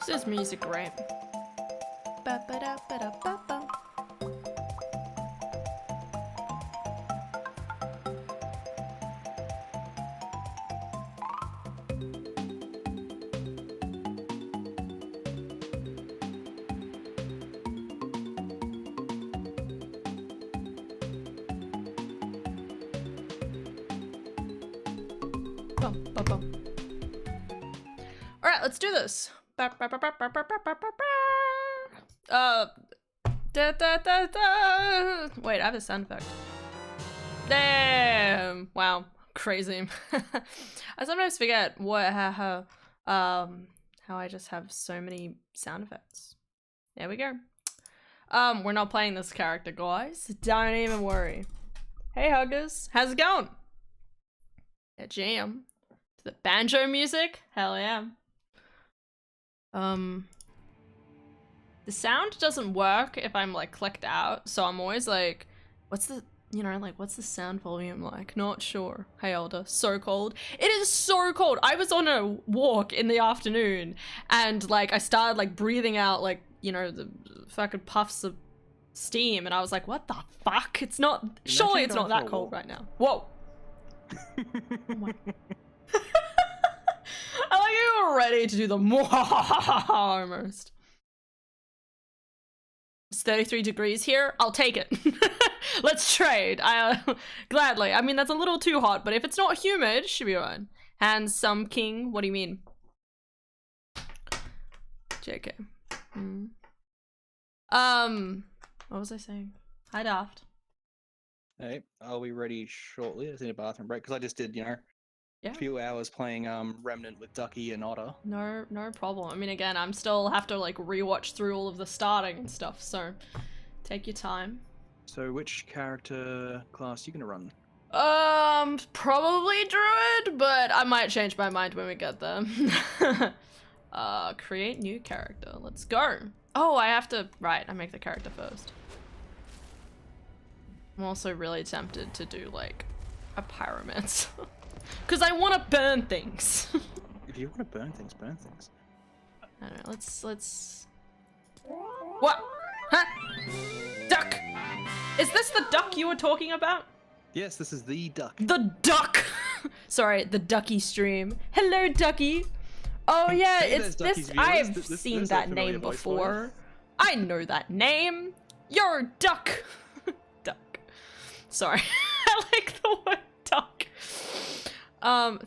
This is music, right? Ba-ba-da-ba-da-ba-ba. Bum, bum, bum. All right, let's do this. Da, da, da, da. Wait, I have a sound effect. Damn! Wow, crazy. I sometimes forget how I just have so many sound effects. There we go. We're not playing this character, guys. Don't even worry. Hey, huggers, how's it going? A jam to the banjo music. Hell yeah. The sound doesn't work if I'm like clicked out, so I'm always like, what's the, you know, like what's the sound volume like? Not sure. Hey Elder, so cold. It is so cold. I was on a walk in the afternoon and like I started like breathing out like, you know, the fucking puffs of steam and I was like, what the fuck? It's not, surely it's not that cold right now. Whoa. Oh my. I like you were ready to do the almost. It's 33 degrees here. I'll take it. Let's trade. Gladly. I mean, that's a little too hot, but if it's not humid, should be fine. Handsome king. What do you mean? JK. What was I saying? Hi, Daft. Hey, I'll be ready shortly. I just need a bathroom break because I just did, you know, Yeah. a few hours playing Remnant with Ducky and Otter. No problem. I mean, again, I'm still have to like rewatch through all of the starting and stuff, so take your time. So which character class are you gonna run? Probably Druid, but I might change my mind when we get there. Create new character. Let's go. Oh, I have to, right, I make the character first. I'm also really tempted to do like a pyromancer. Because I want to burn things. If you want to burn things, burn things. I don't know, let's... What? Huh? Duck! Is this the duck you were talking about? Yes, this is the duck. The duck! Sorry, the ducky stream. Hello, ducky! Oh yeah, Hey, it's this, I've seen that name voice before. I know that name. You're a duck. Duck. Sorry, I like the word duck.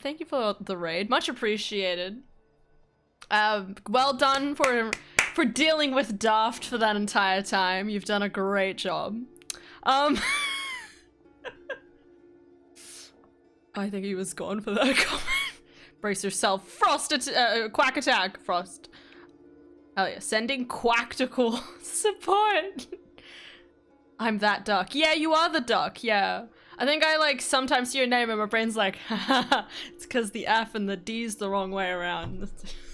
Thank you for the raid, much appreciated. Well done for dealing with Daft for that entire time. You've done a great job. I think he was gone for that comment. Brace yourself, Frost, quack attack, Frost. Oh yeah, sending quactical support. I'm that duck. Yeah, you are the duck, yeah. I think I like sometimes see your name and my brain's like, haha, it's because the F and the D's the wrong way around.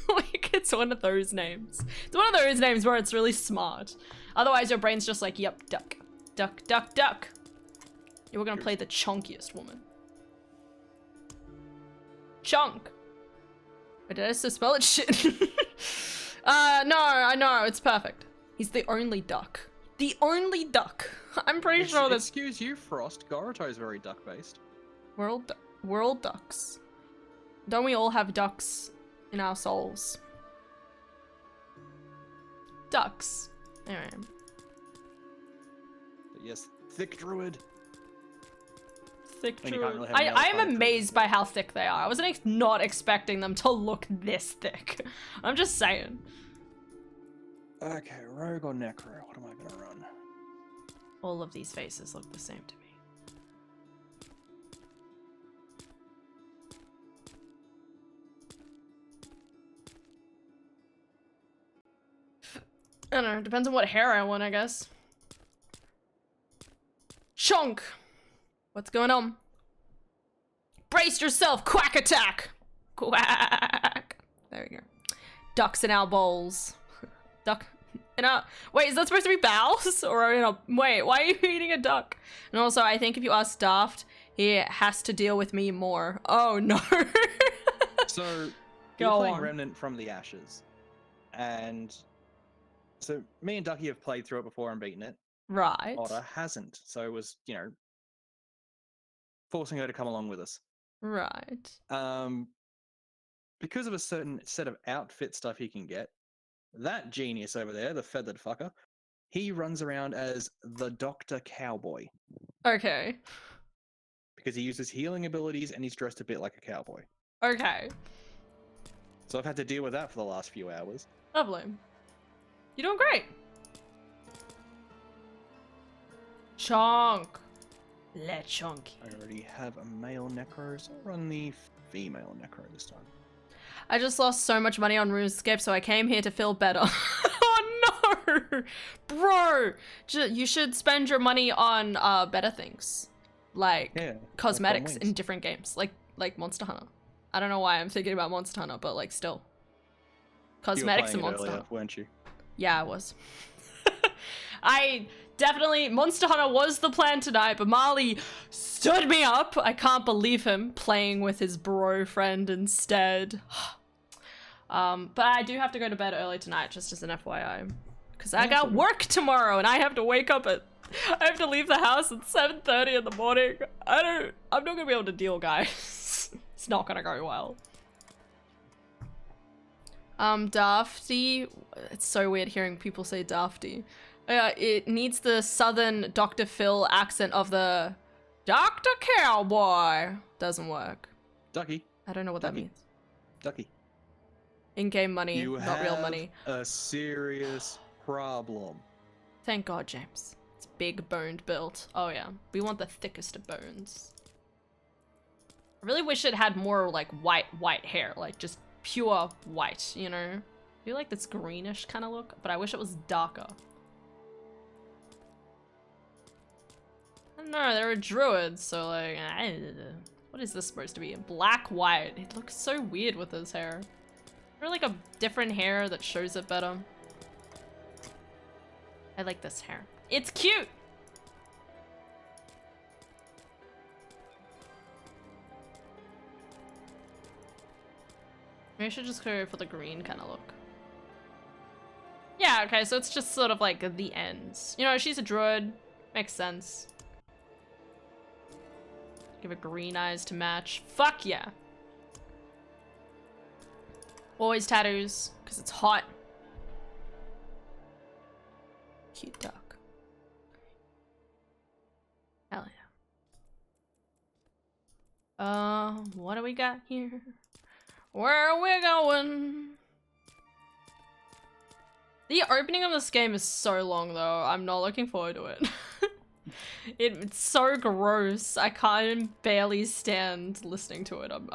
Like, it's one of those names. It's one of those names where it's really smart. Otherwise your brain's just like, yep, duck. Duck, duck, duck. Yeah, we're gonna play the chunkiest woman. Chunk. Wait, did I just spell it? Shit. No, I know, it's perfect. He's the only duck. The only duck. I'm pretty sure that. Excuse you, Frost. Goruto's very duck-based. World ducks. Don't we all have ducks in our souls? Ducks. Anyway. But yes, thick druid. Thick I mean, you druid. can't really have I another am type amazed by how thick they are. I wasn't not expecting them to look this thick. I'm just saying. Okay, rogue or necro? What am I gonna run? All of these faces look the same to me. I don't know, depends on what hair I want, I guess. Chunk! What's going on? Brace yourself, quack attack! Quack! There we go. Ducks in our bowls. Duck in our... Wait, is that supposed to be bowels? Or in a... Wait, why are you eating a duck? And also, I think if you ask Daft, he has to deal with me more. Oh, no. So, Go you're playing on. Remnant from the Ashes. And so me and Ducky have played through it before and beaten it. Right. Otter hasn't, so it was, you know, forcing her to come along with us. Right. Because of a certain set of outfit stuff he can get, that genius over there, the feathered fucker, he runs around as the Dr. Cowboy. Okay. Because he uses healing abilities and he's dressed a bit like a cowboy. Okay. So I've had to deal with that for the last few hours. Lovely. You're doing great. Chonk. Le chunky. I already have a male necro, so I'll run the female necro this time. I just lost so much money on RuneScape, so I came here to feel better. Oh no! Bro! You should spend your money on better things. Like cosmetics in different games. Like Monster Hunter. I don't know why I'm thinking about Monster Hunter, but like still. Cosmetics in Monster Hunter. Weren't you? Yeah, I was. Monster Hunter was the plan tonight, but Marley stood me up. I can't believe him playing with his bro friend instead. But I do have to go to bed early tonight, just as an FYI. Because I got work tomorrow and I have to wake up I have to leave the house at 7:30 in the morning. I'm not gonna be able to deal, guys. It's not gonna go well. Dafty. It's so weird hearing people say Dafty. It needs the southern Dr. Phil accent of the Dr. Cowboy. Doesn't work. Ducky. I don't know what that means. Ducky. In-game money, not real money. A serious problem. Thank God, James. It's big boned built. Oh yeah, we want the thickest of bones. I really wish it had more like white hair, like just pure white, you know? I feel like this greenish kind of look, but I wish it was darker. I don't know, they're a druid, so like, what is this supposed to be? Black, white. It looks so weird with his hair. Is there like a different hair that shows it better? I like this hair. It's cute! Maybe I should just go for the green kind of look. Yeah, okay, so it's just sort of like the ends. You know, she's a druid. Makes sense. Give her green eyes to match. Fuck yeah. Always tattoos, because it's hot. Cute duck. Hell yeah. What do we got here? Where are we going? The opening of this game is so long though. I'm not looking forward to it. It's so gross. I can't barely stand listening to it. I'm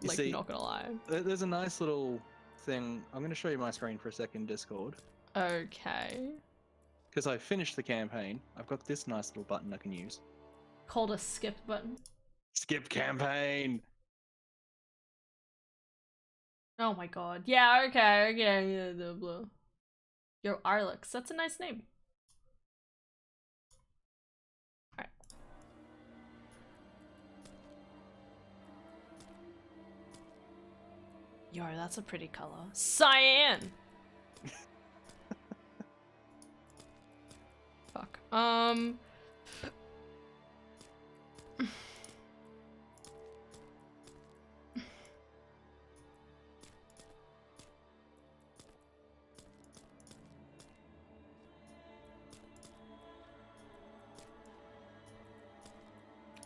like, not gonna lie. There's a nice little thing. I'm gonna show you my screen for a second, Discord. Okay. Because I finished the campaign, I've got this nice little button I can use. Called a skip button. Skip campaign! Oh my god. Yeah, okay, yeah, the blue. Yo, Arlix, that's a nice name. Alright. Yo, that's a pretty color. Cyan! Fuck.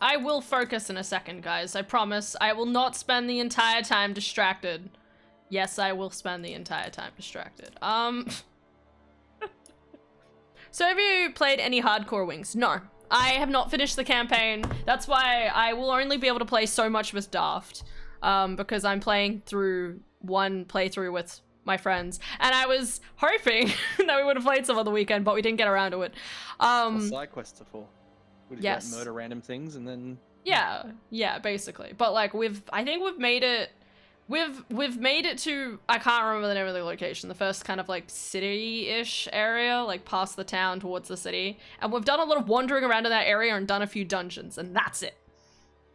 I will focus in a second, guys. I promise. I will not spend the entire time distracted. Yes, I will spend the entire time distracted. So have you played any hardcore wings? No. I have not finished the campaign. That's why I will only be able to play so much with Daft. Because I'm playing through one playthrough with my friends. And I was hoping that we would have played some on the weekend, but we didn't get around to it. What side quests are for? We just yes. like murder random things and then... Yeah, basically. But like I think we've made it to, I can't remember the name of the location, the first kind of like city-ish area, like past the town towards the city. And we've done a lot of wandering around in that area and done a few dungeons, and that's it.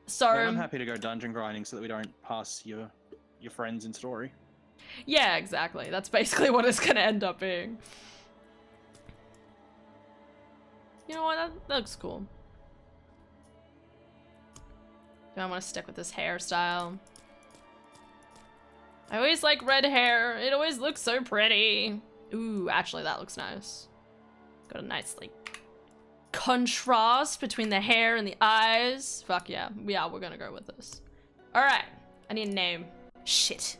So I'm happy to go dungeon grinding so that we don't pass your friends in story. Yeah, exactly. That's basically what it's gonna end up being. You know what? That looks cool. Do I want to stick with this hairstyle? I always like red hair. It always looks so pretty. Ooh, actually that looks nice. Got a nice like contrast between the hair and the eyes. Fuck yeah. Yeah, we're gonna go with this. Alright. I need a name. Shit.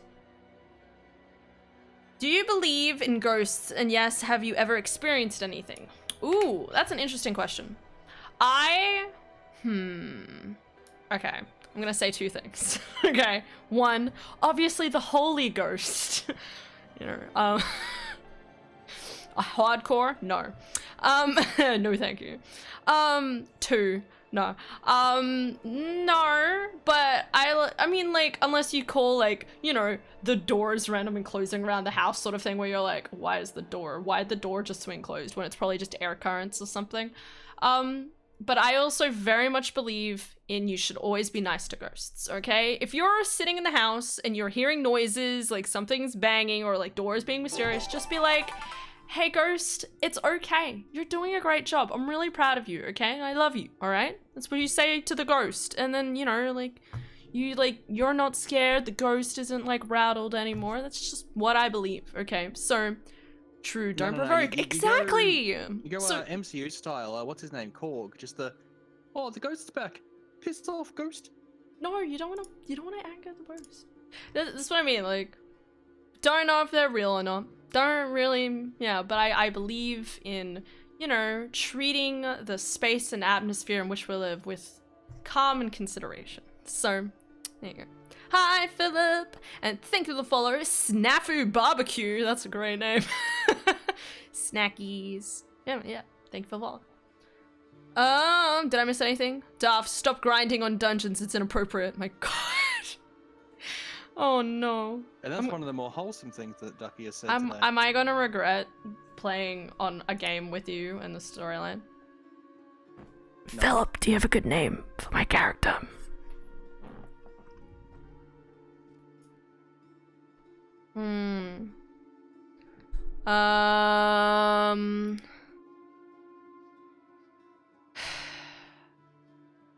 Do you believe in ghosts? And yes, have you ever experienced anything? Ooh, that's an interesting question. Okay, I'm gonna say two things. Okay, one, obviously the Holy Ghost. You know, a hardcore? No. No thank you. Two, no. No, but I mean, like, unless you call, like, you know, the doors random and closing around the house sort of thing, where you're like, why'd the door just swing closed when it's probably just air currents or something. But I also very much believe in you should always be nice to ghosts, okay? If you're sitting in the house and you're hearing noises, like something's banging or like doors being mysterious, just be like, hey ghost, it's okay. You're doing a great job. I'm really proud of you, okay? I love you, all right? That's what you say to the ghost. And then, you know, like, you're not scared. The ghost isn't like rattled anymore. That's just what I believe, okay? So, true, don't provoke. Exactly! You go So, MCU style, what's his name? Korg. Just the ghost's back. Pissed off, ghost. no, you don't wanna anger the ghost. That's what I mean, like, don't know if they're real or not. Don't really, yeah, but I believe in, you know, treating the space and atmosphere in which we live with calm and consideration. So, there you go. Hi, Philip, and thank you for the follow. Snafu Barbecue, that's a great name. Snackies. Yeah, thank you for the follow. Did I miss anything? Daft, stop grinding on dungeons, it's inappropriate. My god. Oh no. And that's one of the more wholesome things that Ducky has said today. Am I gonna regret playing on a game with you in the storyline? No. Philip, do you have a good name for my character?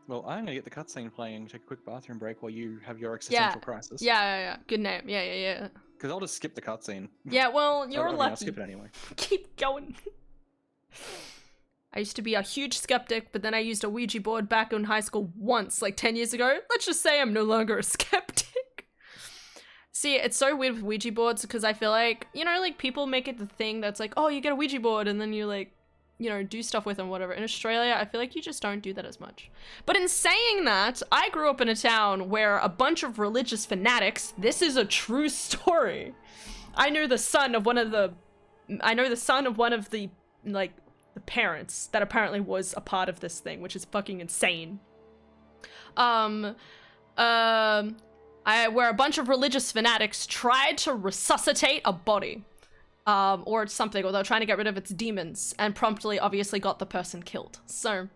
Well, I'm gonna get the cutscene playing and take a quick bathroom break while you have your existential crisis. Yeah. Good name. Yeah. Because I'll just skip the cutscene. Yeah, well, you're lucky. I'll skip it anyway. Keep going. I used to be a huge skeptic, but then I used a Ouija board back in high school once, like 10 years ago. Let's just say I'm no longer a skeptic. See, it's so weird with Ouija boards because I feel like, you know, like people make it the thing that's like, oh, you get a Ouija board and then you like, you know, do stuff with them, whatever. In Australia, I feel like you just don't do that as much. But in saying that, I grew up in a town where a bunch of religious fanatics, this is a true story. I knew the son of one of the, like, the parents that apparently was a part of this thing, which is fucking insane. Where a bunch of religious fanatics tried to resuscitate a body. Or something, or they were trying to get rid of its demons, and promptly obviously got the person killed. So,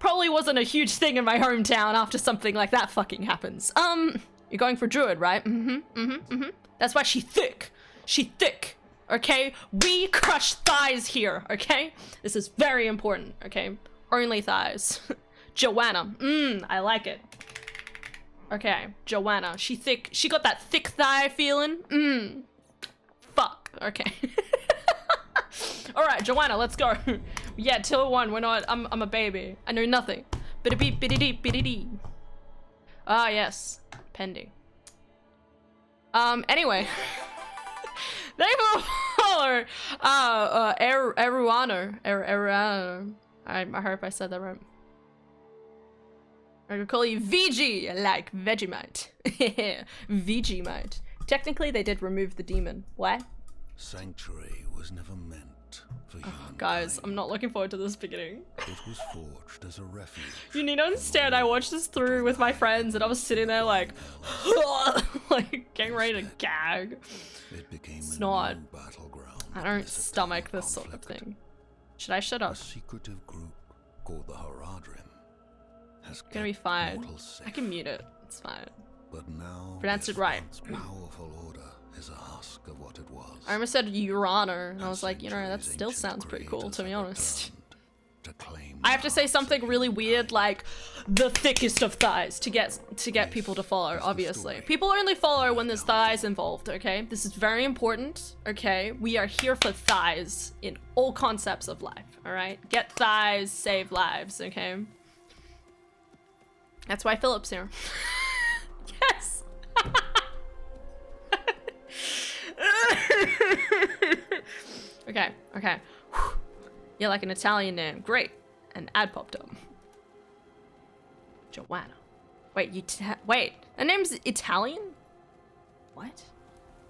probably wasn't a huge thing in my hometown after something like that fucking happens. You're going for druid, right? That's why she thick. She thick, okay? We crush thighs here, okay? This is very important, okay? Only thighs. Joanna, I like it. Okay, Joanna, she thick, she got that thick thigh feeling, Fuck. Okay. All right, Joanna, let's go. Yeah, till 1. We're not. I'm a baby. I know nothing. Biddy biddy biddy. Ah, yes. Pending. Anyway. Thank you for the follow. Eruano. I hope I said that right. I could call you VG, like Vegemite. Vegemite. Technically, they did remove the demon. What? Sanctuary was never meant for humankind. Guys, I'm not looking forward to this beginning. It was forged as a refuge. You need to understand, I watched this through with my friends and I was sitting there like, like getting ready to gag. It became Snot. a new battleground. I don't stomach this sort of thing. Should I shut up? A secretive group called the Haradrim has Gonna be fine. I can mute it. It's fine. But now Pronounced it right. powerful order is a husk of what it was. I almost said Your Honor, and I And was like, you know, that centuries still ancient sounds pretty cool, creators to be have honest. returned to claim I have to the say hearts something of really weird, humankind. like the thickest of thighs to get people to follow, is the obviously. story. People only follow when there's thighs involved, okay? This is very important, okay? We are here for thighs in all concepts of life, alright? Get thighs, save lives, okay? That's why Philip's here. Yes! Okay, okay. You're like an Italian name. Great. An ad popped up. Joanna. Wait, wait. Her name's Italian? What?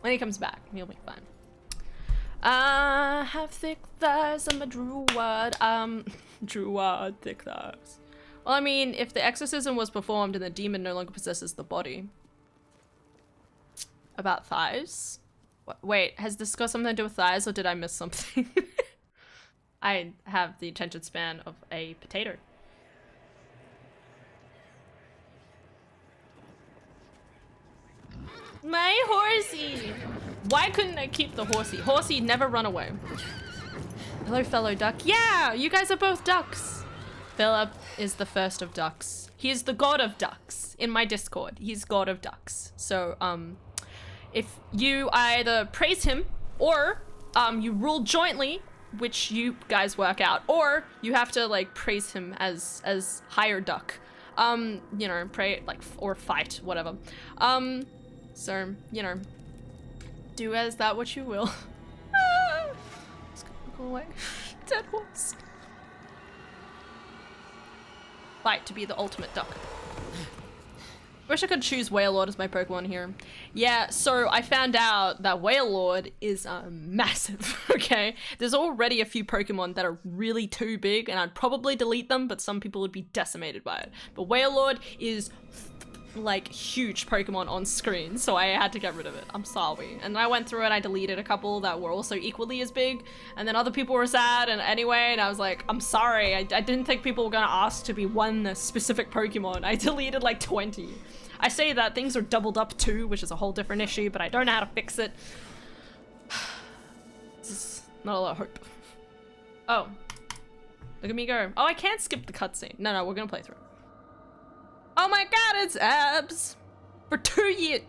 When he comes back, he'll be fine. I have thick thighs, I'm a druid. Druid, thick thighs. Well, I mean, if the exorcism was performed and the demon no longer possesses the body. About thighs? Wait, has this got something to do with thighs, or did I miss something? I have the attention span of a potato. My horsey! Why couldn't I keep the horsey? Horsey, never run away. Hello, fellow duck. Yeah, you guys are both ducks. Philip is the first of ducks. He is the god of ducks in my Discord. He's god of ducks. So, if you either praise him or you rule jointly, which you guys work out, or you have to like praise him as higher duck. You know, pray like or fight, whatever. So, you know, do as that what you will. Just gonna go away. Dead horse. Fight to be the ultimate duck. Wish I could choose Whale Lord as my Pokemon here. Yeah, so I found out that Whale Lord is massive, okay? There's already a few Pokemon that are really too big, and I'd probably delete them, but some people would be decimated by it. But Whale Lord is like huge Pokemon on screen, so I had to get rid of it. I'm sorry. And I went through it, I deleted a couple that were also equally as big, and then other people were sad, and anyway, and I was like, I'm sorry, I didn't think people were gonna ask to be one specific Pokemon. I deleted like 20. I say that things are doubled up too, which is a whole different issue, but I don't know how to fix it. This is not a lot of hope. Oh. Look at me go. Oh, I can't skip the cutscene. No, we're gonna play through. Oh my god, it's Abs! For 2 years.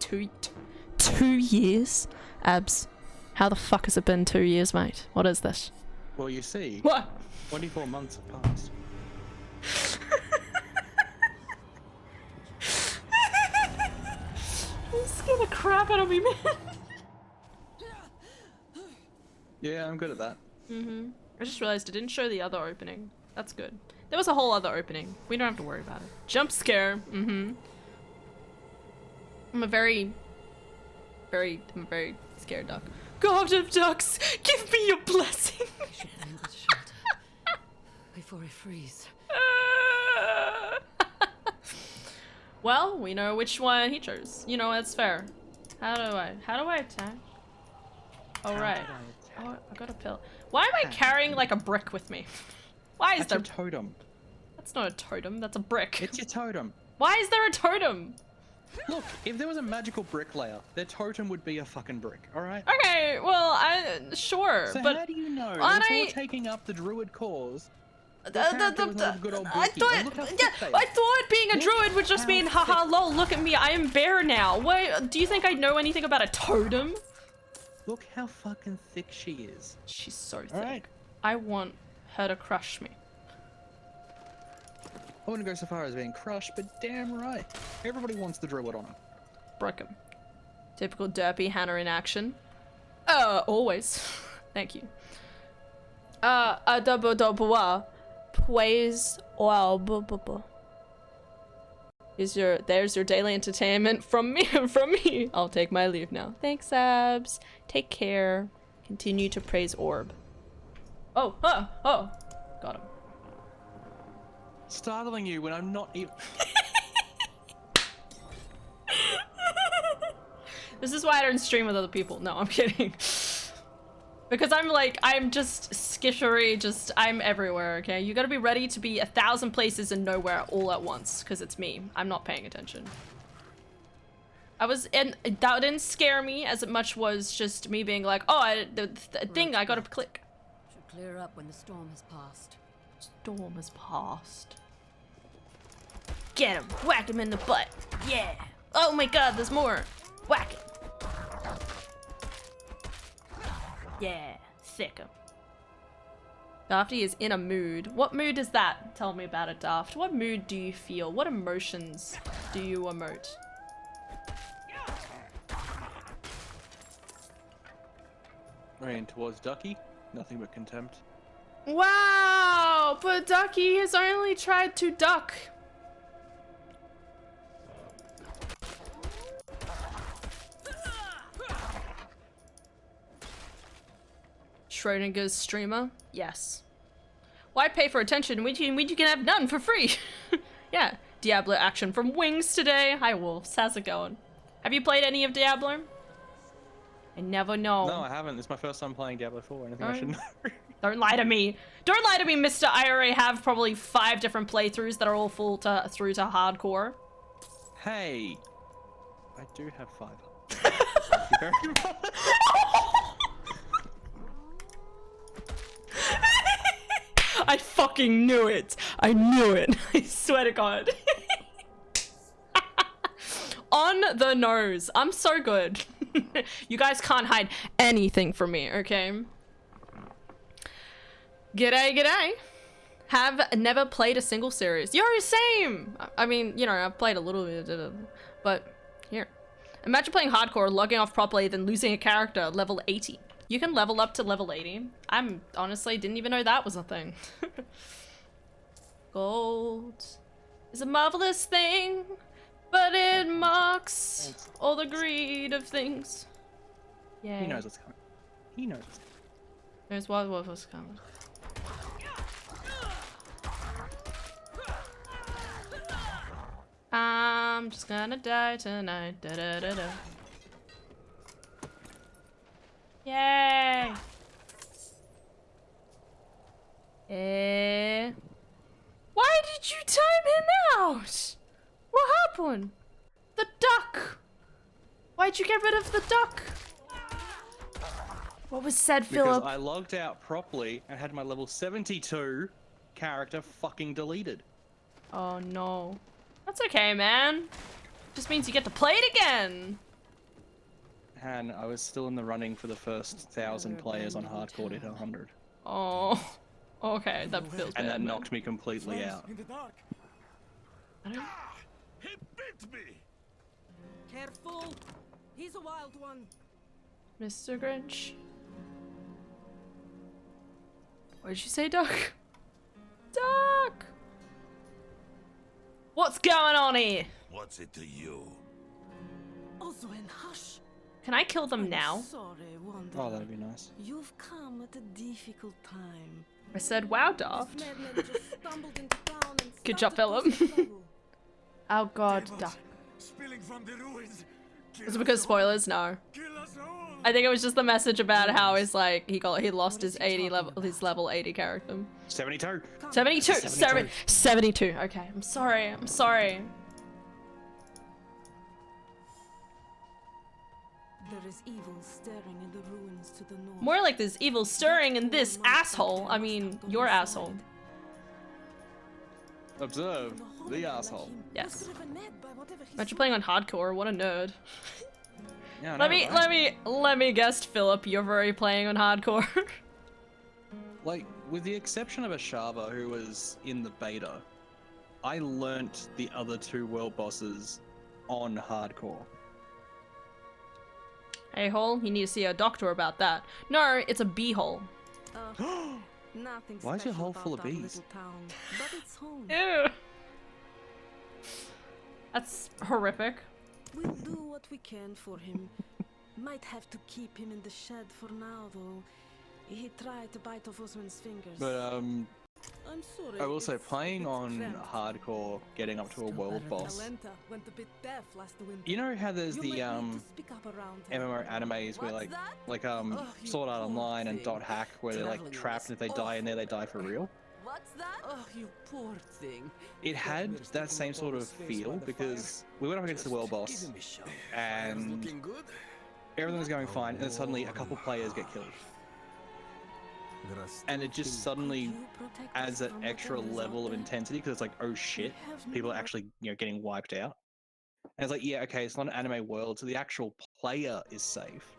2 years? Abs. How the fuck has it been 2 years, mate? What is this? Well, you see, What? 24 months have passed. You scared the crap out of me, man. Yeah, I'm good at that. I just realized it didn't show the other opening. That's good. There was a whole other opening. We don't have to worry about it. Jump scare. I'm a very scared duck. God of ducks, give me your blessing. I should find this shelter before I freeze. Well, we know which one he chose. You know, that's fair. How do I attack? Oh, right. Oh, I got a pill. Why am I carrying like a brick with me? Why is That's there? your totem. That's not a totem. That's a brick. It's your totem. Why is there a totem? Look, if there was a magical bricklayer, their totem would be a fucking brick, alright? Okay, well, sure, So but how do you know aren't that I- before taking up the druid cause, I character was not a good old thought, bookie, and look how thick they are. I thought being a Look druid would just how mean, haha, lol, look at me, I am bear now. Wait, do you think I know anything about a totem? look how fucking thick she is. She's so thick. Alright. I want her to crush me. I wouldn't go so far as being crushed, but damn right. Everybody wants the druid on them. Broke him. Typical derpy Hannah in action. Always. Thank you. Praise or there's your daily entertainment from me. I'll take my leave now. Thanks, Abs. Take care. Continue to praise Orb. Oh, got him. Startling you when I'm not even. This is why I don't stream with other people. No, I'm kidding. Because I'm just skittery, I'm everywhere, okay? You gotta be ready to be 1,000 places and nowhere all at once, because it's me. I'm not paying attention. That didn't scare me as much was just me being like, oh, the thing I gotta click. Should clear up when the storm has passed. Storm has passed. Get him! Whack him in the butt! Yeah! Oh my god, there's more! Whack it! Yeah, sick him. Dafty is in a mood. What mood is that? Tell me about it, Daft. What mood do you feel? What emotions do you emote? Ran towards Ducky. Nothing but contempt. Wow! But Ducky has only tried to duck. Schrodinger's streamer? Yes. Why pay for attention when you can have none for free? Yeah. Diablo action from Wings today. Hi Wolves, how's it going? Have you played any of Diablo? I never know. No, I haven't. It's my first time playing Diablo 4. Anything I should know. Don't lie to me. Don't lie to me, mister. I already have probably 5 different playthroughs that are all through to hardcore. Hey, I do have 5. Thank you very much. I fucking knew it. I knew it. I swear to God. On the nose. I'm so good. You guys can't hide anything from me, okay? G'day, g'day. Have never played a single series. Yo, same! I mean, you know, I've played a little bit, but here. Imagine playing hardcore, logging off properly, then losing a character at level 80. You can level up to level 80. I'm honestly didn't even know that was a thing. Gold is a marvelous thing, but it mocks all the greed of things. Yeah. He knows what's coming. He knows what's coming. There's what was coming. I'm just gonna die tonight. Da da da da. Yay! Why did you time him out? What happened? The duck! Why'd you get rid of the duck? What was said, Philip? Because I logged out properly and had my level 72 character fucking deleted. Oh no. That's okay, man. Just means you get to play it again. And I was still in the running for the first 1,000 players on hardcore to 100. Oh. Okay, that feels bad. And that man. knocked me completely out. I don't... He bit me! Careful! He's a wild one. Mr. Grinch. What did you say, Duck? Duck! What's going on here? What's it to you? Oswin, hush. Can I kill them now? Sorry, Wanderer. Oh, that'd be nice. You've come at a difficult time. I said, wow, Daft. This madman just stumbled into town and Good job, started Philip. causing trouble. Oh god, Duck. Spilling from the ruins. Is it because spoilers? No. Kill us all. I think it was just the message about how he's like he lost his 80 level level 80 character. 72. 72. 72. 72. Okay, I'm sorry. I'm sorry. There is evil staring in the ruins to the north. More like there's evil stirring in this asshole. I mean, your asshole. Observe the asshole. Yes. Imagine playing on hardcore. What a nerd. Yeah, I know, Let me guess, Philip. You're very playing on hardcore. Like, with the exception of Ashava, who was in the beta, I learnt the other 2 world bosses on hardcore. Hey, hole. You need to see a doctor about that. No, it's a bee-hole. Nothing Why is your special hole full about of our bees? little town, but it's home. Ew. That's horrific. We'll do what we can for him. Might have to keep him in the shed for now, though. He tried to bite off Osman's fingers. But, I'm sorry. I will say, it's a playing bit on cramped. hardcore, getting up to a world boss, Alenta went a bit deaf last winter. you know how there's You the, might need to speak up around him. MMO animes where, What's that? like, Oh, you Sword Art poor Online and thing. Dot Hack, where they're, like, Traveling trapped and if they die in there, they die for real? What's that? Oh, you poor thing. It had that same sort of feel because we went up against the world boss and everything was going fine, and then suddenly a couple players get killed. And it just suddenly adds that extra level of intensity because it's like, oh shit, people are actually, you know, getting wiped out. And it's like, yeah, okay, it's not an anime world, so the actual player is safe.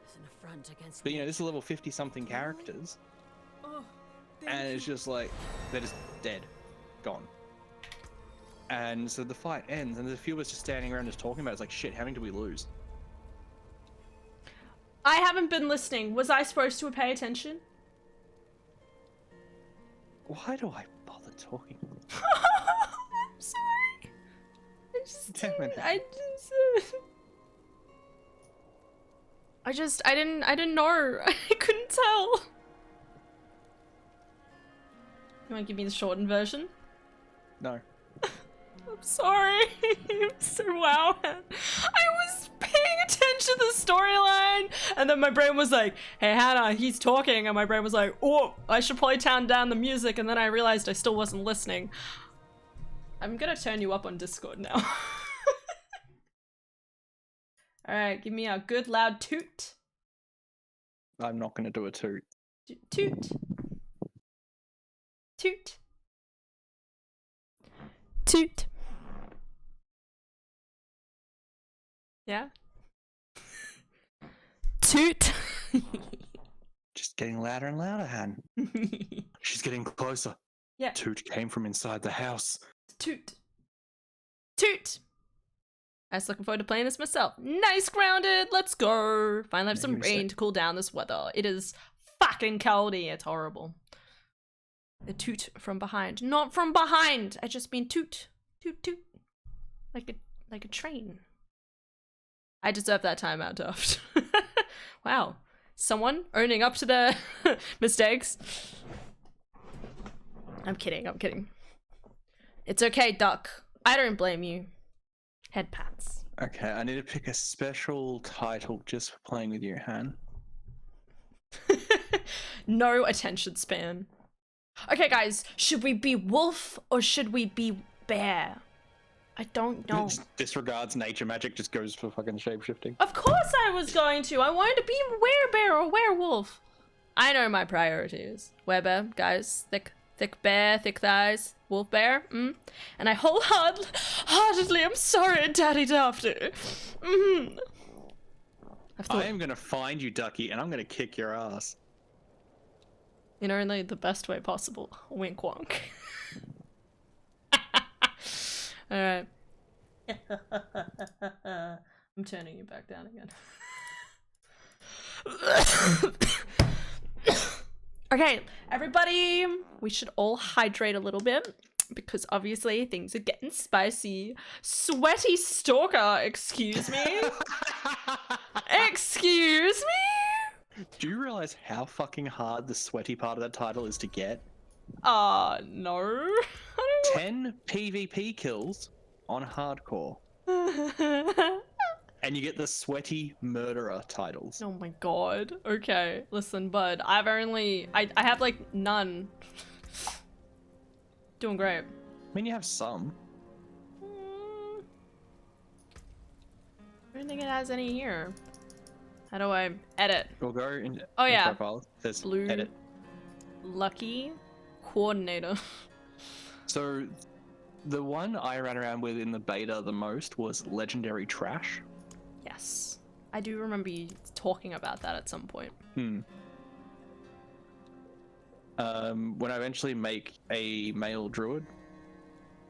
But you know, this is level 50 something characters, Oh, and it's just like, they're just dead, gone. And so the fight ends, and there's a few of us just standing around just talking about it. It's like, shit, how many do we lose? I haven't been listening. Was I supposed to pay attention? Why do I bother talking? I'm sorry. Damn it. I didn't know. I couldn't tell. You want to give me the shortened version? No. I'm sorry. I'm so wow. I was paying attention to the storyline, and then my brain was like, "Hey Hannah, he's talking," and my brain was like, "Oh, I should probably turn down the music," and then I realized I still wasn't listening. I'm gonna turn you up on Discord now. Alright, give me a good loud toot. I'm not going to do a toot. Toot. Toot. Toot. Yeah? Toot. Just getting louder and louder, Han. She's getting closer. Yeah. Toot came from inside the house. Toot. Toot. I was looking forward to playing this myself. Nice grounded. Let's go. Finally have some rain to cool down this weather. It is fucking coldy. It's horrible. The toot from behind. Not from behind. I just mean toot. Toot toot. Like a train. I deserve that timeout, Daft. Wow. Someone owning up to their mistakes. I'm kidding. I'm kidding. It's okay, Duck. I don't blame you. Head pats. Okay, I need to pick a special title just for playing with you, Han. No attention span. Okay, guys, should we be wolf or should we be bear? I don't know. Disregards nature magic, just goes for fucking shapeshifting. Of course I was going to. I wanted to be a werebear or werewolf. I know my priorities. Werebear, guys. Thick bear, thick thighs. Wolf bear. And I wholeheartedly am sorry, Daddy Dafter. I am gonna find you, Ducky, and I'm gonna kick your ass. In only the best way possible. Wink wonk. Alright. I'm turning you back down again. Okay, everybody, we should all hydrate a little bit because obviously things are getting spicy. Sweaty stalker, excuse me? Excuse me? Do you realize how fucking hard the sweaty part of that title is to get? No. 10 PvP kills on hardcore. And you get the sweaty murderer titles. Oh my god. Okay, listen, bud. I have like none. Doing great. I mean, you have some. I don't think it has any here. How do I edit? We'll go into profile. There's Blue edit. Lucky coordinator. So the one I ran around with in the beta the most was Legendary Trash. Yes. I do remember you talking about that at some point. When I eventually make a male druid,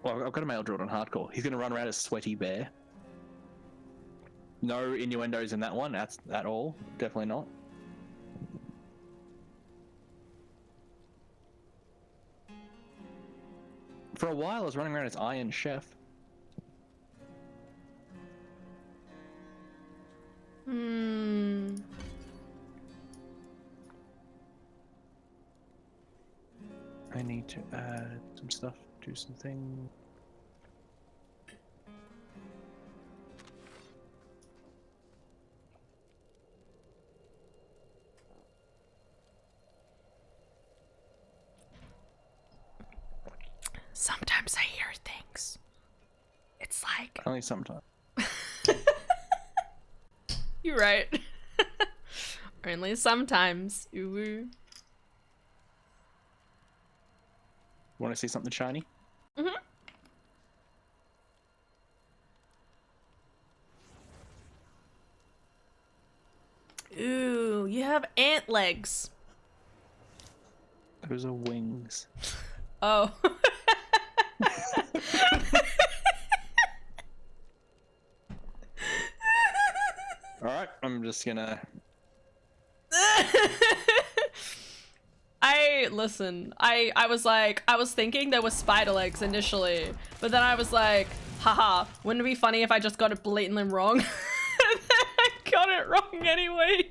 well, I've got a male druid on hardcore. He's going to run around as Sweaty Bear. No innuendos in that one at all. Definitely not. For a while, I was running around as Iron Chef. I need to add some stuff, do some things. Sometimes I hear things. It's like Only sometimes. you're right. Only sometimes. Ooh. Want to see something shiny? Mhm. Ooh, you have ant legs. Those are wings. Oh. All right, I'm just gonna. I was thinking there were spider legs initially, but then I was like, haha, wouldn't it be funny if I just got it blatantly wrong? And then I got it wrong anyway.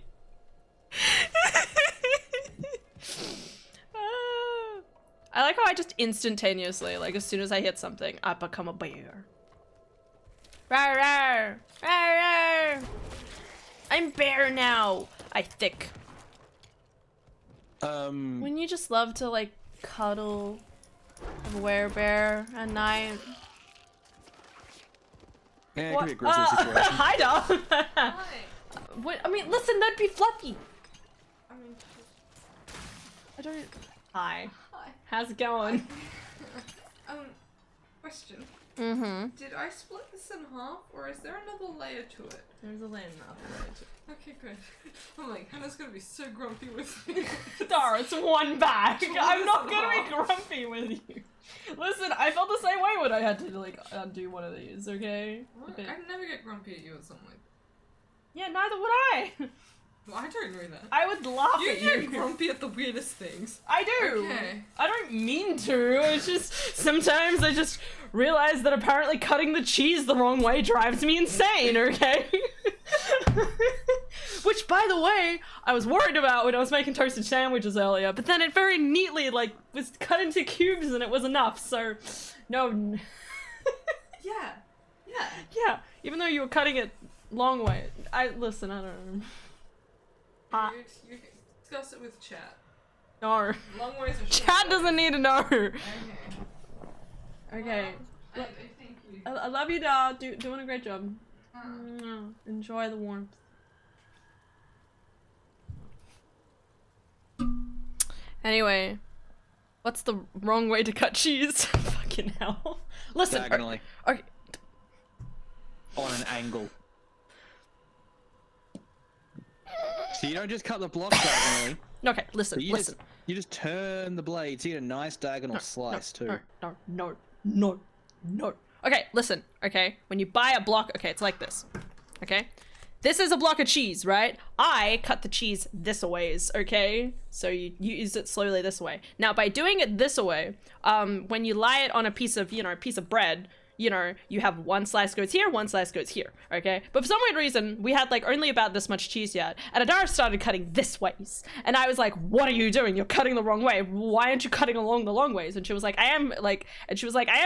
I like how I just instantaneously, like as soon as I hit something, I become a bear. Rawr, rawr, rawr, rawr. I'm bear now. I thick. Wouldn't you just love to like cuddle a werebear at night? Yeah, it What? could be a grizzly situation. Hi, dog. Hi. What? I mean, listen, that'd be fluffy. I mean, I don't. Hi. Hi. How's it going? Question. Mm-hmm. Did I split this in half, or is there another layer to it? There's a land map. Okay, good. I'm like, Hannah's gonna be so grumpy with me. Dar, it's one bag. I'm not Listen, gonna be grumpy with you. Listen, I felt the same way when I had to like undo one of these. Okay. What? Okay. I'd never get grumpy at you at something like Yeah, neither would I. that. Well, I don't know that. I would laugh You at get you. grumpy at the weirdest things. I do. Okay. I don't mean to. It's just sometimes I just realize that apparently cutting the cheese the wrong way drives me insane, okay? Which, by the way, I was worried about when I was making toasted sandwiches earlier, but then it very neatly, like, was cut into cubes and it was enough, so no. Yeah. Yeah. Yeah, even though you were cutting it long way. Listen, I don't know. You discuss it with chat. No. Long ways of Chad doesn't need to know. Okay. Okay. I thank you. I love you, dog. Doing a great job. Enjoy the warmth. Anyway, what's the wrong way to cut cheese? Fucking hell. Listen. Diagonally. Okay. On an angle. So you don't just cut the block diagonally. Okay, listen, You listen. you just turn the blade so you get a nice diagonal slice too. No. Okay, listen, okay? When you buy a block, okay, it's like this, okay? This is a block of cheese, right? I cut the cheese this ways, okay? So you use it slowly this way. Now, by doing it this way, when you lie it on a piece of, a piece of bread, you have one slice goes here, one slice goes here, okay? But for some weird reason, we had like only about this much cheese yet, and Adara started cutting this ways. And I was like, what are you doing? You're cutting the wrong way. Why aren't you cutting along the long ways? And she was like, I am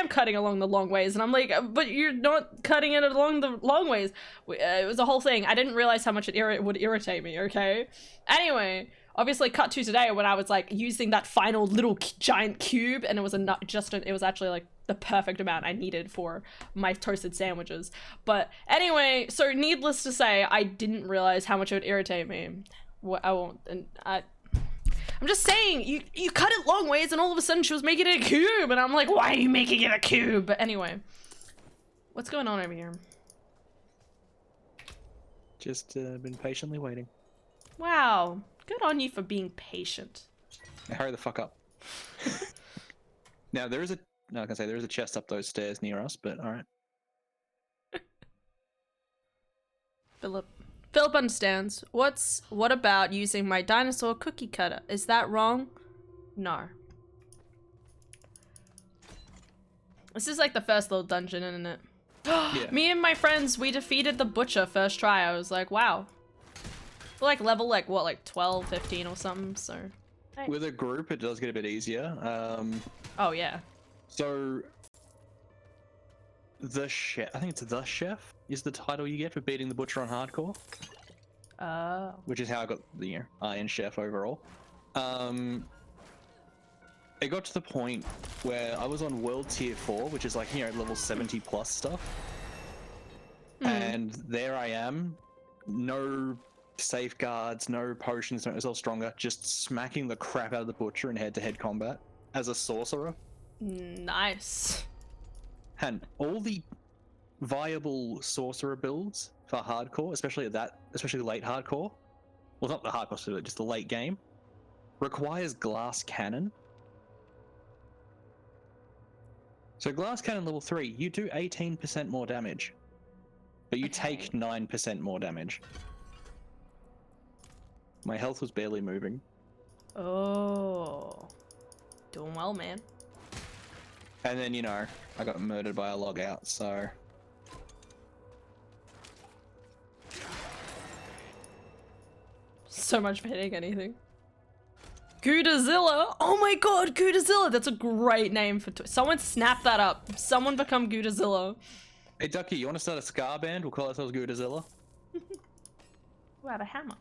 cutting along the long ways. And I'm like, but you're not cutting it along the long ways. It was a whole thing. I didn't realize how much it would irritate me, okay? Anyway, obviously cut to today when I was like using that final little giant cube, and it was it was actually like the perfect amount I needed for my toasted sandwiches. But anyway, so needless to say, I didn't realize how much it would irritate me. I'm just saying, you cut it long ways and all of a sudden she was making it a cube, and I'm like, why are you making it a cube? But anyway, what's going on over here? Just been patiently waiting. Wow, good on you for being patient. Now hurry the fuck up. Now there is a chest up those stairs near us, but all right. Philip understands. What about using my dinosaur cookie cutter? Is that wrong? No. This is like the first little dungeon, isn't it? Yeah. Me and my friends, we defeated the butcher first try. I was like, wow. We're like level like 12, 15 or something, so. With a group, it does get a bit easier. Oh yeah. So the chef, I think it's the chef, is the title you get for beating the butcher on hardcore. Oh. Which is how I got the Iron Chef overall. it got to the point where I was on World Tier 4, which is like, you know, level 70 plus stuff. And there I am, no safeguards, no potions, don't yourself stronger, just smacking the crap out of the butcher in head-to-head combat as a sorcerer. Nice. And all the viable sorcerer builds for hardcore, especially late hardcore, well, not the hardcore, so just the late game, requires glass cannon. So glass cannon level 3, you do 18% more damage, but you take 9% more damage. My health was barely moving. Oh. Doing well, man. And then, you know, I got murdered by a log out, so... So much for hitting anything. Goodazilla! Oh my god, Goodazilla! That's a great name for someone snap that up. Someone become Goodazilla. Hey Ducky, you want to start a ska band? We'll call ourselves Goodazilla. Who had a hammer?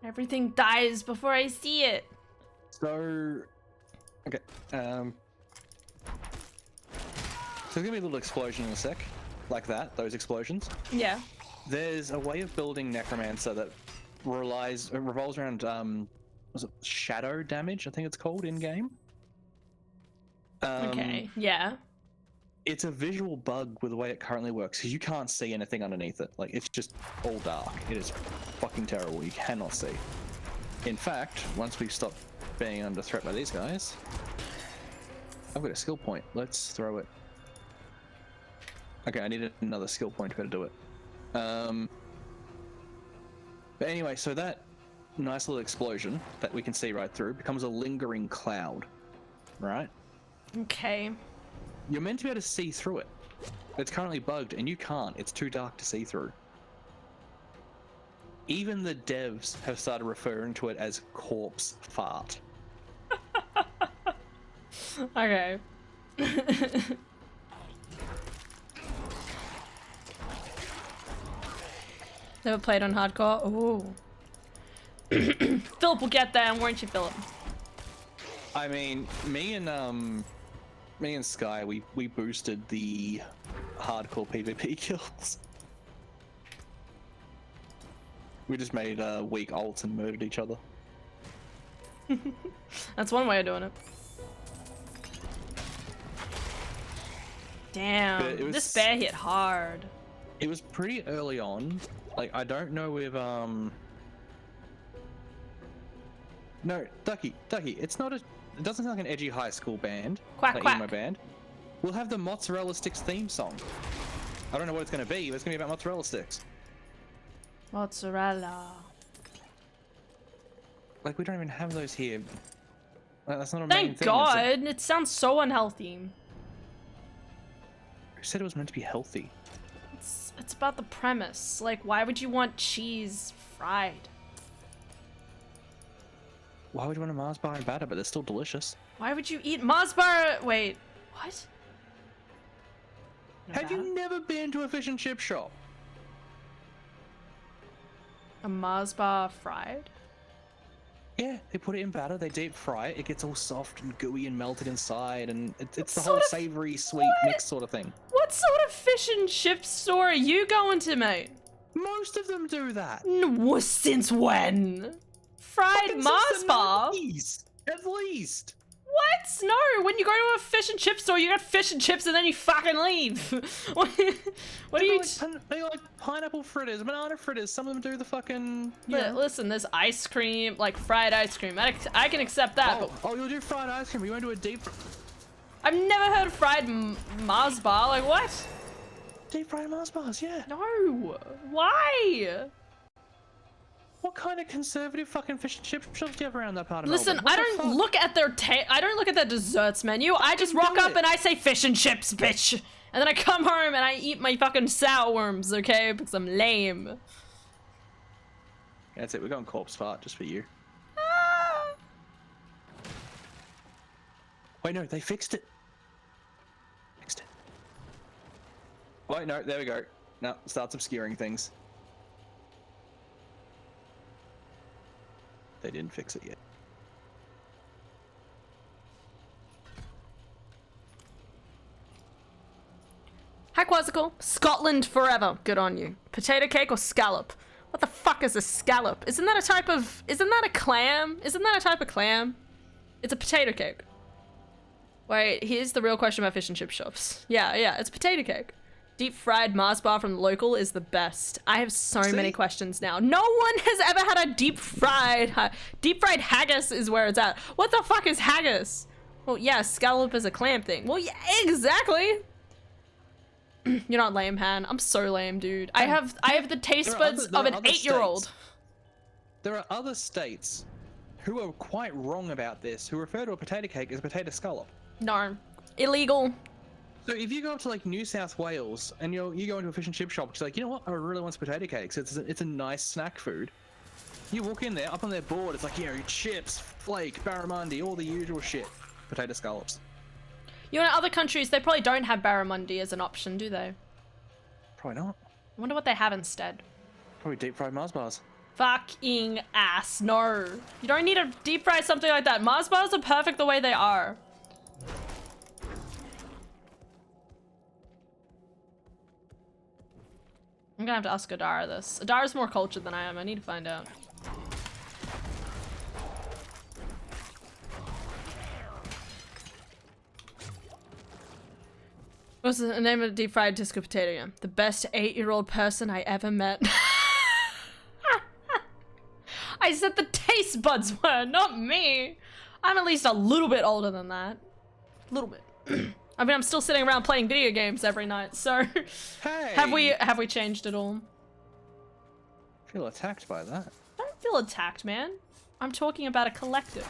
Everything dies before I see it. So... Okay, so there's gonna be a little explosion in a sec. Like that, those explosions. Yeah. There's a way of building Necromancer that revolves around, was it shadow damage, I think it's called in-game? Okay, yeah. It's a visual bug with the way it currently works, because you can't see anything underneath it. Like, it's just all dark. It is fucking terrible. You cannot see. In fact, once we stop being under threat by these guys, I've got a skill point. Let's throw it. Okay, I need another skill point to be able to do it. But anyway, so that nice little explosion that we can see right through becomes a lingering cloud, right? Okay. You're meant to be able to see through it. It's currently bugged, and you can't. It's too dark to see through. Even the devs have started referring to it as corpse fart. Okay. Never played on hardcore? Ooh. Philip will get there, won't you, Philip? I mean, me and Sky, we boosted the hardcore PvP kills. We just made weak ults and murdered each other. That's one way of doing it. Damn, this bear hit hard. It was pretty early on. Like, I don't know if no, Ducky, it's not it doesn't sound like an edgy high school band. Quack, like quack. emo band. We'll have the mozzarella sticks theme song. I don't know what it's gonna be, but it's gonna be about mozzarella sticks. Mozzarella. Like, we don't even have those here. That's not a main Thank thing. God! It sounds so unhealthy. Who said it was meant to be healthy? It's about the premise. Like, why would you want cheese fried? Why would you want a Mars bar and batter, but they're still delicious? Why would you eat Mars bar? Wait, what? Have you never been to a fish and chip shop? A Mars bar fried? Yeah, they put it in batter, they deep fry it, it gets all soft and gooey and melted inside, and it's the whole savory, sweet mix sort of thing. What sort of fish and chip store are you going to, mate? Most of them do that. Since when? Fried Fucking Mars since the bar? 90s, at least. What? No, when you go to a fish and chip store, you get fish and chips and then you fucking leave. what do you... They like pineapple fritters, banana fritters, some of them do the fucking... Listen, there's ice cream, like fried ice cream. I can accept that, Oh, you'll do fried ice cream, you won't do a deep... I've never heard of fried Mars bar, like what? Deep fried Mars bars, yeah. No, why? What kind of conservative fucking fish and chip shops do you have around that part of Listen, Melbourne? I don't look at their I don't look at their desserts menu. I just rock up and I say fish and chips, bitch. And then I come home and I eat my fucking sour worms, okay? Because I'm lame. That's it, we're going corpse fart just for you. Ah. Wait, no, they fixed it. Wait, no, there we go. No, starts obscuring things. They didn't fix it yet. Hi, Quasical. Scotland forever. Good on you. Potato cake or scallop? What the fuck is a scallop? Isn't that a type of... Isn't that a clam? Isn't that a type of clam? It's a potato cake. Wait, here's the real question about fish and chip shops. Yeah, it's potato cake. Deep fried Mars bar from the local is the best. I have so many questions now. No one has ever had a deep fried haggis is where it's at. What the fuck is haggis? Well, yeah, scallop is a clam thing. Well, yeah, exactly. You're not lame, Han. I'm so lame, dude. I have the taste buds of an 8-year-old. There are other states who are quite wrong about this, who refer to a potato cake as a potato scallop. No. Illegal. So if you go up to like New South Wales and you go into a fish and chip shop, it's like, you know what? I really want potato cakes. It's a nice snack food. You walk in there, up on their board, it's like, you know, chips, flake, barramundi, all the usual shit. Potato scallops. You know, in other countries, they probably don't have barramundi as an option, do they? Probably not. I wonder what they have instead. Probably deep fried Mars bars. Fucking ass. No. You don't need to deep fry something like that. Mars bars are perfect the way they are. I'm gonna have to ask Adara this. Adara's more cultured than I am. I need to find out. What's the name of the deep fried disco potato? Yeah. The best 8-year-old person I ever met. I said the taste buds were, not me. I'm at least a little bit older than that. A little bit. I mean, I'm still sitting around playing video games every night, so Hey! have we changed at all? I feel attacked by that. Don't feel attacked, man. I'm talking about a collective.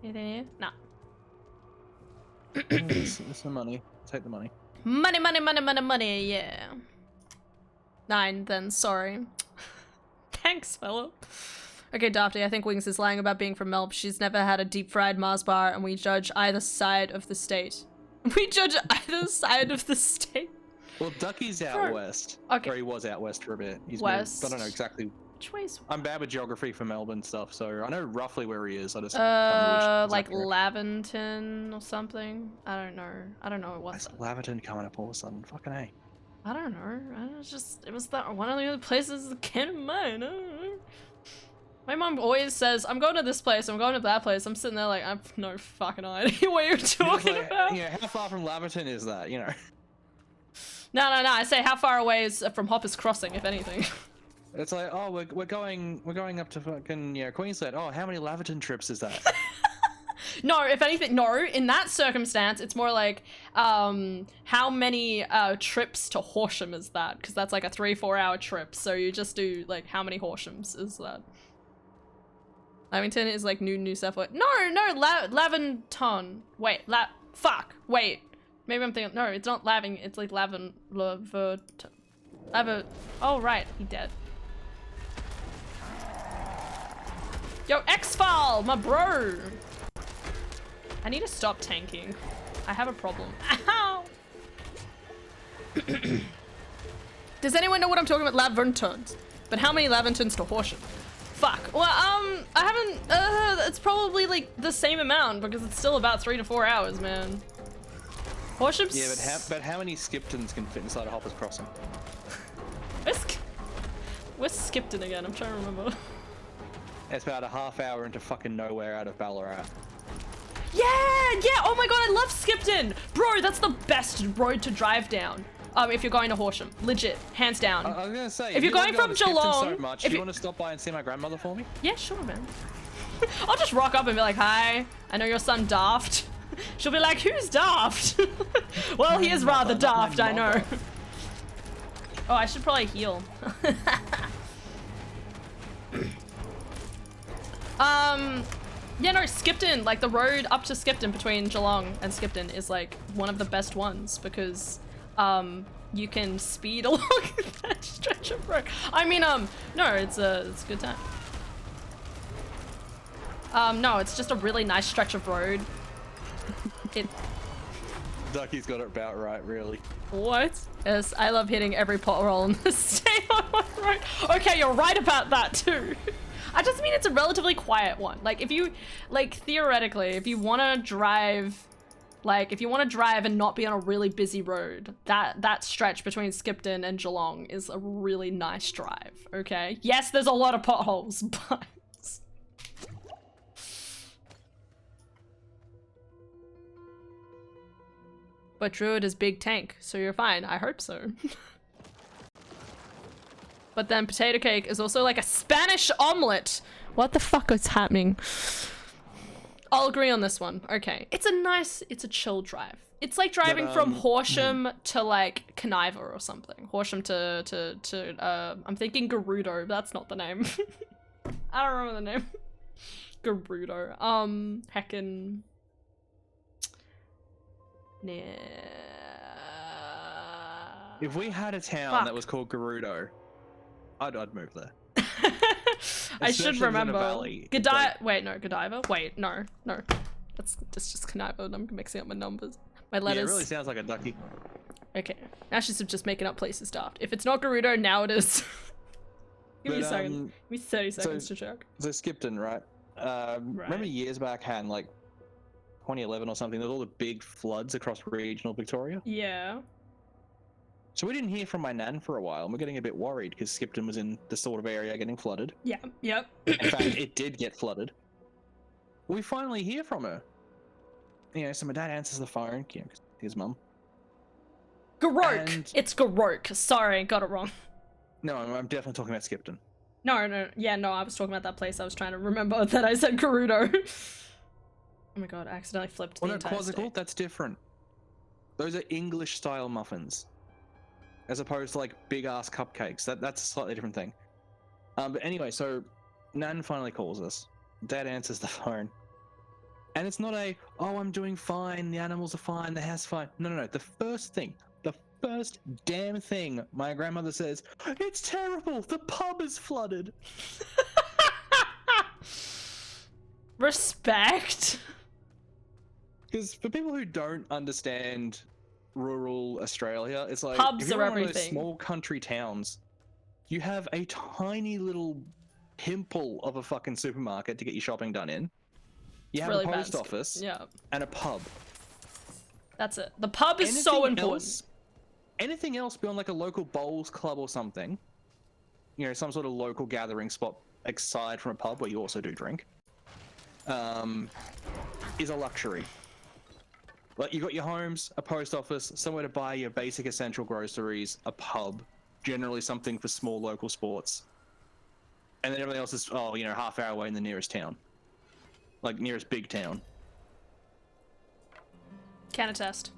Anything here? Nah. It's the money. Take the money. Money, money, money, money, money, yeah. 9 then, sorry. Thanks, fella. Okay, Dafty, I think Wings is lying about being from Melb. She's never had a deep fried Mars bar, and we judge either side of the state. We judge either side of the state. Well, Ducky's out west. Okay. Or he was out west for a bit. He's West. moved. I don't know exactly. Which way's I'm bad with geography for Melbourne stuff, so I know roughly where he is. I just can't remember which like exact Laventon or something? I don't know. I don't know what. Why's Laverton coming up all of a sudden? Fucking A. I don't know. It was that one of the other places that came to mind. I don't know. My mom always says, I'm going to this place, I'm going to that place. I'm sitting there like, I have no fucking idea what you're talking about. Yeah, how far from Laverton is that, you know? No. I say how far away is from Hoppers Crossing, if anything. It's like, oh, we're going up to fucking, you know, Queensland. Oh, how many Laverton trips is that? No, if anything, no. In that circumstance, it's more like, how many trips to Horsham is that? Because that's like a 3-4 hour trip. So you just do like, how many Horshams is that? Lavington is like New South Wales. No, Laventon. Wait, fuck. Wait. Maybe I'm thinking, no, it's not Laving, it's like oh, right, he dead. Yo, X-File, my bro. I need to stop tanking. I have a problem. Ow! Does anyone know what I'm talking about? Laventons. But how many Laventons to Horsham? Fuck. Well, I haven't, it's probably like the same amount because it's still about 3 to 4 hours, man. Horsham's... Yeah, but how many Skiptons can fit inside a Hoppers Crossing? Where's Skipton again? I'm trying to remember. It's about a half hour into fucking nowhere out of Ballarat. Yeah! Oh my god, I love Skipton! Bro, that's the best road to drive down. If you're going to Horsham. Legit. Hands down. I was gonna say, if you're going from Geelong... so much, do you want to stop by and see my grandmother for me? Yeah, sure, man. I'll just rock up and be like, hi, I know your son Daft. She'll be like, who's Daft? Well, he is rather daft, I know. Oh, I should probably heal. Yeah, no, Skipton, like the road up to Skipton between Geelong and Skipton is like one of the best ones because you can speed along that stretch of road. I mean, no, it's a good time. No, it's just a really nice stretch of road. It. Ducky's got it about right, really. What? Yes, I love hitting every pothole in the state on my road. Okay, you're right about that too. I just mean it's a relatively quiet one. Like if you, like theoretically, if you want to drive, like if you want to drive and not be on a really busy road, that stretch between Skipton and Geelong is a really nice drive. Okay. Yes, there's a lot of potholes, but. But Druid is big tank, so you're fine. I hope so. But then potato cake is also like a Spanish omelet. What the fuck is happening? I'll agree on this one. Okay. It's a chill drive. It's like driving from Horsham to like Conniver or something. Horsham to I'm thinking Gerudo, but that's not the name. I don't remember the name. Gerudo. Heckin'. Nah. If we had a town that was called Gerudo, I'd move there. I should remember. Godiva. Wait, no, Godiva? Wait, no. That's just Conniva. I'm mixing up my numbers. My letters. Yeah, it really sounds like a ducky. Okay. Now she's just making up places, Daft. If it's not Gerudo, now it is. Give me a second. Give me 30 seconds to check. So Skipton, right? Remember years back, Han, like 2011 or something, there was all the big floods across regional Victoria? Yeah. So we didn't hear from my nan for a while, and we're getting a bit worried because Skipton was in the sort of area getting flooded. Yeah, yep. In fact, it did get flooded. We finally hear from her. You know, so my dad answers the phone, you know, 'cause his mum. Garok! And... It's Garok. Sorry, got it wrong. No, I'm definitely talking about Skipton. No, yeah, no, I was talking about that place. I was trying to remember that I said Gerudo. Oh my god, I accidentally flipped the entire Quasical, state. that's different. Those are English-style muffins. As opposed to, like, big-ass cupcakes. That's a slightly different thing. But anyway, so Nan finally calls us. Dad answers the phone. And it's not a, oh, I'm doing fine, the animals are fine, the house is fine. No. The first damn thing my grandmother says, it's terrible, the pub is flooded. Respect. Because for people who don't understand rural Australia, it's like pubs if you're are in one of those everything. small country towns, you have a tiny little pimple of a fucking supermarket to get your shopping done in. You have really a post bad. office Yeah. and a pub. That's it. The pub is so important. Anything else beyond like a local bowls club or something, you know, some sort of local gathering spot aside from a pub where you also do drink, is a luxury. Like you got your homes, a post office, somewhere to buy your basic essential groceries, a pub, generally something for small local sports. And then everything else is, oh, you know, half hour away in the nearest town. Like nearest big town. Can attest.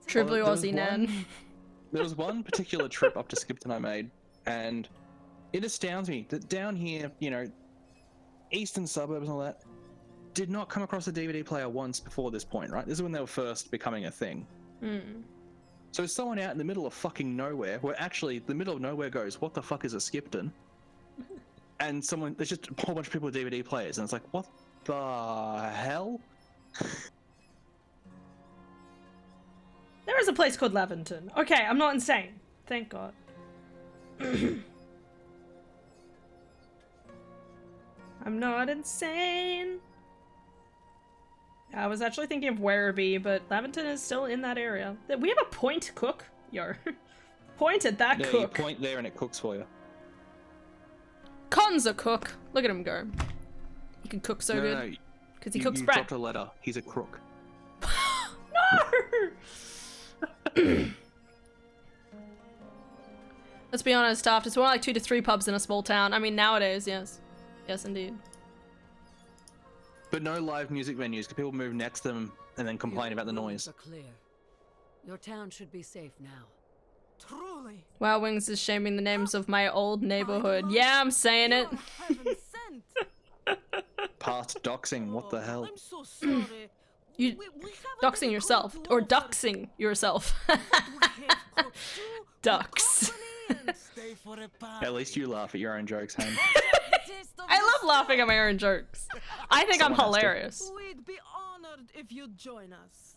True blue Aussie Nan. There was one particular trip up to Skipton I made, and it astounds me that down here, you know, eastern suburbs and all that, did not come across a DVD player once before this point, right? This is when they were first becoming a thing. So someone out in the middle of fucking nowhere, where actually the middle of nowhere goes, what the fuck is a Skipton? And there's just a whole bunch of people with DVD players, and it's like, what the hell? There is a place called Leventon. Okay, I'm not insane. Thank God. I'm not insane. I was actually thinking of Werribee, but Leventon is still in that area. We have a point cook. Yo. Point at that Yeah, cook. you point there and it cooks for you. Con's a cook. Look at him go. He can cook so good. No, Because he cooks you bread. dropped a letter. He's a crook. No! Let's be honest, Daft. It's more like 2 to 3 pubs in a small town. I mean, nowadays, yes. Yes, indeed. But no live music venues, because people move next to them and then complain about the noise. Are clear. Your town should be safe now. Truly. Wow, Wings is shaming the names of my old neighborhood. Yeah, I'm saying it. Heaven sent. Past doxing, what the hell? I'm so sorry. You doxing yourself or duxing yourself. Ducks. At least you laugh at your own jokes, Ham. I love laughing at my own jokes. I think Someone I'm has to. hilarious. We'd be honored if you'd join us.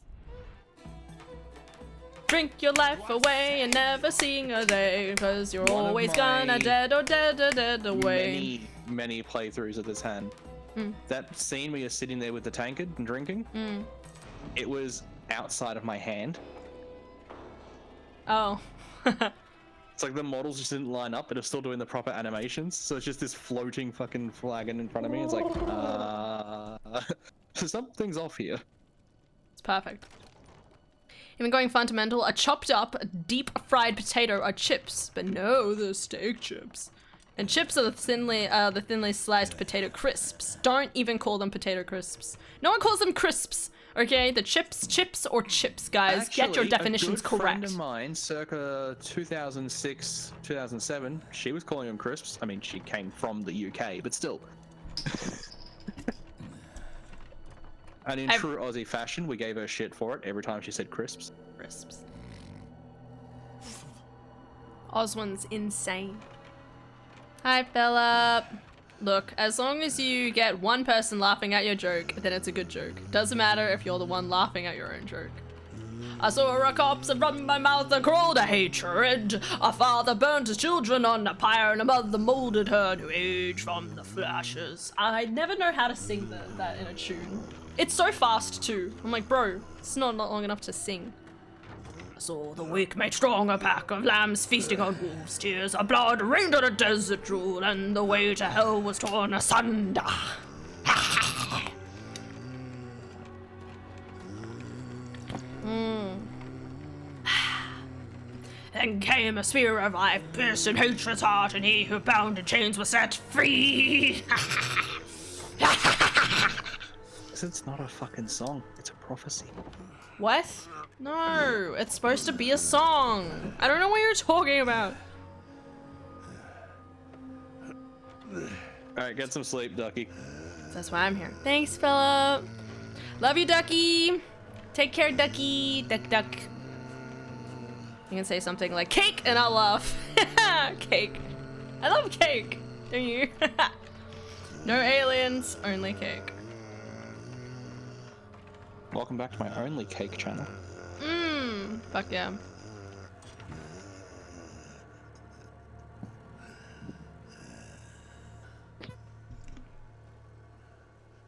Drink your life away and never sing a day, cause you're One of always my gonna dead or dead or dead away. Many playthroughs of this hand. That scene where you're sitting there with the tankard and drinking, it was outside of my hand. Oh. It's like the models just didn't line up, but it's still doing the proper animations. So it's just this floating fucking flagon in front of me. It's like, something's off here. It's perfect. Even going fundamental, a chopped up, deep fried potato are chips, but no, they're steak chips. And chips are the thinly sliced potato crisps. Don't even call them potato crisps. No one calls them crisps. Okay, the chips or chips, guys. Actually, get your definitions a good friend correct. of mine, circa 2006, 2007, she was calling them crisps. I mean, she came from the UK, but still. And in true Aussie fashion, we gave her shit for it every time she said crisps. Crisps. Oswin's insane. Hi, Philip. Look, as long as you get one person laughing at your joke, then it's a good joke. Doesn't matter if you're the one laughing at your own joke. I saw a corpse and from my mouth a crawled a hatred. A father burnt his children on a pyre and a mother molded her to age from the flashes. I never know how to sing that in a tune. It's so fast too. I'm like, bro, it's not long enough to sing. I saw the weak made strong, a pack of lambs feasting on wolves' tears. A blood rained on a desert drool, and the way to hell was torn asunder. Then came a spear of life, piercing hatred's heart, and he who bound in chains was set free. It's not a fucking song, it's a prophecy. What? No, it's supposed to be a song. I don't know what you're talking about. Alright, get some sleep, Ducky. That's why I'm here. Thanks, Philip. Love you, Ducky. Take care, Ducky. Duck, duck. You can say something like cake and I'll laugh. Cake. I love cake. Don't you? No aliens, only cake. Welcome back to my only cake channel. Fuck yeah.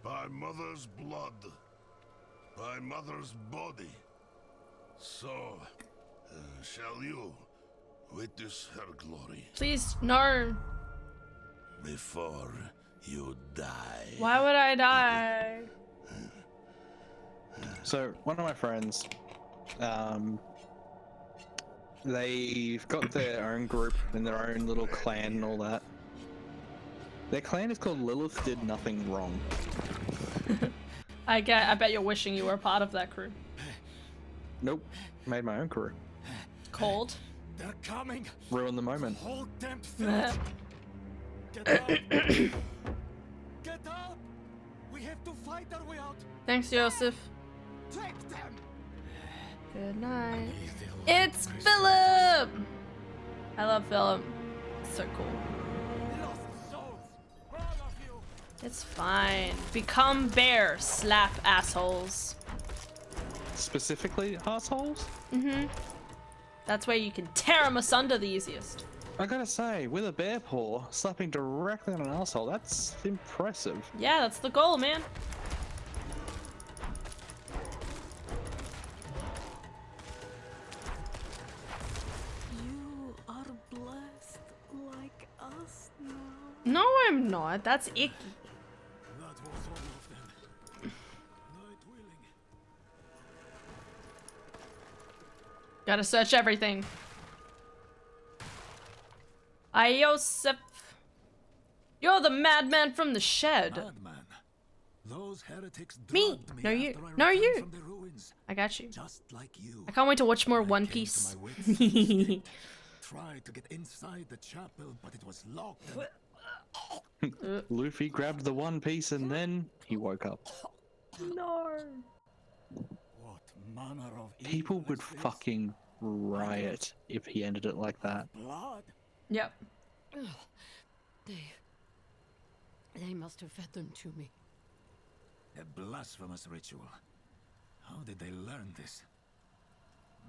By mother's blood, by mother's body, so shall you witness her glory Please, no. before you die. Why would I die? So, one of my friends, they've got their own group and their own little clan and all that. Their clan is called Lilith Did Nothing Wrong. I bet you're wishing you were a part of that crew. Nope, made my own crew. Cold. They're coming. Ruin the moment. Hold them Meh. Get up. Get up. We have to fight our way out. Thanks, Joseph. Take them. Good night. It's Philip! I love Philip. So cool. Lost souls. All of you. It's fine. Become bear, slap assholes. Specifically, assholes? That's where you can tear them asunder the easiest. I gotta say, with a bear paw, slapping directly on an asshole, that's impressive. Yeah, that's the goal, man. You are blessed like us now. No, I'm not. That's icky. That was all of them. Night willing. Gotta search everything. Joseph. You're the madman from the shed. Madman. Those heretics Me. drugged me No, you. after I No, returned you. from the ruins, I got you. just like you. I can't wait to watch more I One came to Piece. my wits' end. Tried to get inside the chapel, but it was locked. Luffy grabbed the One Piece and then he woke up. No. manner of People evil would is this? fucking riot if he ended it like that. Blood? Yep. Ugh. They must have fed them to me. A blasphemous ritual. How did they learn this?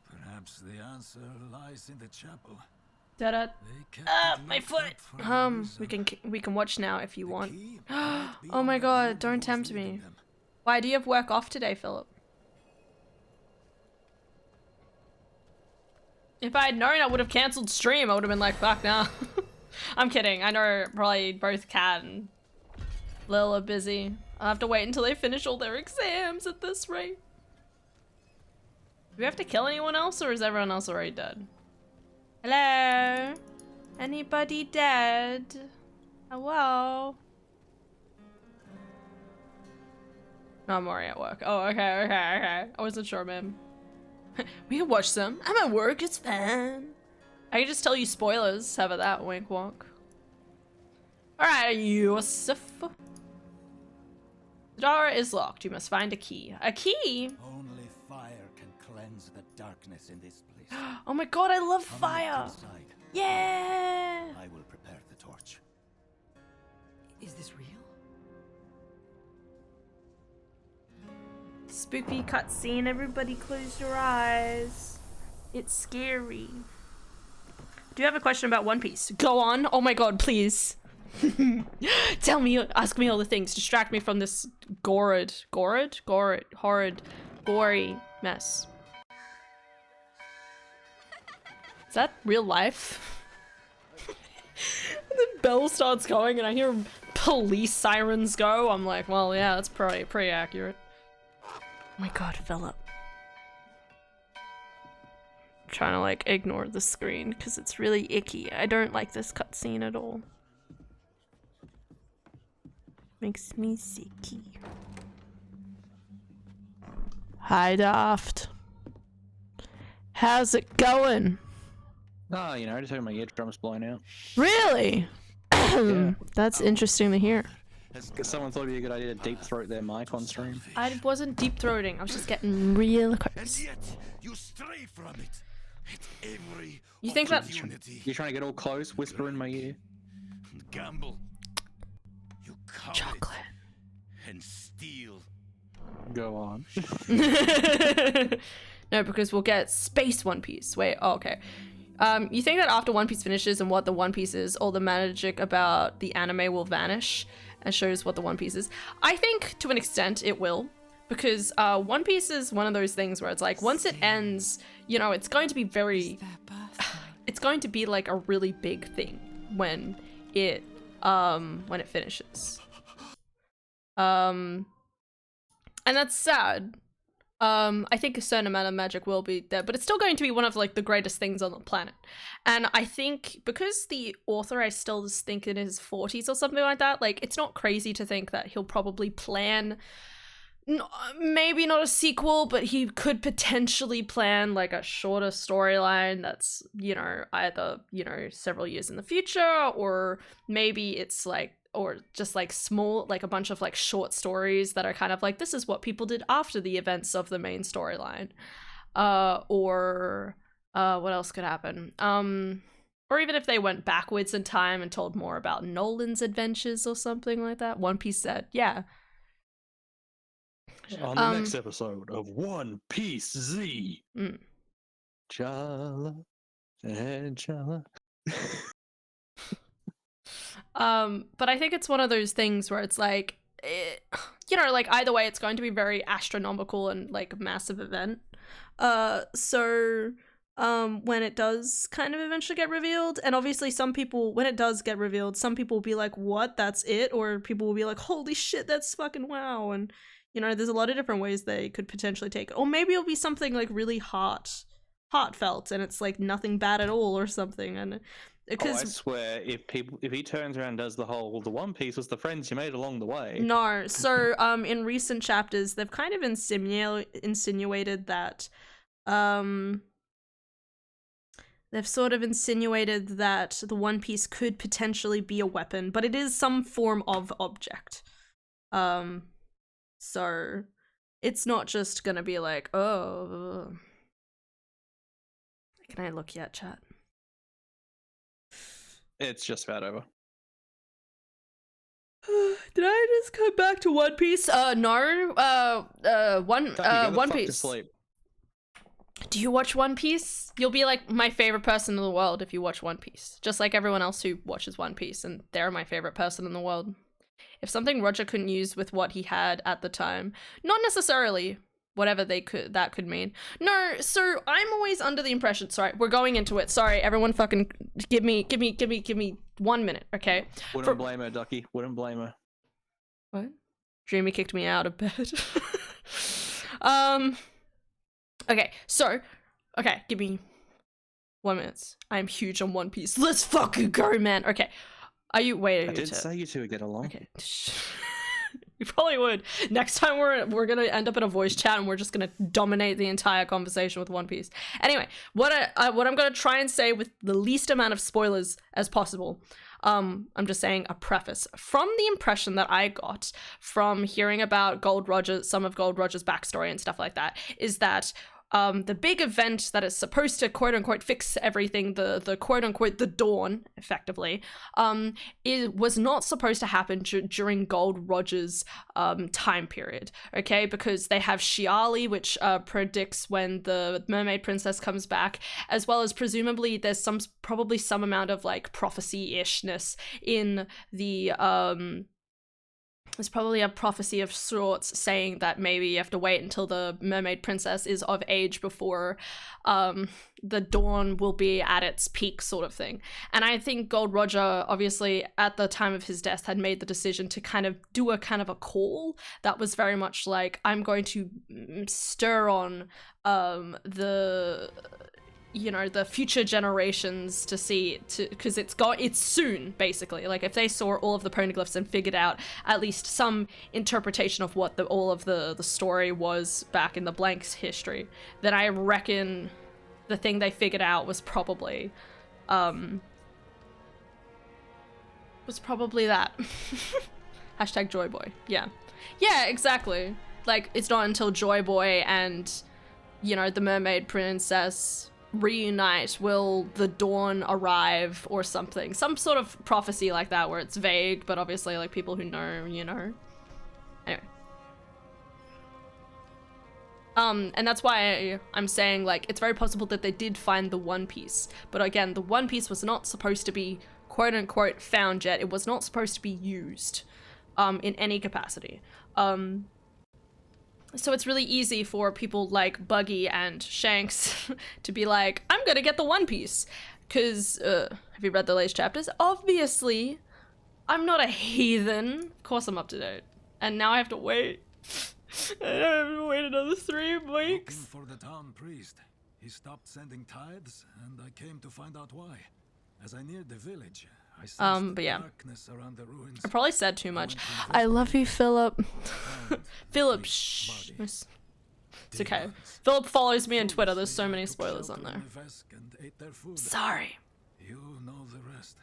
Perhaps the answer lies in the chapel. Da-da. They kept it My locked foot. up for a reason. We can watch now if you The want. key might be Oh on my the god, dude don't who was tempt leading me. them. Why do you have work off today, Philip? If I had known, I would have cancelled stream. I would have been like, fuck nah. I'm kidding. I know probably both Kat and Lil are busy. I'll have to wait until they finish all their exams at this rate. Do we have to kill anyone else, or is everyone else already dead? Hello? Anybody dead? Hello? No, I'm already at work. Oh, okay. I wasn't sure, man. We can watch some. I'm at work, it's fine. I can just tell you spoilers. How about that? Wink wonk. Alright, Yusuf. The door is locked. You must find a key. A key? Only fire can cleanse the darkness in this place. Oh my god, I love Come fire! inside. Yeah! I will prepare the torch. Is this real? Spooky cutscene. Everybody close your eyes. It's scary. Do you have a question about One Piece? Go on. Oh my god, please. Tell me, ask me all the things. Distract me from this horrid, gory mess. Is that real life? The bell starts going and I hear police sirens go. I'm like, well, yeah, that's probably pretty accurate. Oh my god, Philip. I'm trying to like ignore the screen because it's really icky. I don't like this cutscene at all. Makes me sicky. Hi, Daft. How's it going? Oh, you know, I just had my eardrums blown out. Really? Yeah. That's interesting to hear. Because someone thought it'd be a good idea to deep throat their mic on stream. I wasn't deep throating. I was just getting real close. And yet, you stray from it. At every You think that- opportunity. You're trying to get all close, whisper in my ear. Gamble. You covet Chocolate. and steal. Go on. No, because we'll get Space One Piece. Wait, oh, okay. You think that after One Piece finishes and what the One Piece is, all the magic about the anime will vanish and shows what the One Piece is? I think to an extent it will, because One Piece is one of those things where it's like once it ends, you know, it's going to be very, it's going to be like a really big thing when it finishes. And that's sad. I think a certain amount of magic will be there, but it's still going to be one of like the greatest things on the planet. And I think because the author, I still just think in his 40s or something like that, like it's not crazy to think that he'll probably plan, maybe not a sequel, but he could potentially plan like a shorter storyline that's, you know, either, you know, several years in the future, or maybe it's like, or just like small, like a bunch of like short stories that are kind of like, this is what people did after the events of the main storyline. Or what else could happen? Or even if they went backwards in time and told more about Nolan's adventures or something like that. One Piece said, yeah. On the next episode of One Piece Z. Chala and Chala. But I think it's one of those things where it's like, you know, like either way, it's going to be very astronomical and like a massive event. So when it does kind of eventually get revealed, and obviously some people, when it does get revealed, some people will be like, what, that's it? Or people will be like, holy shit, that's fucking wow. And, you know, there's a lot of different ways they could potentially take it. Or maybe it'll be something like really heartfelt, and it's like nothing bad at all or something. And because I swear, if he turns around and does the One Piece was the friends you made along the way. No, so in recent chapters they've kind of insinuated that they've sort of insinuated that the One Piece could potentially be a weapon, but it is some form of object. So it's not just gonna be like, oh. Can I look yet, chat? It's just about over. Did I just come back to One Piece? No. One To Piece. sleep. Do you watch One Piece? You'll be like my favorite person in the world if you watch One Piece. Just like everyone else who watches One Piece, and they're my favorite person in the world. If something Roger couldn't use with what he had at the time, not necessarily whatever that could mean. No, so I'm always under the impression, sorry, we're going into it. Sorry, everyone fucking give me 1 minute, okay? Wouldn't blame her, Ducky. Wouldn't blame her. What? Dreamy kicked me out of bed. Okay, so, okay, give me 1 minute. I am huge on One Piece. Let's fucking go, man. Okay, are you, wait, I did say you two would get along. Okay. You probably would. Next time we're gonna end up in a voice chat and we're just gonna dominate the entire conversation with One Piece. Anyway, what I'm gonna try and say with the least amount of spoilers as possible. I'm just saying a preface. From the impression that I got from hearing about Gold Roger, some of Gold Roger's backstory and stuff like that, is that the big event that is supposed to quote unquote fix everything, the quote unquote the dawn, effectively, it was not supposed to happen during Gold Roger's time period, okay? Because they have Shiali, which predicts when the mermaid princess comes back, as well as presumably there's probably some amount of like prophecy-ishness in the there's probably a prophecy of sorts saying that maybe you have to wait until the mermaid princess is of age before the dawn will be at its peak, sort of thing. And I think Gold Roger, obviously, at the time of his death, had made the decision to kind of do a kind of a call that was very much like, I'm going to stir on the future generations to see, because it's soon, basically. Like, if they saw all of the poneglyphs and figured out at least some interpretation of what all of the story was back in the Blanks history, then I reckon the thing they figured out was probably that. Hashtag Joyboy. Yeah, exactly. Like, it's not until Joyboy and, the mermaid princess reunite will the dawn arrive or something, some sort of prophecy like that where it's vague, but obviously like people who know, anyway. And that's why I'm saying, like, it's very possible that they did find the One Piece, but again, the One Piece was not supposed to be quote unquote found yet. It was not supposed to be used in any capacity. So it's really easy for people like Buggy and Shanks to be like, I'm gonna get the One Piece. Because, have you read the latest chapters? Obviously, I'm not a heathen. Of course I'm up to date. And now I have to wait. I have to wait another 3 weeks. Looking for the town priest. He stopped sending tithes, and I came to find out why. As I neared the village, I sensed but yeah. darkness around the ruins. I probably said too much. I love you, Philip. Philip, shh. It's okay. Philip follows me on Twitter. There's so many spoilers on there. Sorry. You know the rest.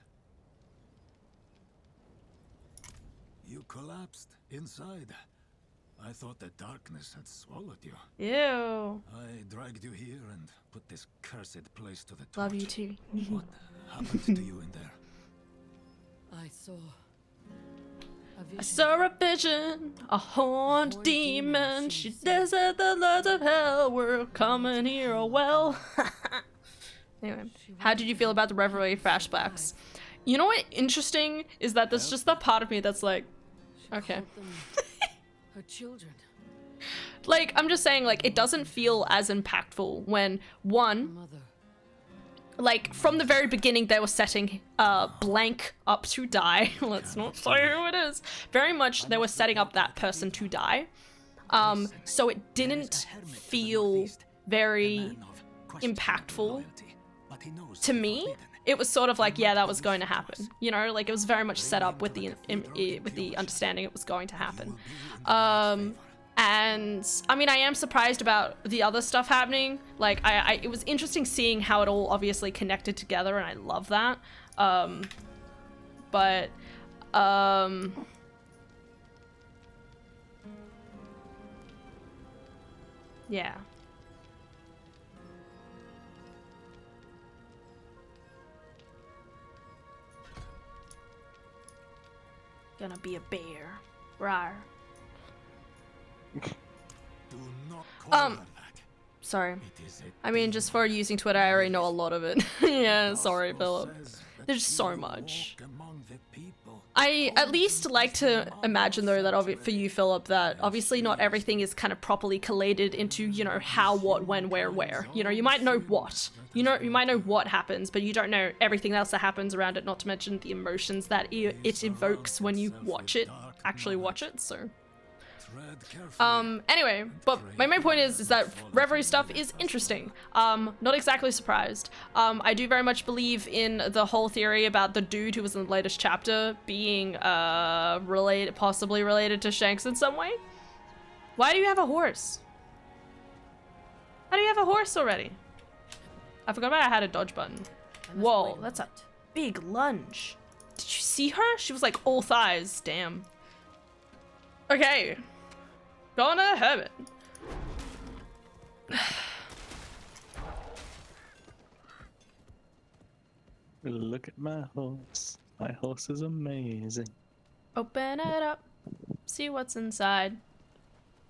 You collapsed inside. I thought the darkness had swallowed you. Ew. I dragged you here and put this cursed place to the torch. Love you too. What happened to you in there? I saw a vision. I saw a vision, a horned demon. She said the lords of hell were coming here, oh well. Anyway, how did you feel about the Reverie flashbacks? You know what interesting is that there's just that part of me that's like, okay. Her children. Like, I'm just saying, like, it doesn't feel as impactful when, one, Mother. like, from the very beginning, they were setting Blank up to die. Let's not say who it is. Very much, they were setting up that person to die. So it didn't feel very impactful to me. It was sort of like, yeah, that was going to happen. Like, it was very much set up with the understanding it was going to happen. And I mean, I am surprised about the other stuff happening. Like, it was interesting seeing how it all obviously connected together, and I love that. Yeah. Gonna be a bear. Rawr. Do not call her that. Sorry. It is a I mean, just for using Twitter, I already know a lot of it. Yeah, sorry, gospel Philip. says that There's so you much. walk among the people. I at least like to imagine, though, that for you, Philip, that obviously not everything is kind of properly collated into, you know, how, what, when, where. You know, you might know what. You might know what happens, but you don't know everything else that happens around it, not to mention the emotions that it evokes when you watch it, actually watch it, so... Tread carefully. Anyway, but my main point is that Reverie stuff is interesting. Not exactly surprised. I do very much believe in the whole theory about the dude who was in the latest chapter being, possibly related to Shanks in some way. Why do you have a horse? How do you have a horse already? I forgot about I had a dodge button. Whoa, that's a big lunge. Did you see her? She was like all thighs, damn. Okay. Gonna Herbert. Look at my horse. My horse is amazing. Open it up. See what's inside.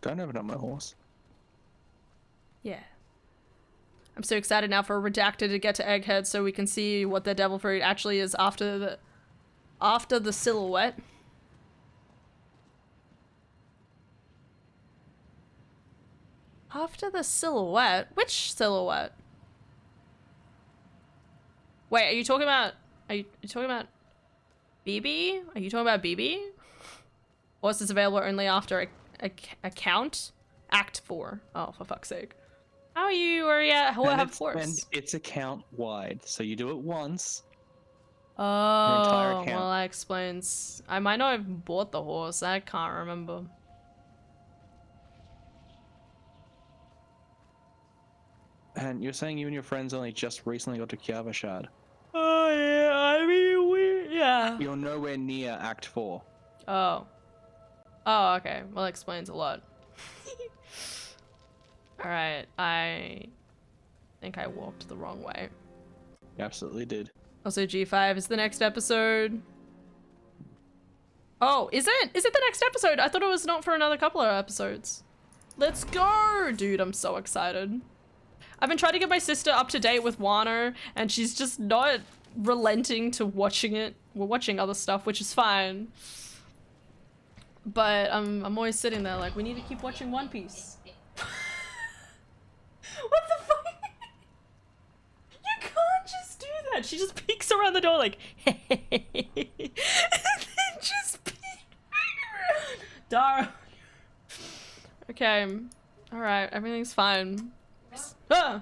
Don't open up my horse. Yeah. I'm so excited now for Redacted to get to Egghead so we can see what the devil fruit actually is after the silhouette. After the silhouette? Which silhouette? Wait, are you talking about... Are you talking about... BB? Are you talking about BB? Or is this available only after account? Act 4. Oh, for fuck's sake. How are you already at... How have horse? And it's account wide, so you do it once. Oh, account. well that explains... I might not have bought the horse, I can't remember. And you're saying you and your friends only just recently got to Kiavashad. Oh yeah, I mean, yeah. You're nowhere near Act 4. Oh. Oh, okay. Well, that explains a lot. Alright, I think I walked the wrong way. You absolutely did. Also, G5 is the next episode. Oh, is it? Is it the next episode? I thought it was not for another couple of episodes. Let's go! Dude, I'm so excited. I've been trying to get my sister up to date with Wano, and she's just not relenting to watching it. We're watching other stuff, which is fine. But I'm always sitting there like, we need to keep watching One Piece. What the fuck? You can't just do that. She just peeks around the door like, and then just peeks around. Dara. Okay. Alright, everything's fine. Ah!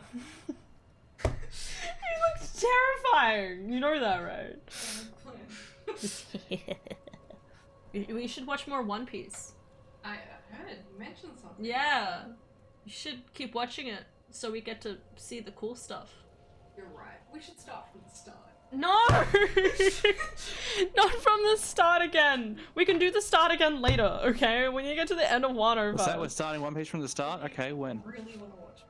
He looks terrifying. You know that, right? We should watch more One Piece. I heard you mentioned something. Yeah. You should keep watching it so we get to see the cool stuff. You're right. We should start from the start. No! Not from the start again. We can do the start again later, okay? When you get to the end of Wano. What's that? We're starting One Piece from the start? Okay, when? I really want to watch it.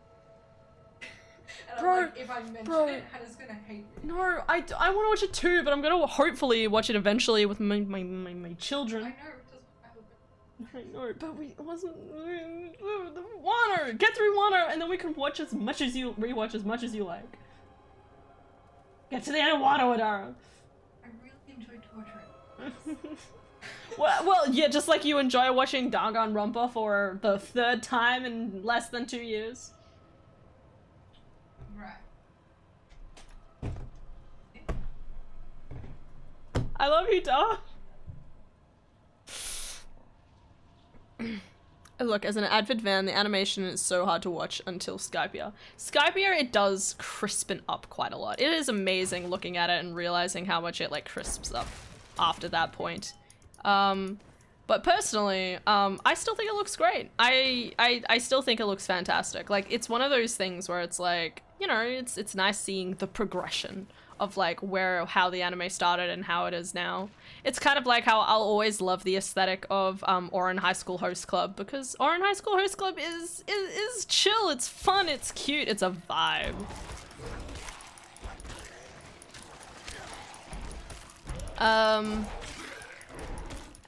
And Bro, I'm like, if I mention it, Hannah's gonna hate me. No, I want to watch it too, but I'm gonna hopefully watch it eventually with my children. I know it doesn't matter, but I know, but we wasn't Wano. Get through Wano, and then we can watch as much as you rewatch as much as you like. Get to the end of Wano, Adara. I really enjoy torturing. Well, yeah, just like you enjoy watching Danganronpa for the 3rd time in less than 2 years. Right. I love you, Dar. Look, as an Advid fan, the animation is so hard to watch until Skypiea. Skypiea, it does crispen up quite a lot. It is amazing looking at it and realizing how much it like crisps up after that point. But personally, I still think it looks great. I still think it looks fantastic. Like, it's one of those things where it's like, you know, it's nice seeing the progression of like how the anime started and how it is now. It's kind of like how I'll always love the aesthetic of Ouran High School Host Club, because Ouran High School Host Club is chill, it's fun, it's cute, it's a vibe.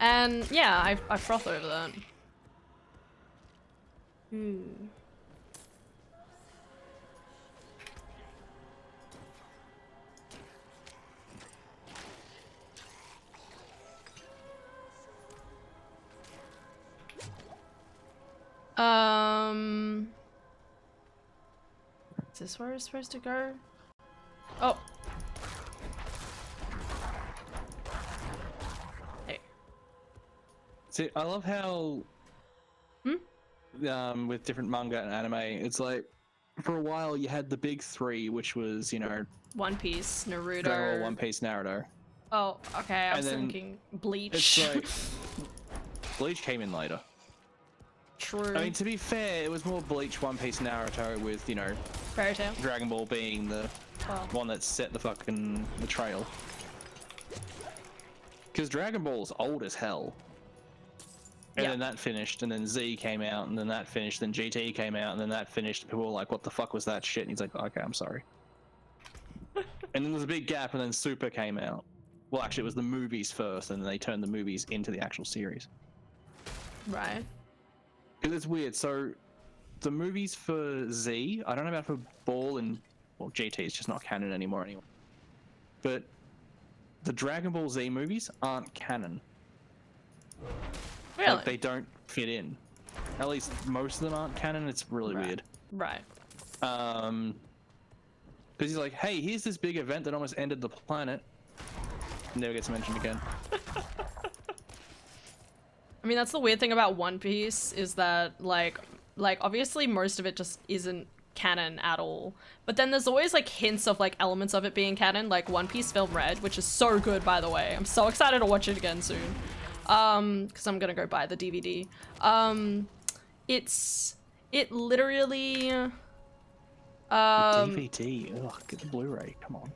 And yeah, I froth over that. Is this where we're supposed to go? Oh. Hey. See, I love how with different manga and anime, it's like for a while you had the big three, which was, you know, One Piece, Naruto. Dragon Ball, One Piece, Naruto. Oh, okay. I was then thinking Bleach. It's like Bleach came in later. True. I mean, to be fair, it was more Bleach, One Piece, Naruto, with, you know, Fairy Tail. Dragon Ball being the one that set the trail. Because Dragon Ball's old as hell. And then that finished, and then Z came out, and then that finished, then GT came out, and then that finished. People were like, what the fuck was that shit? And he's like, okay, I'm sorry. And then there's a big gap, and then Super came out. Well, actually, it was the movies first, and then they turned the movies into the actual series. Right. Because it's weird. So, the movies for Z, I don't know about for Ball and... Well, GT is just not canon anymore anyway. But the Dragon Ball Z movies aren't canon. Really? Like, they don't fit in. At least most of them aren't canon. It's really weird. Right. Because he's like, hey, here's this big event that almost ended the planet. Never gets mentioned again. I mean, that's the weird thing about One Piece, is that like obviously most of it just isn't canon at all. But then there's always like hints of like elements of it being canon, like One Piece Film Red, which is so good, by the way. I'm so excited to watch it again soon. Because I'm gonna go buy the DVD. It literally The DVD, ugh, get the Blu-ray, come on.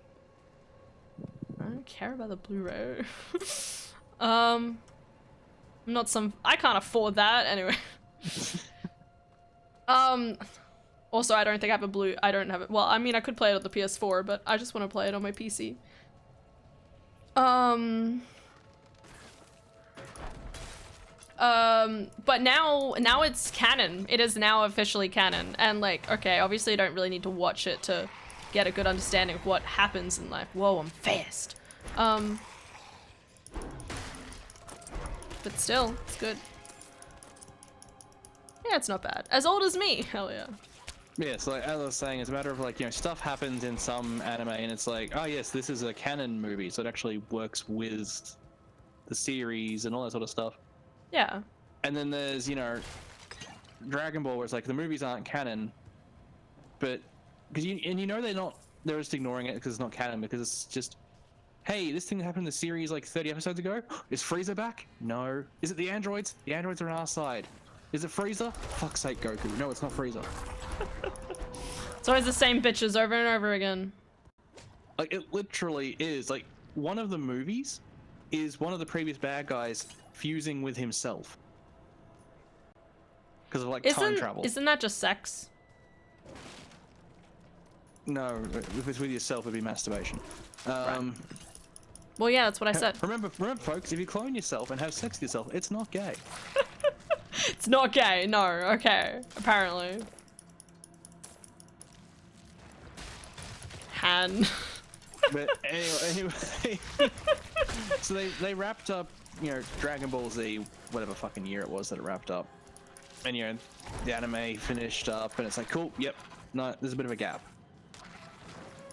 I don't care about the Blu-ray. I can't afford that anyway. Also, I don't think I have I don't have it. Well, I mean, I could play it on the PS4, but I just want to play it on my PC. But now it's canon. It is now officially canon. And like, okay, obviously I don't really need to watch it to get a good understanding of what happens in life. Whoa, I'm fast. But still, it's good. Yeah, it's not bad. As old as me, hell yeah. Yeah, so like, as I was saying, it's a matter of like, you know, stuff happens in some anime and it's like, oh yes, this is a canon movie, so it actually works with the series and all that sort of stuff. Yeah. And then there's, you know, Dragon Ball, where it's like the movies aren't canon, but because they're just ignoring it because it's not canon, because it's just, hey, this thing that happened in the series like 30 episodes ago. Is Frieza back? No. Is it the androids? The androids are on our side. Is it Frieza? Fuck's sake, Goku. No, it's not Frieza. It's always the same bitches over and over again. Like, it literally is. Like, one of the movies is one of the previous bad guys fusing with himself. Because of, like, time travel. Isn't that just sex? No, if it's with yourself, it'd be masturbation. Right. Well, yeah, that's what I said. Remember, folks, if you clone yourself and have sex with yourself, it's not gay. It's not gay, no, okay. Apparently. Han. But anyway, so they wrapped up, you know, Dragon Ball Z, whatever fucking year it was that it wrapped up. And, you know, the anime finished up, and it's like, cool, yep, no, there's a bit of a gap.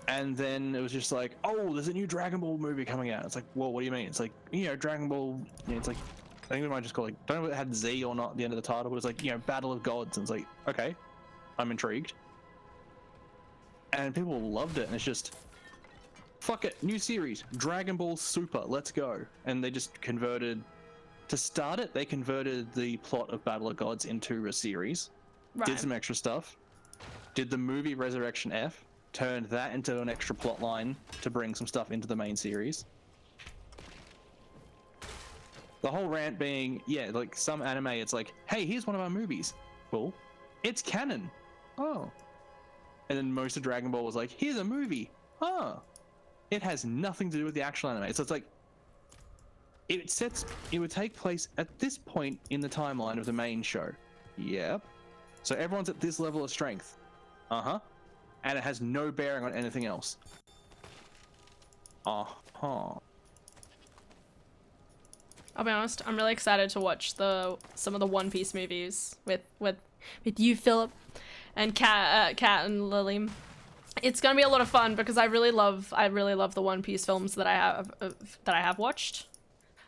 And then it was just like, oh, there's a new Dragon Ball movie coming out. It's like, well, what do you mean? It's like, you know, Dragon Ball, you know, it's like, I think we might just call it, don't know if it had Z or not at the end of the title, but it's like, you know, Battle of Gods. And it's like, okay, I'm intrigued. And people loved it, and it's just, fuck it, new series, Dragon Ball Super, let's go. And they just converted, to start it, they converted the plot of Battle of Gods into a series, did some extra stuff, did the movie Resurrection F, turned that into an extra plot line to bring some stuff into the main series. The whole rant being, yeah, like some anime, it's like, hey, here's one of our movies. Cool. It's canon. Oh. And then most of Dragon Ball was like, here's a movie. Oh. It has nothing to do with the actual anime. So it's like, it would take place at this point in the timeline of the main show. Yep. So everyone's at this level of strength. Uh-huh. And it has no bearing on anything else. Uh-huh. I'll be honest, I'm really excited to watch some of the One Piece movies with you, Philip, and Kat and Lily. It's gonna be a lot of fun because I really love the One Piece films that I have watched.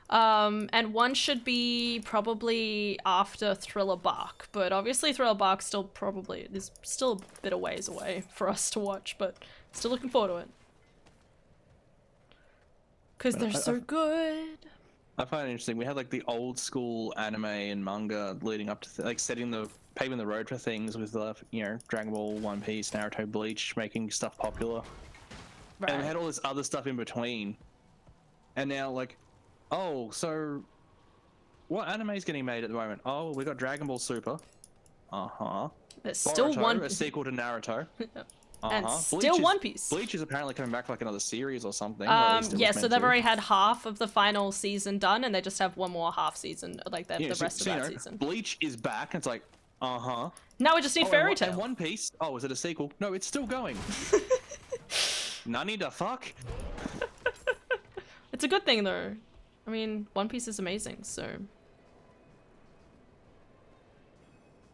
And one should be probably after Thriller Bark, but obviously Thriller Bark there's still a bit of ways away for us to watch, but still looking forward to it. Because they're so good. I find it interesting. We had like the old school anime and manga leading up to like paving the road for things with Dragon Ball, One Piece, Naruto, Bleach, making stuff popular. Right. And we had all this other stuff in between. And now like, oh, so what anime is getting made at the moment? Oh, we got Dragon Ball Super. Uh-huh. There's still a sequel to Naruto. And still One Piece. Bleach is apparently coming back for like another series or something. Yeah, so they've already had half of the final season done, and they just have one more half season, like the rest of that season. Bleach is back, and it's like, uh-huh. Now we just need Fairy Tail. And One Piece, oh, is it a sequel? No, it's still going. Nani the fuck? It's a good thing, though. I mean, One Piece is amazing, so...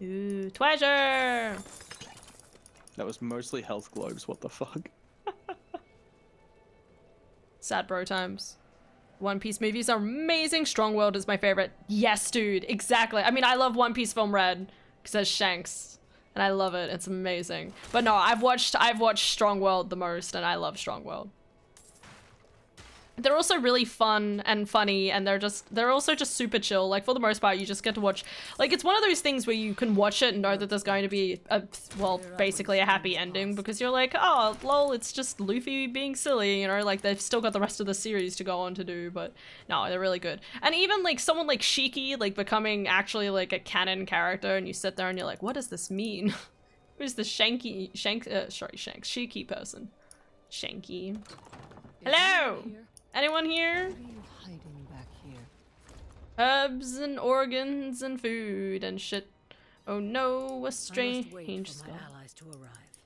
Ooh, treasure! That was mostly health globes, what the fuck? Sad bro times. One Piece movies are amazing. Strong World is my favorite. Yes, dude, exactly. I mean, I love One Piece Film Red, because there's Shanks, and I love it. It's amazing. But no, I've watched Strong World the most, and I love Strong World. They're also really fun and funny, and they're also just super chill. Like, for the most part, you just get to watch, like, it's one of those things where you can watch it and know that there's going to be basically a happy ending, because you're like, oh, lol, it's just Luffy being silly, you know, like, they've still got the rest of the series to go on to do, but no, they're really good. And even, like, someone like Shiki, like, becoming actually, like, a canon character, and you sit there and you're like, what does this mean? Who's the Shiki person? Shanky. Hello! Anyone here? What are you hiding back here? Herbs and organs and food and shit. Oh no, a strange skull. Allies to arrive.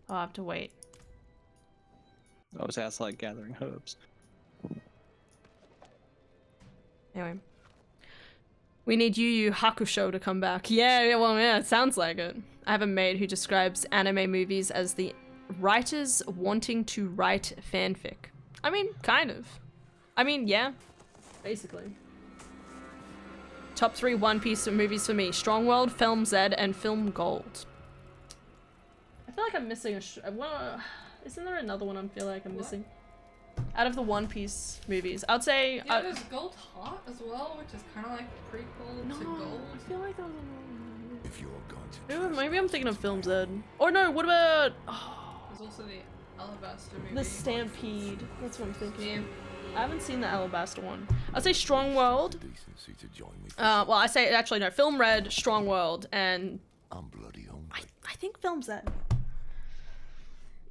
I'll have to wait. I was outside gathering herbs. Anyway. We need Yu Yu Hakusho to come back. Yeah, it sounds like it. I have a mate who describes anime movies as the writers wanting to write fanfic. I mean, kind of. I mean, yeah. Basically. Top 3 One Piece movies for me. Strong World, Film Z, and Film Gold. I feel like I'm missing isn't there another one I feel like I'm missing? Out of the One Piece movies. I'd say... Yeah, there's Gold Heart as well, which is kind of like a prequel to Gold. I feel like that was... If you're going to Ooh, maybe I'm thinking of Film Z. Or no, what about... There's also the Alabaster movie. The Stampede. That's what I'm thinking. Yeah. I haven't seen the Alabaster one. I'd say Strong World. decency to join me. Well, I say actually no. Film Red, Strong World, and I'm bloody hungry. I think Film Z.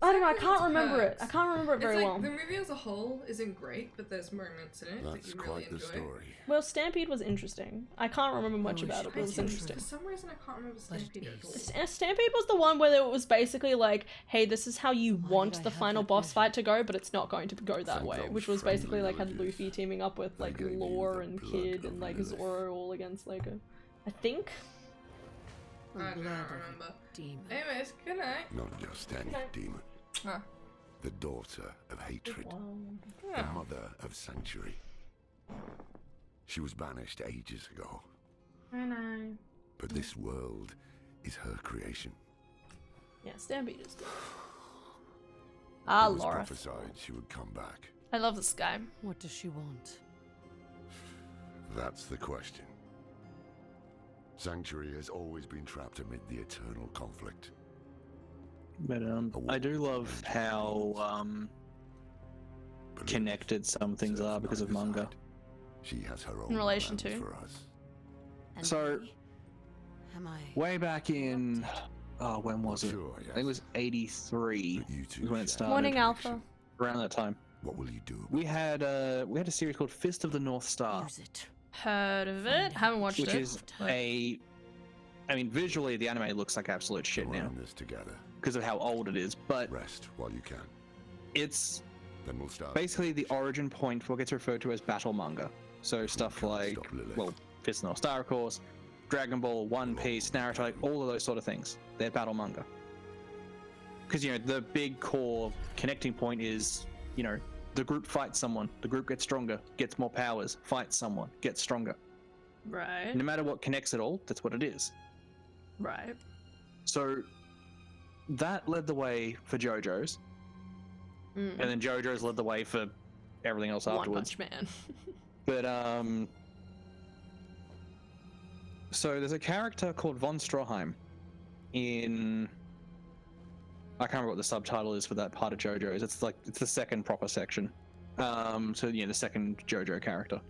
I don't know. I can't remember it. I can't remember it very it's like, well. The movie as a whole isn't great, but there's moments in it that That's you really quite the enjoy. story. Well, Stampede was interesting. I can't remember much about it, but it was For interesting. some reason, I can't remember Stampede at all. Stampede was the one where it was basically like, hey, this is how you want the final boss fight to go, but it's not going to go that way. Which was basically like had Luffy teaming up with like Lore and Kid and like Zoro all against like I think. I don't remember. Demon. Anyways, good night. Not just any demon. Huh. The daughter of hatred. The mother of sanctuary. She was banished ages ago. I know. But this world is her creation. Yeah, Stampede is good. It was Laura. prophesied she would come back. I love this guy. What does she want? That's the question. Sanctuary has always been trapped amid the eternal conflict. But I do love how connected some things are because of manga. She has her own In relation plans to? for us. And So- me? Am I? Way back in, when was it? Sure, I think it was yes. 83 But you two is when it share started. Morning, connection. Alpha. Around that time. What will you do? We had a series called Fist of the North Star, Use it. Heard of it? Haven't watched which it. is but- I mean, visually the anime looks like absolute shit We're now in this together. because of how old it is, but Rest while you can. it's Then we'll start. basically the origin point for what gets referred to as battle manga. So stuff Can't like, stop Lilith. well, Fist of the North Star, of course, Dragon Ball, One Piece, Naruto, like all of those sort of things. They're battle manga. Because, you know, the big core connecting point is, you know, the group fights someone, the group gets stronger, gets more powers, fights someone, gets stronger. Right. No matter what connects it all, that's what it is. Right. So that led the way for JoJo's, Mm. and then JoJo's led the way for everything else One afterwards. Punch Man. But so there's a character called von Stroheim in, I can't remember what the subtitle is for that part of JoJo's. It's like it's the second proper section. So yeah, the second JoJo character.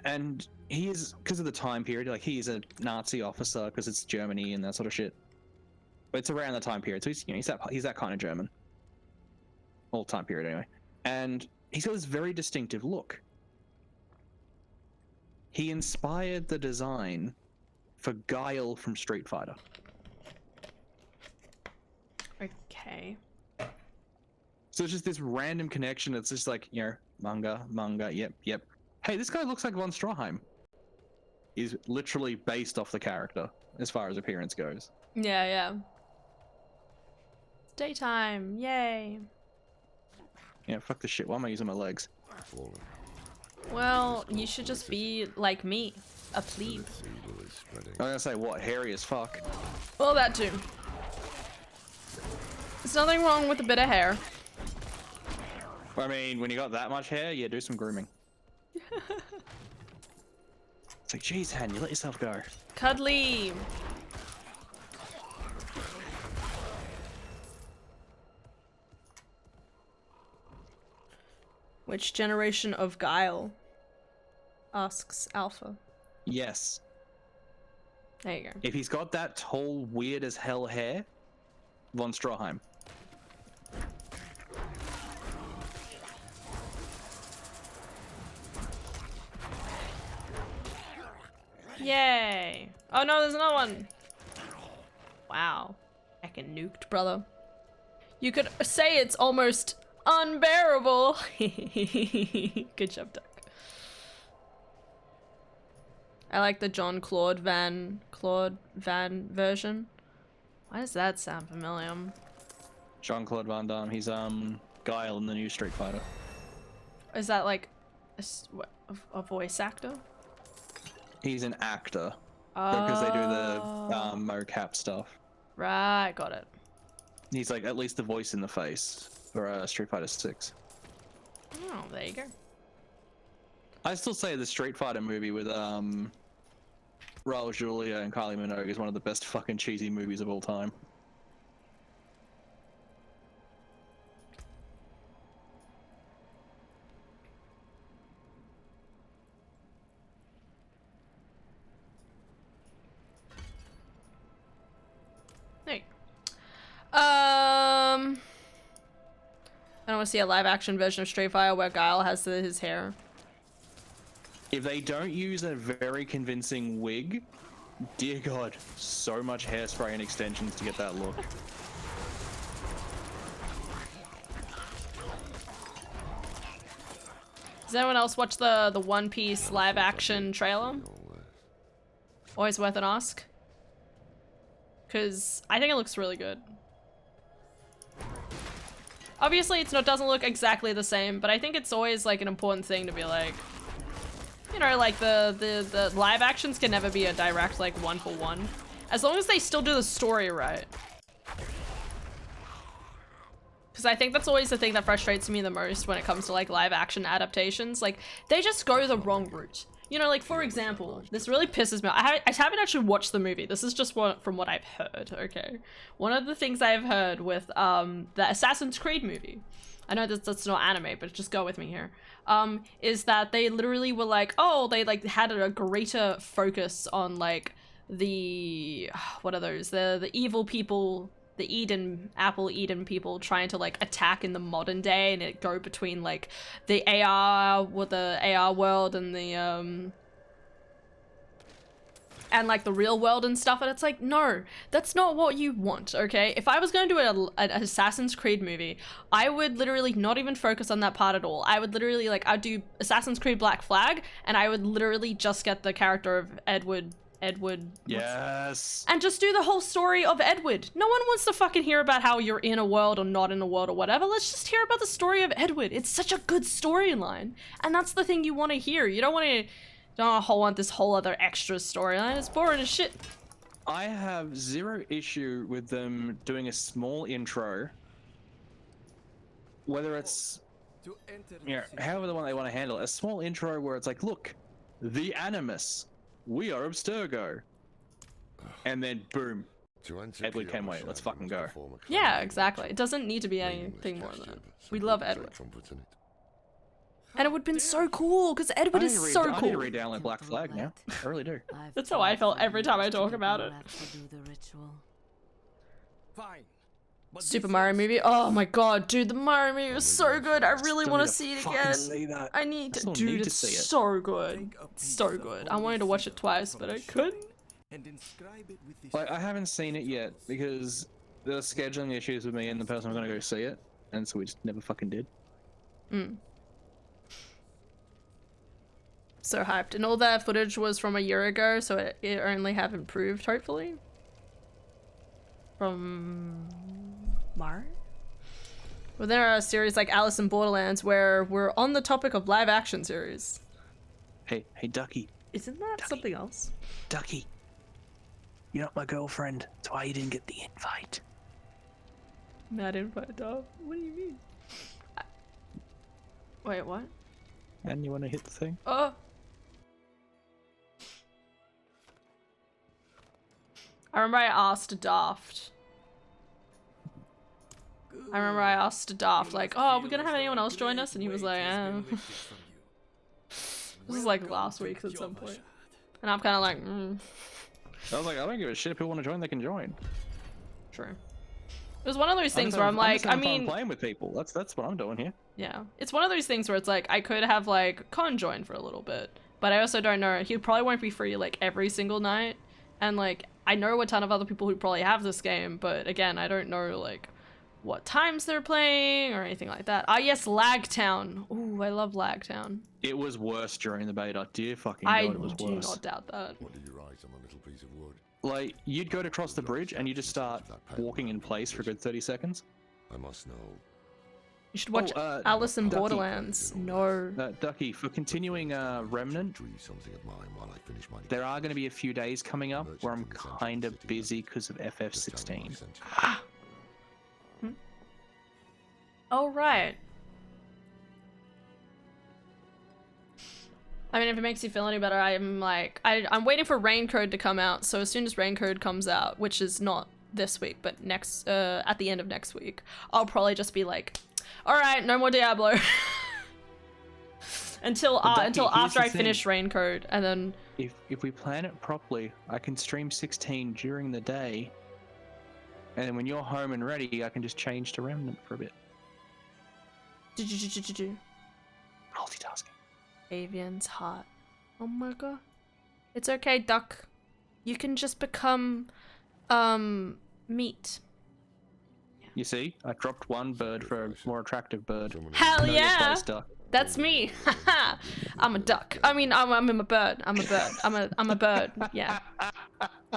And he is, because of the time period, like he is a Nazi officer because it's Germany and that sort of shit. But it's around the time period, so he's, you know, he's that kind of German. All time period anyway. And he's got this very distinctive look. He inspired the design for Guile from Street Fighter. Okay. So it's just this random connection. It's just like, you know, manga, yep. Hey, this guy looks like von Stroheim. He's literally based off the character as far as appearance goes. Yeah, yeah. It's daytime. Yay. Yeah, fuck this shit. Why am I using my legs? Fallen. Well, you should just be like me. A plebe. Lilith's evil is spreading. I was gonna say, what? Hairy as fuck. Well, that too. There's nothing wrong with a bit of hair. I mean, when you got that much hair, yeah, do some grooming. It's like, geez, Han, you let yourself go. Cuddly. Which generation of Guile? Asks Alpha. Yes. There you go. If he's got that tall, weird as hell hair, von Stroheim. Yay! Oh no, there's another one! Wow. Heckin' nuked, brother. You could say it's almost unbearable! Good job, Duck. I like the Jean-Claude Van version. Why does that sound familiar? Jean-Claude Van Damme. He's Guile in the new Street Fighter. Is that like a voice actor? He's an actor because they do the Oh. mocap stuff. Right, got it. He's like at least the voice in the face for Street Fighter 6. Oh, there you go. I still say the Street Fighter movie with Raul Julia and Kylie Minogue is one of the best fucking cheesy movies of all time. There you go. I don't want to see a live action version of Street Fighter where Guile has his hair. If they don't use a very convincing wig, dear God, so much hairspray and extensions to get that look. Does anyone else watch the One Piece live action trailer? All this. Always worth an ask. Because I think it looks really good. Obviously, doesn't look exactly the same, but I think it's always like an important thing to be like, you know, like the live actions can never be a direct like one for one, as long as they still do the story right. Because I think that's always the thing that frustrates me the most when it comes to like live action adaptations. Like they just go the wrong route. You know, like, for example, this really pisses me off. I haven't actually watched the movie. This is just from what I've heard, okay? One of the things I've heard with the Assassin's Creed movie, I know that's not anime, but just go with me here, is that they literally were like, oh, they like had a greater focus on like the, what are those, the evil people, the Apple Eden people trying to like attack in the modern day, and it go between like the AR with the AR world and the and like the real world and stuff, and it's like, no, that's not what you want, okay? If I was going to do an Assassin's Creed movie, I would literally not even focus on that part at all. I would literally like, I'd do Assassin's Creed Black Flag, and I would literally just get the character of Edward, Yes. and just do the whole story of Edward. No one wants to fucking hear about how you're in a world or not in a world or whatever. Let's just hear about the story of Edward. It's such a good storyline, and that's the thing you want to hear. You don't want this whole other extra storyline. It's boring as shit. I have zero issue with them doing a small intro, whether it's, you know, however the one they want to handle it. A small intro where it's like, look, the Animus, we are Abstergo, and then boom, Edward came away. Let's fucking go. Yeah, exactly. It doesn't need to be anything more than that. We love Edward. And it would have been so cool, because Edward is so I need to cool. read-download Black Flag now. I really do. That's how I felt every time I talk about it. Fine. But Super this Mario is- movie. Oh my god, dude, the Mario movie was so good. I really Still want need to see it fucking again. see that. I need I to, still dude, need to it's see it. so good. Take a piece So of good. I holy wanted to watch it finger twice, from but the I shed couldn't. and inscribe it with this Like, I haven't seen it yet because there were scheduling issues with me and the person I'm gonna go see it, and so we just never fucking did. So hyped. And all that footage was from a year ago, so it only have improved, hopefully. From Mario? Well, there are series like Alice in Borderlands where we're on the topic of live action series. Hey, Ducky, Isn't that something else? Ducky, you're not my girlfriend. That's why you didn't get the invite. Not invite, dog. What do you mean? Wait, what? And you want to hit the thing? Oh! I remember I asked Daft. Like, oh, are we gonna have anyone else join us? And he was like, This is like last week at some point. And I'm kind of like, I was like, I don't give a shit. If people want to join, they can join. True. It was one of those things where I'm like, I mean, playing with people. That's what I'm doing here. yeah. It's one of those things where it's like, I could have like Con join for a little bit, but I also don't know. He probably won't be free like every single night. And like, I know a ton of other people who probably have this game, but again, I don't know like what times they're playing or anything like that. Ah, yes, Lagtown. Ooh, I love Lagtown. It was worse during the beta. Dear fucking I god, it was do worse. not doubt that. What did you write on a little piece of wood? Like, you'd go to cross the bridge and you just start walking in place for a good 30 seconds. I must know. You should watch Alice in Borderlands. No. Ducky, for continuing Remnant, Retrieve something of mine while I finish my. there are going to be a few days coming up where I'm kind of busy because of FF16. Oh, right. I mean, if it makes you feel any better, I'm like, I'm waiting for Raincode to come out. So as soon as Raincode comes out, which is not this week, but next, at the end of next week, I'll probably just be like, all right, no more Diablo. until after I finish Raincode, and then. If we plan it properly, I can stream 16 during the day, and then when you're home and ready, I can just change to Remnant for a bit. Multitasking. Avian's heart. Oh my god. It's okay, Duck. You can just become, meat. You see, I dropped one bird for a more attractive bird. Hell Know your yeah! place, Duck. That's me. Haha. I'm a duck. I mean, I'm a bird. I'm a bird. I'm a bird. Yeah.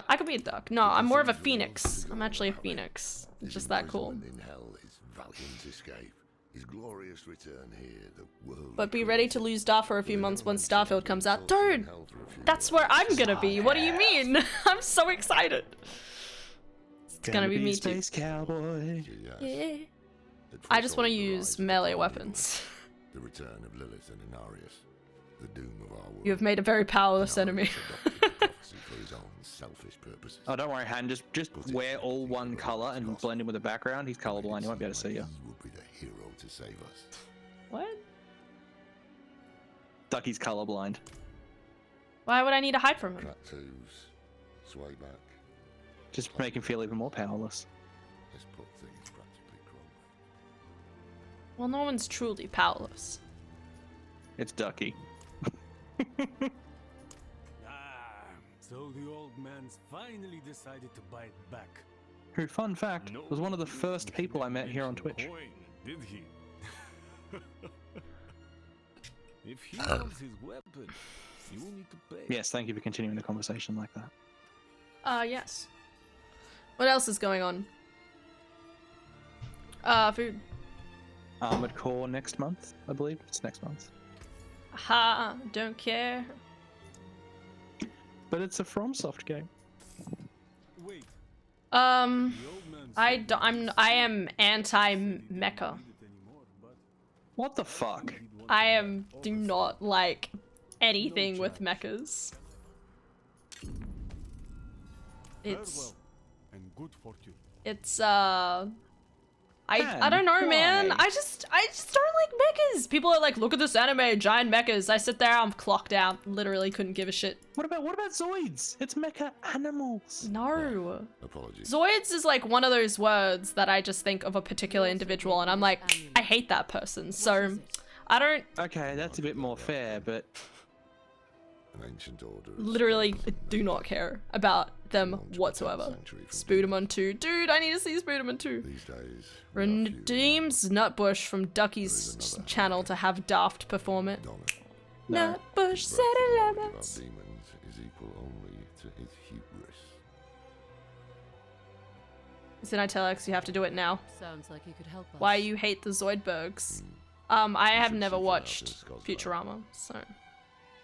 I could be a duck. No, I'm more of a phoenix. I'm actually a phoenix. It's just that cool. In hell, his valiant escape, his glorious return here, the world. But be ready to lose Dar for a few months once Starfield comes out. Dude, that's where I'm gonna be. What do you mean? I'm so excited. It's gonna be me too. Space Cowboy. Yeah. I just want to use melee weapons. The return of Lilith and Inarius. The doom of our world. You have made a very powerless enemy. Prophecy for his own selfish purposes. Oh, don't worry, Han. Just wear all one color and blend in with the background. He's colorblind. He won't be able to see you. He would be the hero to save us. What? Ducky's colorblind. Why would I need to hide from him? Tattoos, sway back. Just make him feel even more powerless. This poor thing is practically crumbling. Well, no one's truly powerless. It's Ducky. So the old man's finally decided to bite back. Who, fun fact, was one of the first people I met here on Twitch. Coin, did he? If he loves his weapon, he will need to pay. Yes, thank you for continuing the conversation like that. Yes. What else is going on? Food. Armored Core next month, I believe. It's next month. Ha, don't care. But it's a FromSoft game. Wait, I am anti-mecha. What the fuck? do not like anything with mechas. It's I don't know, man. why? I just don't like mechas. People are like, look at this anime, giant mechas. I sit there, I'm clocked out. Literally couldn't give a shit. What about Zoids? It's mecha animals. No. Apologies. Zoids is like one of those words that I just think of a particular individual and I'm like, I hate that person. So I don't Okay, that's a bit more fair, but An ancient order. of literally spirits and do not care about them belong to the whatsoever. sanctuary from Spooderman 2. Dude, I need to see Spooderman 2. These days. we are few. Redeems Nutbush from Ducky's There is another channel to have Daft perform it. Donna. no. Nutbush His said breath and knowledge of our limits. demons is equal only to his hubris. Then I tell Alex you have to do it now. Sounds like you could help us. Why you hate the Zoidbergs? I have never watched Futurama, so.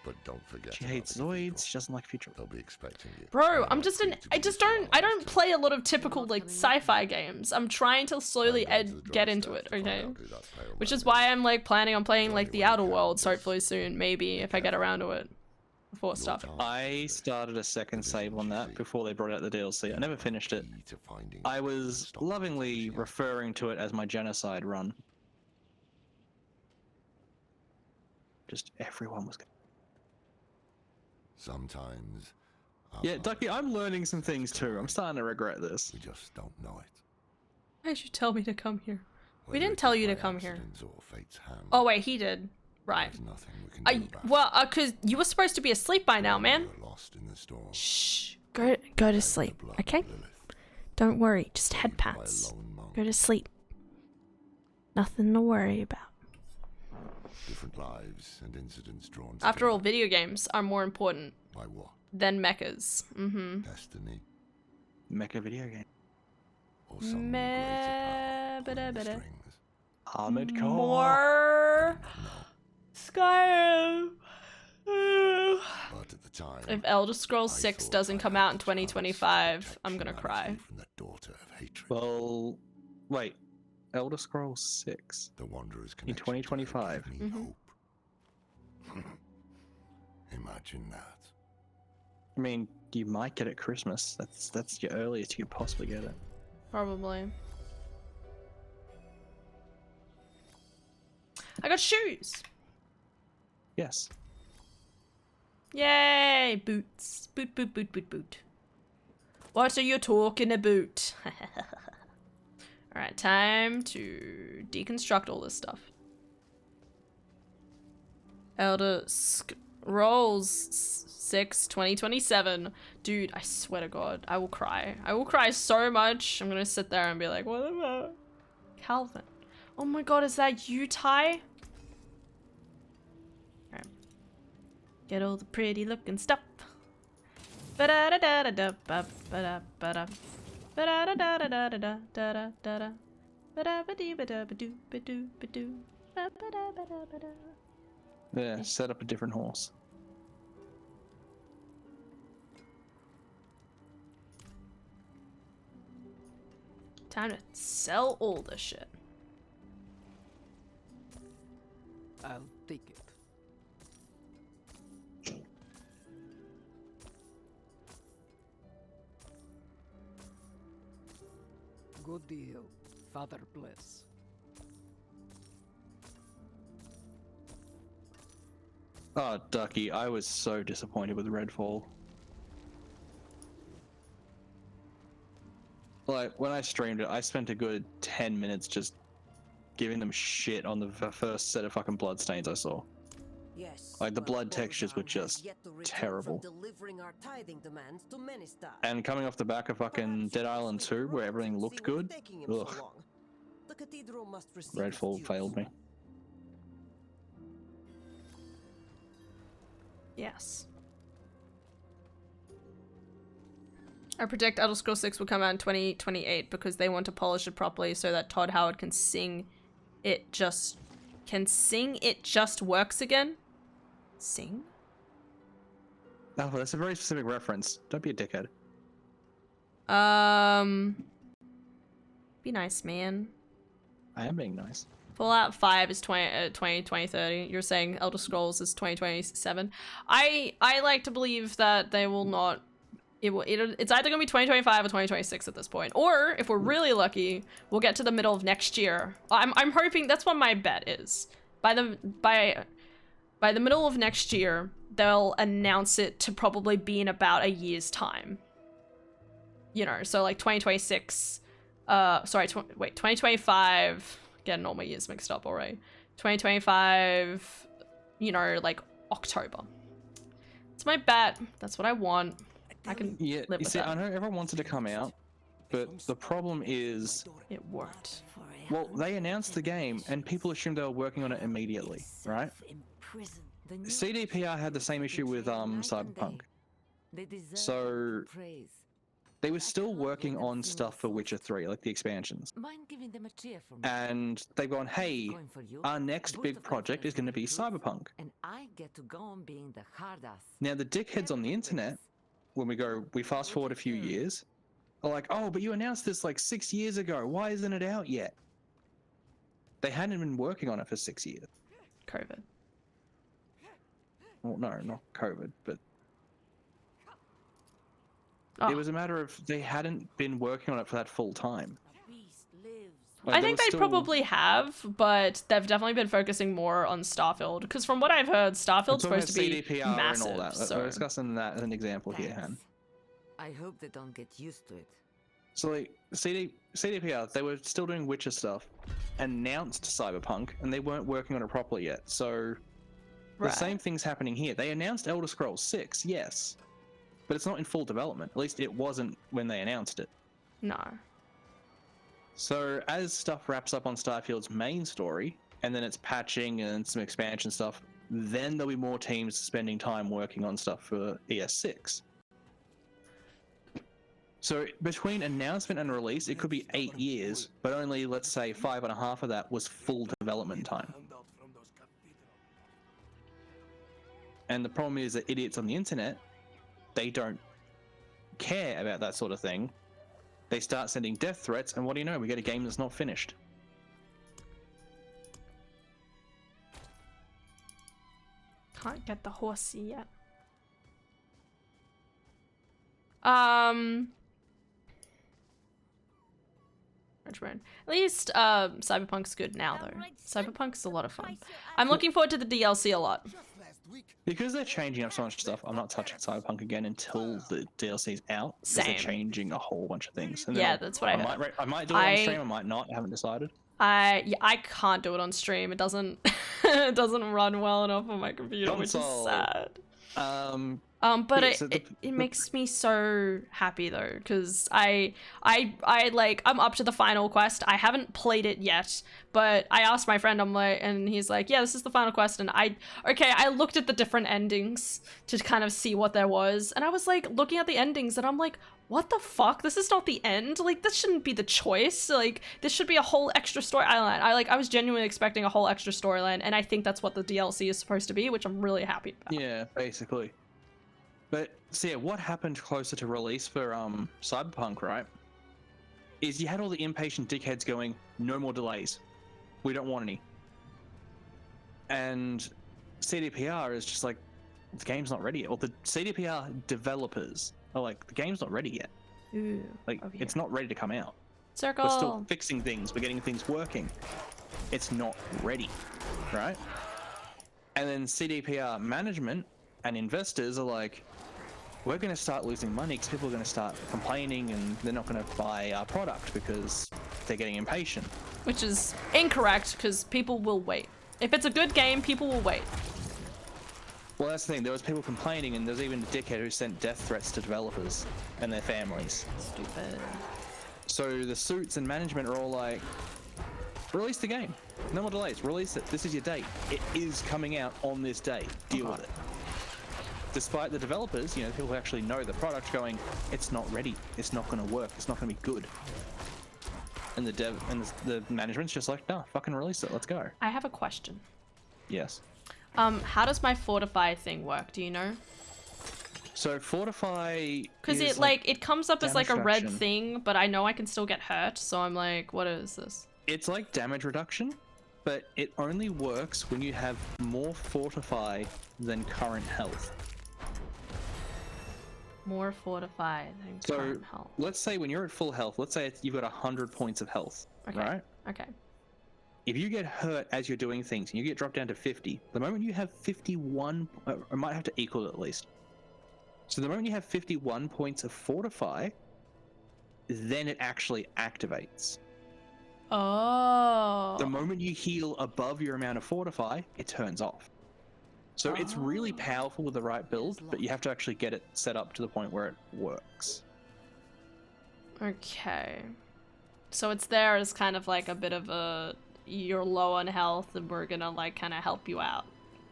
But don't forget. She about hates the Zoids. people. She doesn't like Future. They'll be expecting you. Bro, And I'm they'll just treat you to I be just don't I don't civilized. play a lot of typical like sci-fi games. I'm trying to slowly I'm going to the get dry into it, step to find okay? out who that pale Which man is why is. I'm like planning on playing like the Only one Outer who Worlds can hopefully soon, maybe if I get around to it before Your stuff. task I started a second save on that before they brought out the DLC. I never finished it. key to finding I was stop lovingly Lucia. referring to it as my genocide run. Just everyone was. Sometimes. our Yeah, lives, Ducky, I'm learning some things too. I'm starting to regret this. We just don't know it. Why did you tell me to come here? We Whether didn't it tell was you to by come here. accident or fate's hand, Oh wait, he did. Right. there's nothing we can do about Well, cause you were supposed to be asleep by now, it. man. We were lost in the storm. Shh. Go to The sleep, blood okay? of Lilith, Don't worry, just saved head by a pats. lone monk. Go to sleep. Nothing to worry about. Different lives and incidents drawn After all, together video games are more important by what? than mechas. Mm-hmm. Destiny Mecha video game. or some greater power pulling the Bada-bada. strings. Armored Core. More No, Skyrim. but at the time, If Elder Scrolls I 6 thought doesn't I come had out in the chance to 2025, protect I'm gonna humanity cry. From the daughter of hatred. Well, wait. Elder Scrolls 6. The Wanderer's In connection to her 2025. gave me Mhm. hope. Imagine that. I mean, you might get it Christmas. That's your earliest you could possibly get it. Probably. I got shoes. Yes. Yay! Boots. Boot, boot, boot, boot, boot. What are you talking about? Alright, time to deconstruct all this stuff. Elder Scrolls 6 2027. Dude, I swear to God, I will cry. I will cry so much. I'm gonna sit there and be like, what the fuck? Calvin. Oh my God, is that you, Ty? Alright. Get all the pretty looking stuff. Ba-da-da-da-da-da, ba-ba-da-ba-da. Ba-da-da-da-da-da-da-da-da-da. Ba-da-ba-dee-ba-da-ba-doo-ba-doo-ba-doo. Ba-ba-da-ba-da-ba-da. Yeah, set up a different horse. Time to sell all the shit. I'll take it. good deal. Father bless. Oh, Ducky, I was so disappointed with Redfall. Like, when I streamed it, I spent a good 10 minutes just giving them shit on the first set of fucking bloodstains I saw. Yes. Like, the well, blood textures were Bolzan has just yet to return terrible. From delivering our tithing demands to Ministar. And coming off the back of fucking Dead Island 2, where everything looked good, ugh, The cathedral must receive Redfall its failed me. Yes. I predict Elder Scrolls 6 will come out in 2028 because they want to polish it properly so that Todd Howard can sing it just works again. Sing? Oh, that's a very specific reference. Don't be a dickhead. Be nice, man. I am being nice. Fallout 5 is 2030. You're saying Elder Scrolls is 2027. I like to believe that they will not. It's either gonna be 2025 or 2026 at this point. Or if we're really lucky, we'll get to the middle of next year. I'm hoping that's what my bet is. By the middle of next year, they'll announce it to probably be in about a year's time. You know, so like 2026. 2025. Getting all my years mixed up already. 2025, you know, like October. It's my bet. That's what I want. I can live with that. I know everyone wants it to come out, but the problem is it worked. Well, they announced the game and people assumed they were working on it immediately, right? CDPR had the same issue with Cyberpunk. So they were still working on stuff for Witcher 3, like the expansions. And they've gone, hey, our next big project is going to be Cyberpunk. Now, the dickheads on the internet, when we fast forward a few years, are like, oh, but you announced this like 6 years ago. Why isn't it out yet? They hadn't been working on it for 6 years. COVID. Well, no, not COVID, but Oh. it was a matter of they hadn't been working on it for that full time. Like, I think they probably have, but they've definitely been focusing more on Starfield. Because from what I've heard, Starfield's supposed to be CDPR massive. And all that. So. We're discussing that as an example here, Han. I hope they don't get used to it. So like CDPR, they were still doing Witcher stuff, announced Cyberpunk, and they weren't working on it properly yet. So the same thing's happening here. They announced Elder Scrolls 6, yes, but it's not in full development. At least it wasn't when they announced it. No. So as stuff wraps up on Starfield's main story, and then it's patching and some expansion stuff, then there'll be more teams spending time working on stuff for ES6. So between announcement and release, it could be 8 years, but only, let's say, 5.5 of that was full development time. And the problem is that idiots on the internet, they don't care about that sort of thing. They start sending death threats, and what do you know? We get a game that's not finished. Can't get the horsey yet. At least Cyberpunk's good now though. Cyberpunk's a lot of fun. I'm looking forward to the DLC a lot. Because they're changing up so much stuff, I'm not touching Cyberpunk again until the DLC's out. Same. They're changing a whole bunch of things. And Yeah, that's what I heard. I might do it on stream, I might not, I haven't decided. I can't do it on stream. It doesn't it doesn't run well enough on my computer, which is sad. But yeah, it makes me so happy though, because I'm up to the final quest. I haven't played it yet, but I asked my friend, and he's like, yeah, this is the final quest, and I looked at the different endings to kind of see what there was, and I was like looking at the endings, and I'm like, what the fuck? This is not the end. Like, this shouldn't be the choice. Like, this should be a whole extra storyline. I was genuinely expecting a whole extra storyline, and I think that's what the DLC is supposed to be, which I'm really happy about. Yeah, basically. But, so yeah, what happened closer to release for Cyberpunk, right, is you had all the impatient dickheads going, no more delays. We don't want any. And CDPR is just like, the game's not ready yet. Well, the CDPR developers are like, the game's not ready yet. Ooh, like, it's not ready to come out. Circle. We're still fixing things. We're getting things working. It's not ready, right? And then CDPR management and investors are like, we're going to start losing money because people are going to start complaining and they're not going to buy our product because they're getting impatient. Which is incorrect because people will wait. If it's a good game, people will wait. Well, that's the thing. There was people complaining, and there's even a dickhead who sent death threats to developers and their families. Stupid. So the suits and management are all like, release the game. No more delays. Release it. This is your date. It is coming out on this day. Deal with it. Despite the developers, you know, people who actually know the product going, it's not ready. It's not going to work. It's not going to be good. And the dev and the management's just like, no, fucking release it. Let's go. I have a question. Yes. How does my fortify thing work? Do you know? So fortify, because it like it comes up as like a red thing, but I know I can still get hurt. So I'm like, what is this? It's like damage reduction, but it only works when you have more fortify than current health. More fortify than current health. Let's say when you're at full health, let's say you've got 100 points of health, right? Okay. If you get hurt as you're doing things and you get dropped down to 50, the moment you have 51, I might have to equal it at least. So the moment you have 51 points of fortify, then it actually activates. Oh. The moment you heal above your amount of fortify, it turns off. So it's really powerful with the right build, but you have to actually get it set up to the point where it works. Okay. So it's there as kind of like a bit of a, you're low on health and we're gonna like kind of help you out,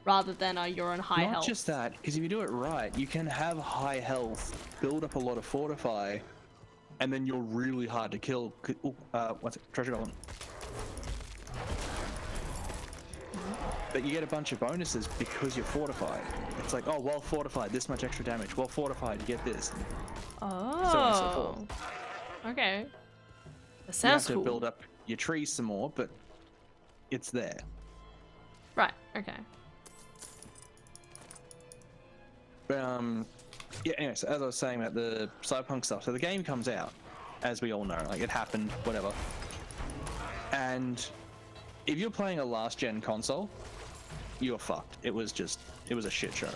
rather than you're on high health. Not just that, because if you do it right, you can have high health, build up a lot of fortify, and then you're really hard to kill. What's it? Treasure Golem. But you get a bunch of bonuses because you're fortified. It's like, oh, well fortified, this much extra damage. Well fortified, you get this. Oh. So on and so forth. Okay. That sounds you have to cool. build up your trees some more, but it's there. Right. Okay. Yeah. Anyway, so as I was saying about the Cyberpunk stuff, so the game comes out, as we all know, like it happened, whatever. And if you're playing a last-gen console, you're fucked. It was a shit show.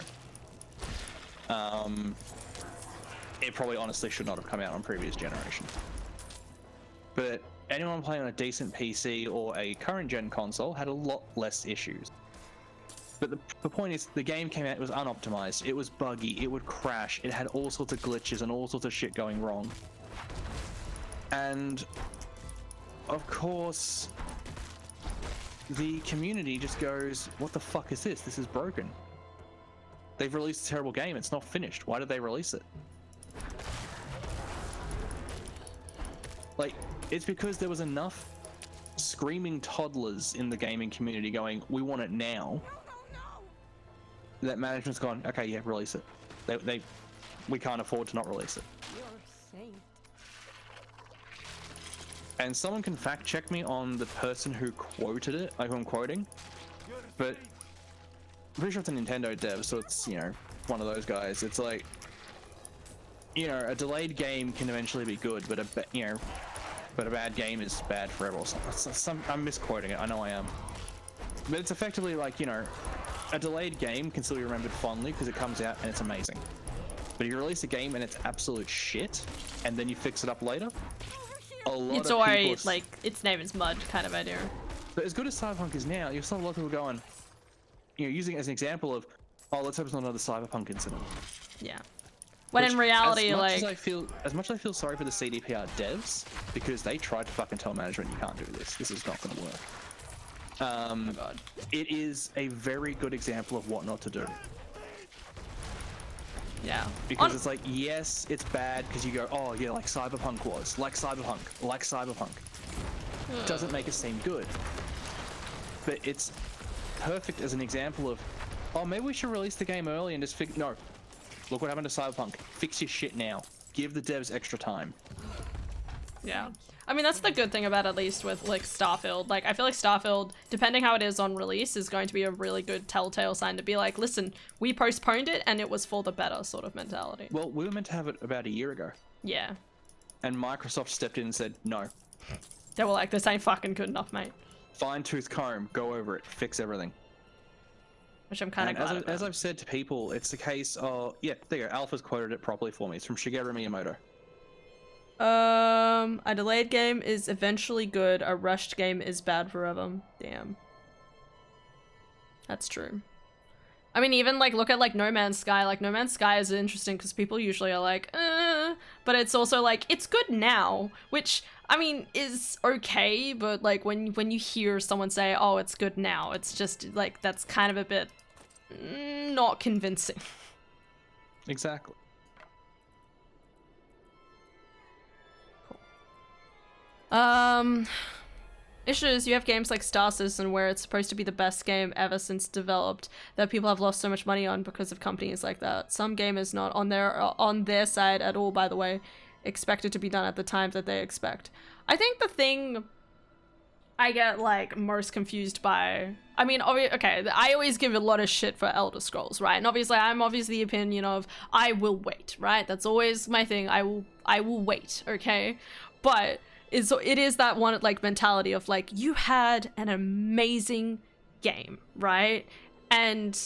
It probably honestly should not have come out on previous generation. But anyone playing on a decent PC or a current gen console had a lot less issues. But the point is, the game came out, it was unoptimized, it was buggy, it would crash, it had all sorts of glitches and all sorts of shit going wrong. And of course, the community just goes, what the fuck is this? This is broken. They've released a terrible game, it's not finished. Why did they release it? Like, it's because there was enough screaming toddlers in the gaming community going, we want it now, that management's gone, okay, yeah, release it. We can't afford to not release it. You're a saint. And someone can fact check me on the person who quoted it, like who I'm quoting, but I'm pretty sure it's a Nintendo dev, so it's, you know, one of those guys. It's like, you know, a delayed game can eventually be good, but but a bad game is bad forever. I'm misquoting it, I know I am. But it's effectively like, you know, a delayed game can still be remembered fondly because it comes out and it's amazing. But if you release a game and it's absolute shit, and then you fix it up later, a lot it's of already people like its name is mud kind of idea. But as good as Cyberpunk is now, you still have a lot of people going, you know, using it as an example of, oh, let's hope it's not another Cyberpunk incident. Yeah. When in reality, as like, much as I feel sorry for the CDPR devs, because they tried to fucking tell management you can't do this. This is not going to work. oh my god. It is a very good example of what not to do. Yeah. Because it's like, yes, it's bad because you go, oh yeah, like Cyberpunk was, like Cyberpunk. Doesn't make it seem good. But it's perfect as an example of, oh, maybe we should release the game early and just fix. No, look what happened to Cyberpunk. Fix your shit now. Give the devs extra time. Yeah. I mean, that's the good thing about at least with like Starfield. Like, I feel like Starfield, depending how it is on release, is going to be a really good telltale sign to be like, listen, we postponed it and it was for the better sort of mentality. Well, we were meant to have it about a year ago. Yeah. And Microsoft stepped in and said, no, They were like, this ain't fucking good enough, mate. Fine tooth comb, go over it, fix everything. Which I'm kind of glad about. As I've said to people, it's the case of, yeah, there you go, Alpha's quoted it properly for me. It's from Shigeru Miyamoto. A delayed game is eventually good, a rushed game is bad forever. Damn. That's true. I mean, even like look at like No Man's Sky. Like No Man's Sky is interesting because people usually are like, but it's also like it's good now, which I mean is okay. But like when you hear someone say, "Oh, it's good now," it's just like that's kind of a bit not convincing. Exactly. Issues, you have games like Star Citizen where it's supposed to be the best game ever since developed that people have lost so much money on because of companies like that. Some game is not on their side at all, by the way, expected to be done at the time that they expect. I think the thing I get like most confused by, I mean, okay, I always give a lot of shit for Elder Scrolls, right? And obviously I'm the opinion of I will wait, right? That's always my thing. I will wait, okay? But it is that one like mentality of like you had an amazing game, right? And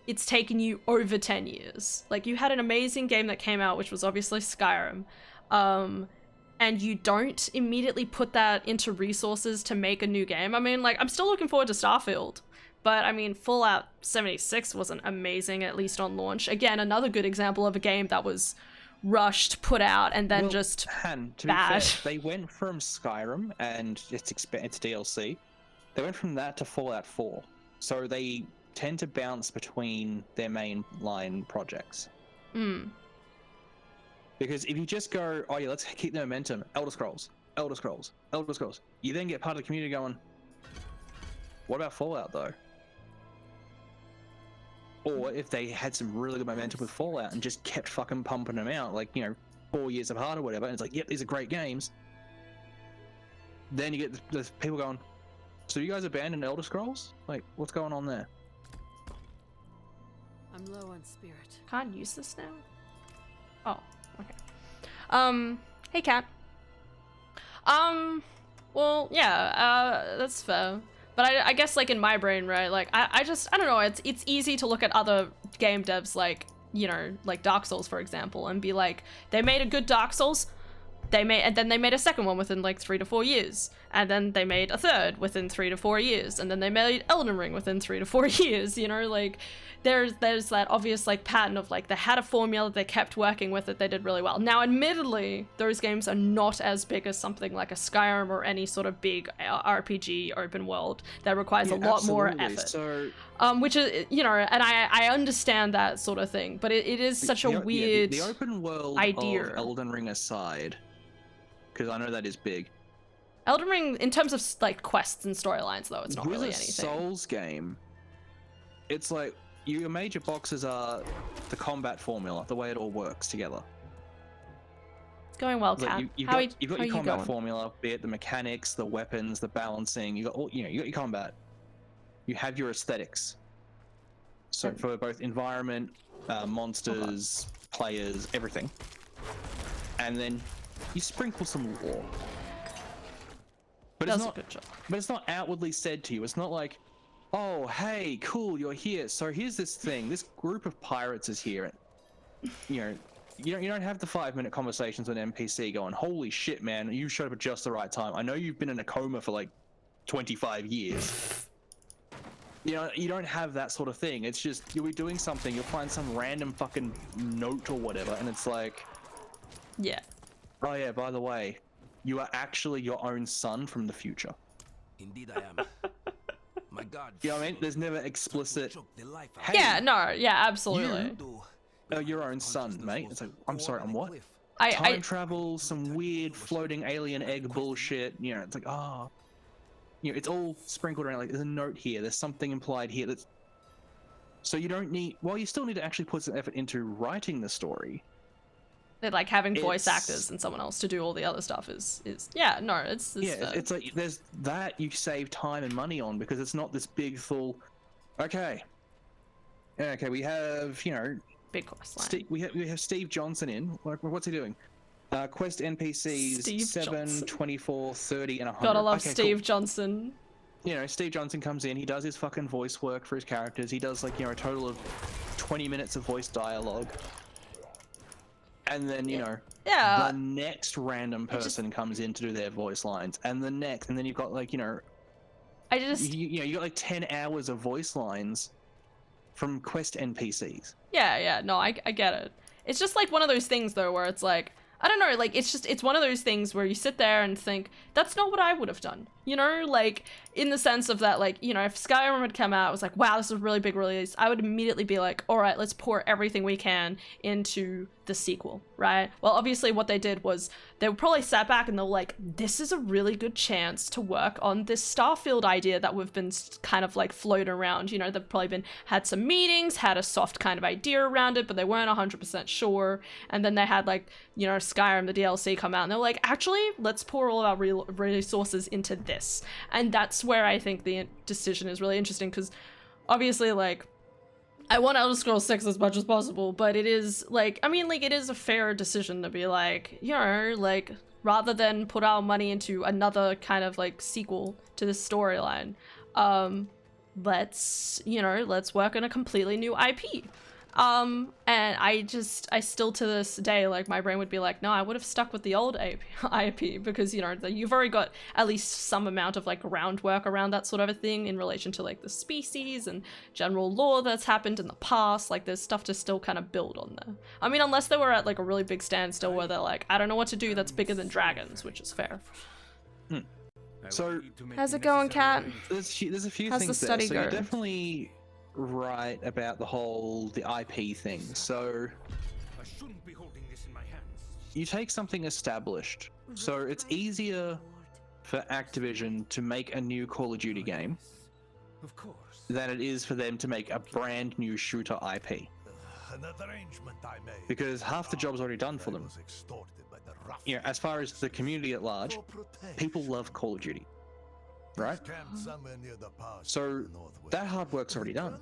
it's taken you over 10 years. Like you had an amazing game that came out, which was obviously Skyrim, and you don't immediately put that into resources to make a new game. I mean, like I'm still looking forward to Starfield, but I mean Fallout 76 wasn't amazing, at least on launch. Again, another good example of a game that was rushed, put out, and then just to bad. Be fair, they went from Skyrim and its DLC. They went from that to Fallout 4. So they tend to bounce between their main line projects. Because if you just go, oh yeah, let's keep the momentum, Elder Scrolls, Elder Scrolls, Elder Scrolls, you then get part of the community going, what about Fallout though? Or if they had some really good momentum with Fallout and just kept fucking pumping them out, like, 4 years apart or whatever, and it's like, yep, these are great games. Then you get the people going, so you guys abandoned Elder Scrolls? Like, what's going on there? I'm low on spirit. Can't use this now? Oh, okay. Hey, Kat. Well, yeah, that's fair. But I guess, like, in my brain, right, like, I don't know, it's easy to look at other game devs, like, like Dark Souls, for example, and be like, they made a good Dark Souls, and then they made a second one within, like, 3 to 4 years, and then they made a third within 3 to 4 years, and then they made Elden Ring within 3 to 4 years, like, there's that obvious, like, pattern of, like, they had a formula, they kept working with it, they did really well. Now, admittedly, those games are not as big as something like a Skyrim or any sort of big RPG open world that requires a lot more effort. So, which is, and I understand that sort of thing, but it is such a weird the open world idea. Of Elden Ring aside, because I know that is big. Elden Ring, in terms of, like, quests and storylines, though, it's not really anything. With a Souls game, it's like, your major boxes are the combat formula, the way it all works together. It's going well, Kat. You've got your combat formula, be it the mechanics, the weapons, the balancing. You got all, you got your combat. You have your aesthetics. So for both environment, monsters, players, everything, and then you sprinkle some lore. But it's not outwardly said to you. It's not like, oh, hey, cool, you're here. So here's this thing. This group of pirates is here. You don't have the 5-minute conversations with an NPC going, holy shit, man, you showed up at just the right time. I know you've been in a coma for like 25 years. You don't have that sort of thing. It's just, you'll be doing something, you'll find some random fucking note or whatever, and it's like, yeah. Oh yeah, by the way, you are actually your own son from the future. Indeed I am. My God. You know what I mean? There's never explicit. Hey, yeah, no, yeah, absolutely. Your own son, mate. It's like, I'm sorry, I'm what? Time travel, some weird floating alien egg bullshit. It's like, oh, it's all sprinkled around. Like, there's a note here. There's something implied here. That's so you don't need. Well, you still need to actually put some effort into writing the story. That, like, having voice actors and someone else to do all the other stuff is yeah, no, it's it's like there's that you save time and money on because it's not this big full. Okay, we have big quest line. We have Steve Johnson in. Like, what's he doing? Quest NPCs Steve 7, Johnson. 24, 30, and 100. Gotta love Okay, Steve cool. Johnson. You know, Steve Johnson comes in, he does his fucking voice work for his characters. He does like, you know, a total of 20 minutes of voice dialogue. And then, you know, the next random person comes in to do their voice lines. And the next, and then you've got like, you know, you got like 10 hours of voice lines from Quest NPCs. Yeah, no, I get it. It's just like one of those things though where it's like, I don't know, like it's one of those things where you sit there and think, that's not what I would have done. You know, like in the sense of that, like, you know, if Skyrim had come out, it was like, wow, this is a really big release, I would immediately be like, all right, let's pour everything we can into the sequel, right? Well, obviously what they did was they would probably sat back and they were like, this is a really good chance to work on this Starfield idea that we've been kind of like floating around. You know, they've probably had some meetings, had a soft kind of idea around it, but they weren't 100% sure. And then they had like, you know, Skyrim, the DLC come out and they're like, actually, let's pour all of our resources into this. And that's where I think the decision is really interesting, because obviously, like, I want Elder Scrolls 6 as much as possible, but it is like, I mean, like, it is a fair decision to be like, you know, like, rather than put our money into another kind of like sequel to this storyline, let's work on a completely new IP. And I still to this day, like, my brain would be like, no, I would have stuck with the old IP because, you know, you've already got at least some amount of like groundwork around that sort of a thing in relation to like the species and general lore that's happened in the past. Like, there's stuff to still kind of build on there. I mean, unless they were at like a really big standstill where they're like, I don't know what to do that's bigger than dragons, which is fair. So how's it going, Kat? There's a few How's things the there. study So going? you're definitely right about the IP thing. So I shouldn't be holding this in my hands. you take something established, so it's easier for Activision to make a new Call of Duty game Of course. than it is for them to make a brand new shooter IP, because half the job's already done for them. You know, as far as the community at large, people love Call of Duty, right? So that hard work's already done.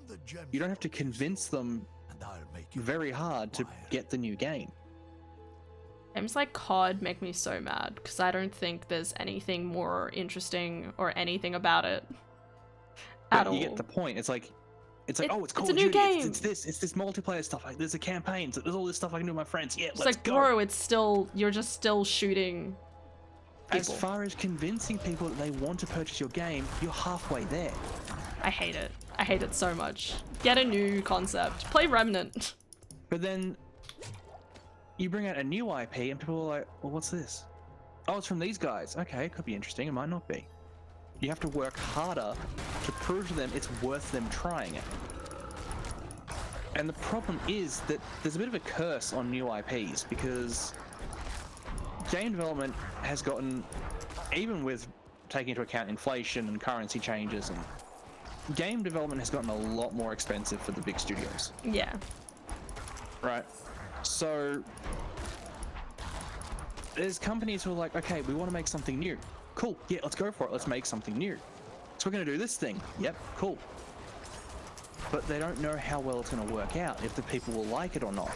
You don't have to convince them very hard to get the new game. Games like COD make me so mad because I don't think there's anything more interesting or anything about it at all. You get the point. It's like, oh, it's Call it's a of new Duty. game. It's this multiplayer stuff. Like, there's a campaign. So there's all this stuff I can do with my friends. Yeah, It's let's like, go. bro, it's still, you're just still shooting people. As far as convincing people that they want to purchase your game, you're halfway there. I hate it. I hate it so much. Get a new concept. Play Remnant. But then you bring out a new IP and people are like, well, what's this? Oh, it's from these guys. Okay, it could be interesting. It might not be. You have to work harder to prove to them it's worth them trying it. And the problem is that there's a bit of a curse on new IPs, because game development has gotten, even with taking into account inflation and currency changes, and game development has gotten a lot more expensive for the big studios. Yeah. Right. So there's companies who are like, okay, we want to make something new. Cool. Yeah, let's go for it. Let's make something new. So we're going to do this thing. Yep. Cool. But they don't know how well it's going to work out, if the people will like it or not.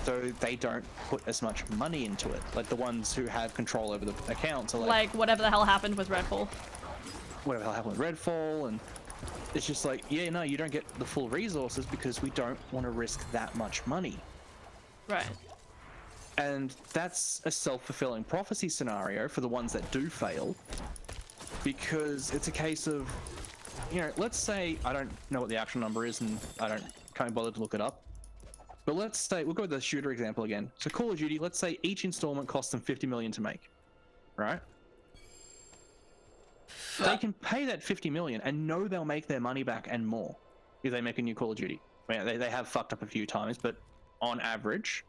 So they don't put as much money into it. Like, the ones who have control over the accounts are like whatever the hell happened with Redfall. Whatever the hell happened with Redfall, and it's just like, yeah, no, you don't get the full resources because we don't want to risk that much money. Right. And that's a self-fulfilling prophecy scenario for the ones that do fail, because it's a case of, you know, let's say, I don't know what the actual number is and can't bother to look it up, but let's say, we'll go with the shooter example again. So Call of Duty, let's say each installment costs them 50 million to make, right? They can pay that 50 million and know they'll make their money back and more if they make a new Call of Duty. I mean, they have fucked up a few times, but on average,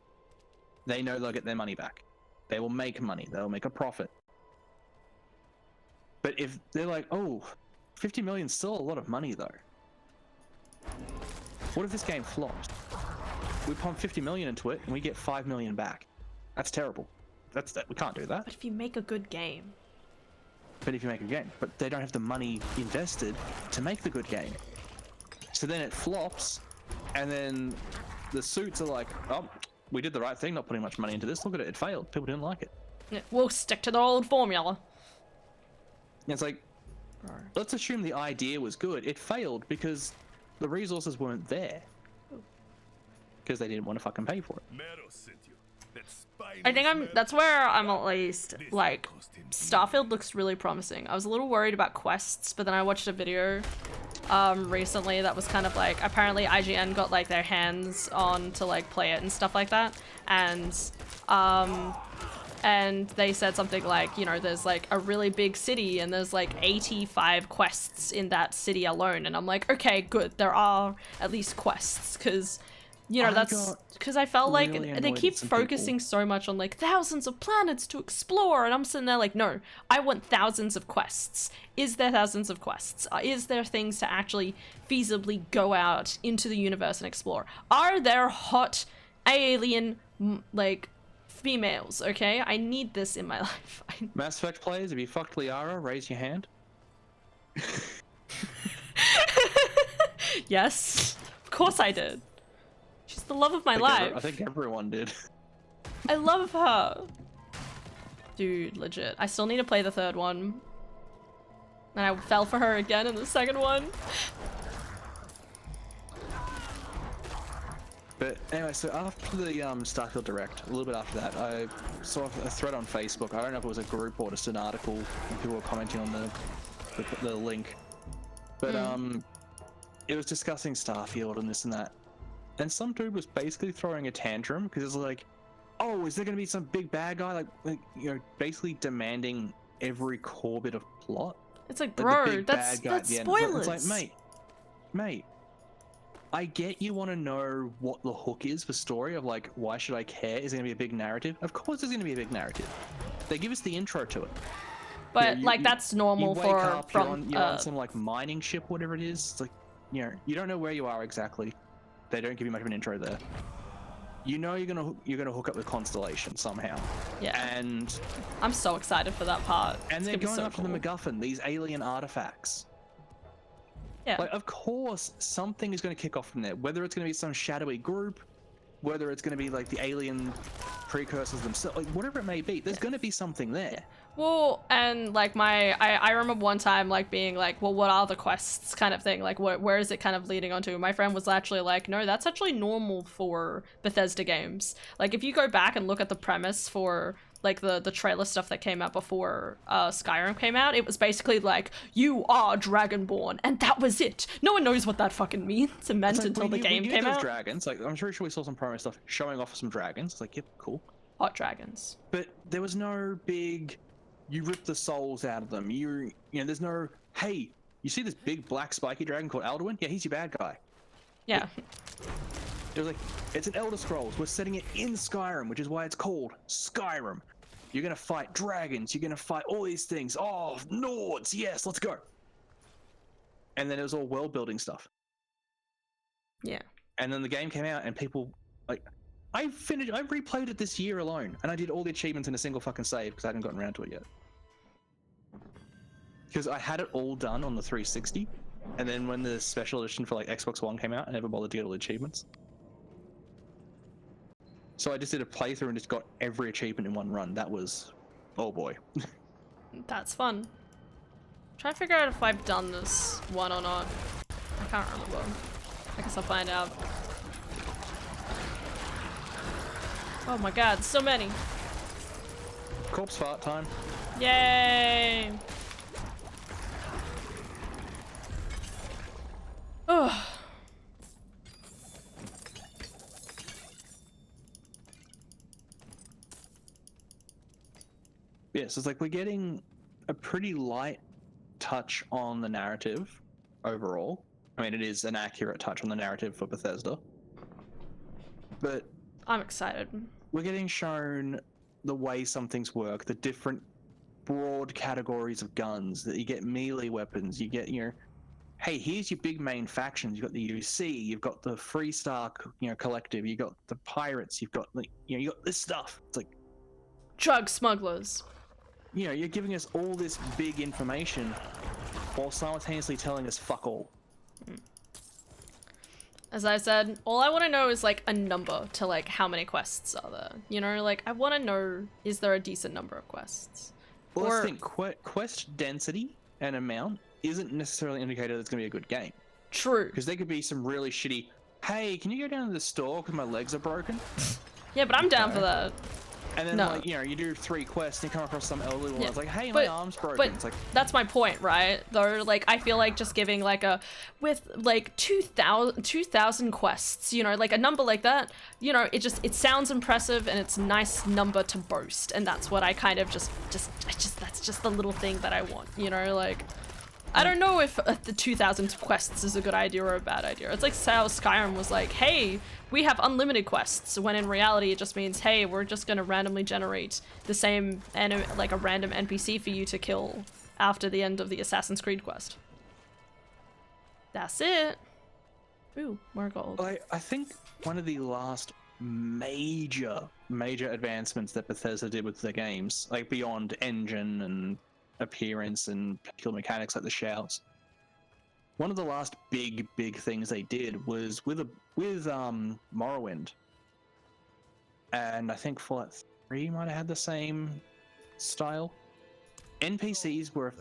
they know they'll get their money back. They will make money. They'll make a profit. But if they're like, oh, 50 million is still a lot of money though. What if this game flops? We pump 50 million into it and we get 5 million back. That's terrible. We can't do that. But if you make a good game. But if you make a game, but they don't have the money invested to make the good game. So then it flops, and then the suits are like, oh, we did the right thing not putting much money into this. Look at it, it failed. People didn't like it. Yeah, we'll stick to the old formula. And it's like, let's assume the idea was good. It failed because the resources weren't there. Because they didn't want to fucking pay for it. I think that's where I'm at least, like, Starfield looks really promising. I was a little worried about quests, but then I watched a video recently that was kind of like, apparently IGN got like their hands on to like play it and stuff like that, and they said something like, you know, there's like a really big city and there's like 85 quests in that city alone, and I'm like, okay, good, there are at least quests, because you know, that's because I felt like they keep focusing so much on like thousands of planets to explore, and I'm sitting there like, no, I want thousands of quests. Is there thousands of quests? Is there things to actually feasibly go out into the universe and explore? Are there hot alien like females? Okay, I need this in my life. Mass Effect players, if you fucked Liara, raise your hand. Yes, of course I did. She's the love of my life. I think everyone did. I love her. Dude, legit. I still need to play the third one. And I fell for her again in the second one. But anyway, so after the Starfield Direct, a little bit after that, I saw a thread on Facebook. I don't know if it was a group or just an article, and people were commenting on the link. But it was discussing Starfield and this and that. And some dude was basically throwing a tantrum because it's like, oh, is there going to be some big bad guy? Like, you know, basically demanding every core bit of plot. It's like, bro, that's spoilers. It's like, mate, I get you want to know what the hook is for story of like, why should I care? Is there going to be a big narrative? Of course there's going to be a big narrative. They give us the intro to it. But you know, like, that's normal you wake up, you're on some like mining ship, whatever it is. It's like, you know, you don't know where you are exactly. They don't give you much of an intro there. You know you're gonna hook up the constellation somehow. Yeah. And I'm so excited for that part. And they're going after the MacGuffin, these alien artifacts. Yeah. Like, of course, something is going to kick off from there. Whether it's going to be some shadowy group, whether it's going to be like the alien precursors themselves, like whatever it may be, there's going to be something there. Yeah. Well, and like I remember one time like being like, well, what are the quests kind of thing? Like, where is it kind of leading onto? My friend was actually like, no, that's actually normal for Bethesda games. Like, if you go back and look at the premise for like the trailer stuff that came out before Skyrim came out, it was basically like, you are Dragonborn, and that was it. No one knows what that fucking means and meant until the game came out. Dragons, like I'm sure we saw some promo stuff showing off some dragons. It's like, yep, cool. Hot dragons. But there was no big, you rip the souls out of them. You know, there's no, hey, you see this big black spiky dragon called Alduin? Yeah, he's your bad guy. Yeah. It was like, it's an Elder Scrolls. We're setting it in Skyrim, which is why it's called Skyrim. You're gonna fight dragons. You're gonna fight all these things. Oh, Nords, yes, let's go. And then it was all world building stuff. Yeah. And then the game came out, and people like, I replayed it this year alone, and I did all the achievements in a single fucking save because I hadn't gotten around to it yet. Because I had it all done on the 360, and then when the special edition for like Xbox One came out, I never bothered to get all the achievements. So I just did a playthrough and just got every achievement in one run. That was, oh boy. That's fun. I'm trying to figure out if I've done this one or not. I can't remember. I guess I'll find out. Oh my god, so many. Corpse fart time. Yay! Ugh. Yeah, so it's like we're getting a pretty light touch on the narrative overall. I mean, it is an accurate touch on the narrative for Bethesda. But I'm excited. We're getting shown the way some things work, the different broad categories of guns, that you get melee weapons, you get your, hey, here's your big main factions. You've got the UC, you've got the Freestar, collective, you've got the pirates, you've got like, you got this stuff. It's like drug smugglers. You're giving us all this big information while simultaneously telling us fuck all. As I said, all I want to know is like a number to like how many quests are there. You know, like I want to know, is there a decent number of quests? Well, let's think quest density and amount isn't necessarily an indicator that it's going to be a good game. True. Because there could be some really shitty, hey, can you go down to the store because my legs are broken? Yeah, but I'm down for that. And then, like, you know, you do 3 quests and you come across some elderly one that's like, hey, but, my arm's broken. But it's like, that's my point, right? Though, like, I feel like just giving, like, with, like, 2,000 quests, you know, like, a number like that, you know, it sounds impressive and it's a nice number to boast. And that's what I kind of that's just the little thing that I want, you know, like... I don't know if the 2,000 quests is a good idea or a bad idea. It's like how Skyrim was like, hey, we have unlimited quests, when in reality it just means, hey, we're just gonna randomly generate the same, like a random NPC for you to kill after the end of the Assassin's Creed quest. That's it. Ooh, more gold. I think one of the last major advancements that Bethesda did with their games, like beyond engine and appearance and particular mechanics like the shouts, one of the last big things they did was with Morrowind, and I think Fallout 3 might have had the same style. NPCs were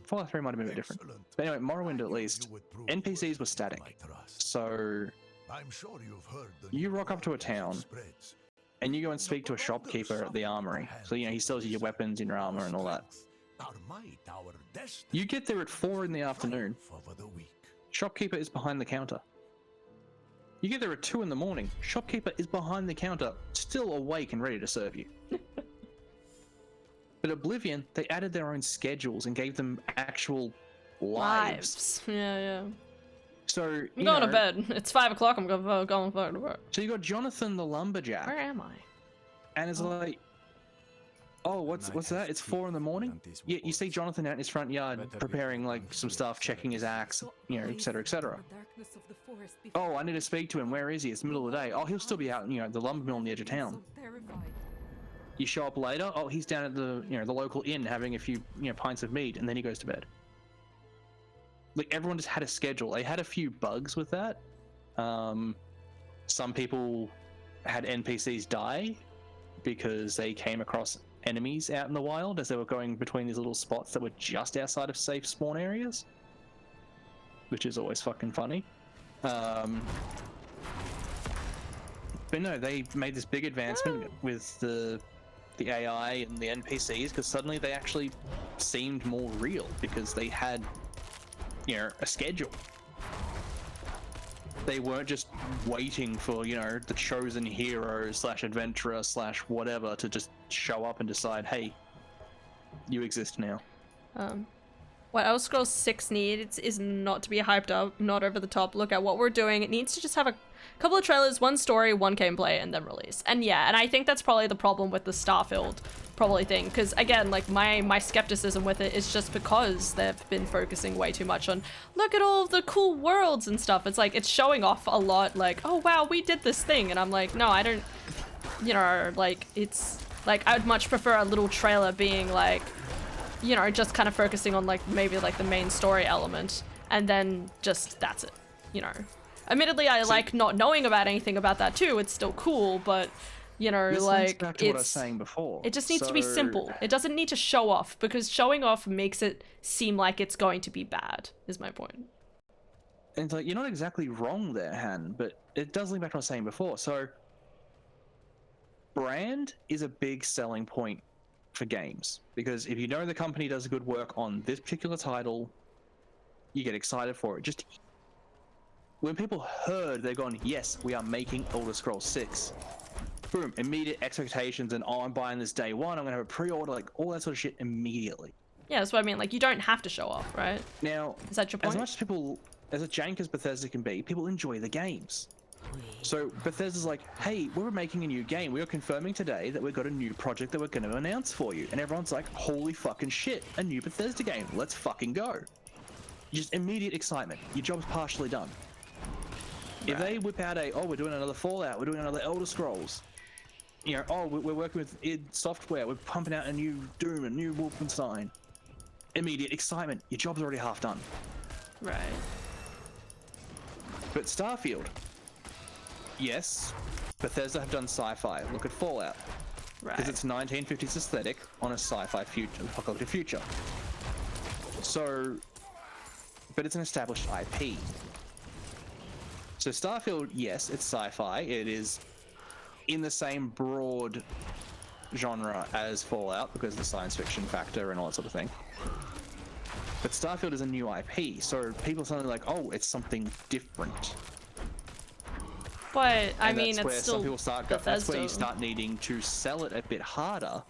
Fallout 3 might have been a bit different, but anyway, Morrowind at least, NPCs were static. So you rock up to a town and you go and speak to a shopkeeper at the armory. So, you know, he sells you your weapons and your armor and all that. You get there at 4 in the afternoon. Shopkeeper is behind the counter. You get there at 2 in the morning. Shopkeeper is behind the counter, still awake and ready to serve you. But Oblivion, they added their own schedules and gave them actual lives. Yeah. So I'm going to bed. It's 5 o'clock. I'm going to work. So you got Jonathan the lumberjack. Where am I? And it's like, oh, what's that? It's 4 in the morning. Yeah, you see Jonathan out in his front yard preparing like some stuff, checking his axe, you know, etc., etc. Oh, I need to speak to him. Where is he? It's the middle of the day. Oh, he'll still be out, you know, the lumber mill on the edge of town. You show up later. Oh, he's down at the, you know, the local inn having a few, you know, pints of meat, and then he goes to bed. Like, everyone just had a schedule. They had a few bugs with that. Some people had NPCs die because they came across enemies out in the wild as they were going between these little spots that were just outside of safe spawn areas, which is always fucking funny. But no, they made this big advancement with the AI and the NPCs, because suddenly they actually seemed more real because they had, you know, a schedule. They weren't just waiting for, you know, the chosen hero / adventurer / whatever to just show up and decide, hey, you exist now. What Elder Scrolls 6 needs is not to be hyped up, not over the top. Look at what we're doing. It needs to just have a couple of trailers, 1 story, 1 gameplay, and then release. And yeah, and I think that's probably the problem with the Starfield thing, because again, like my skepticism with it is just because they've been focusing way too much on, look at all the cool worlds and stuff. It's like, it's showing off a lot, like, oh wow, we did this thing, and I'm like, no, I don't, you know, like, it's like, I'd much prefer a little trailer being like, you know, just kind of focusing on like maybe like the main story element, and then just that's it, you know. Admittedly, I like not knowing about anything about that too. It's still cool, but you know, this like, back to what I was saying before. It just needs to be simple. It doesn't need to show off, because showing off makes it seem like it's going to be bad, is my point. And it's like, you're not exactly wrong there, Han, but it does link back to what I was saying before. So brand is a big selling point for games, because if you know the company does good work on this particular title, you get excited for it. Just when people heard they're going, yes, we are making Elder Scrolls 6, boom, immediate expectations, and oh, I'm buying this day one, I'm gonna have a pre-order, like all that sort of shit immediately. Yeah, that's what I mean. Like, you don't have to show off, right? Now, is that your point? As much as people, as a jank as Bethesda can be, people enjoy the games. So Bethesda's like, hey, we're making a new game. We are confirming today that we've got a new project that we're going to announce for you. And everyone's like, holy fucking shit, a new Bethesda game. Let's fucking go. Just immediate excitement. Your job's partially done. Right. If they whip out oh, we're doing another Fallout, we're doing another Elder Scrolls. You know, oh, we're working with id Software, we're pumping out a new Doom, a new Wolfenstein. Immediate excitement. Your job's already half done. Right. But Starfield, yes, Bethesda have done sci-fi. Look at Fallout. Because Right. it's 1950s aesthetic on a sci-fi future, apocalyptic future. So, but it's an established IP. So Starfield, yes, it's sci-fi. It is in the same broad genre as Fallout because of the science fiction factor and all that sort of thing. But Starfield is a new IP, so people are suddenly like, oh, it's something different. But I And mean, that's it's where still some people start. Bethesda. That's where you start needing to sell it a bit harder,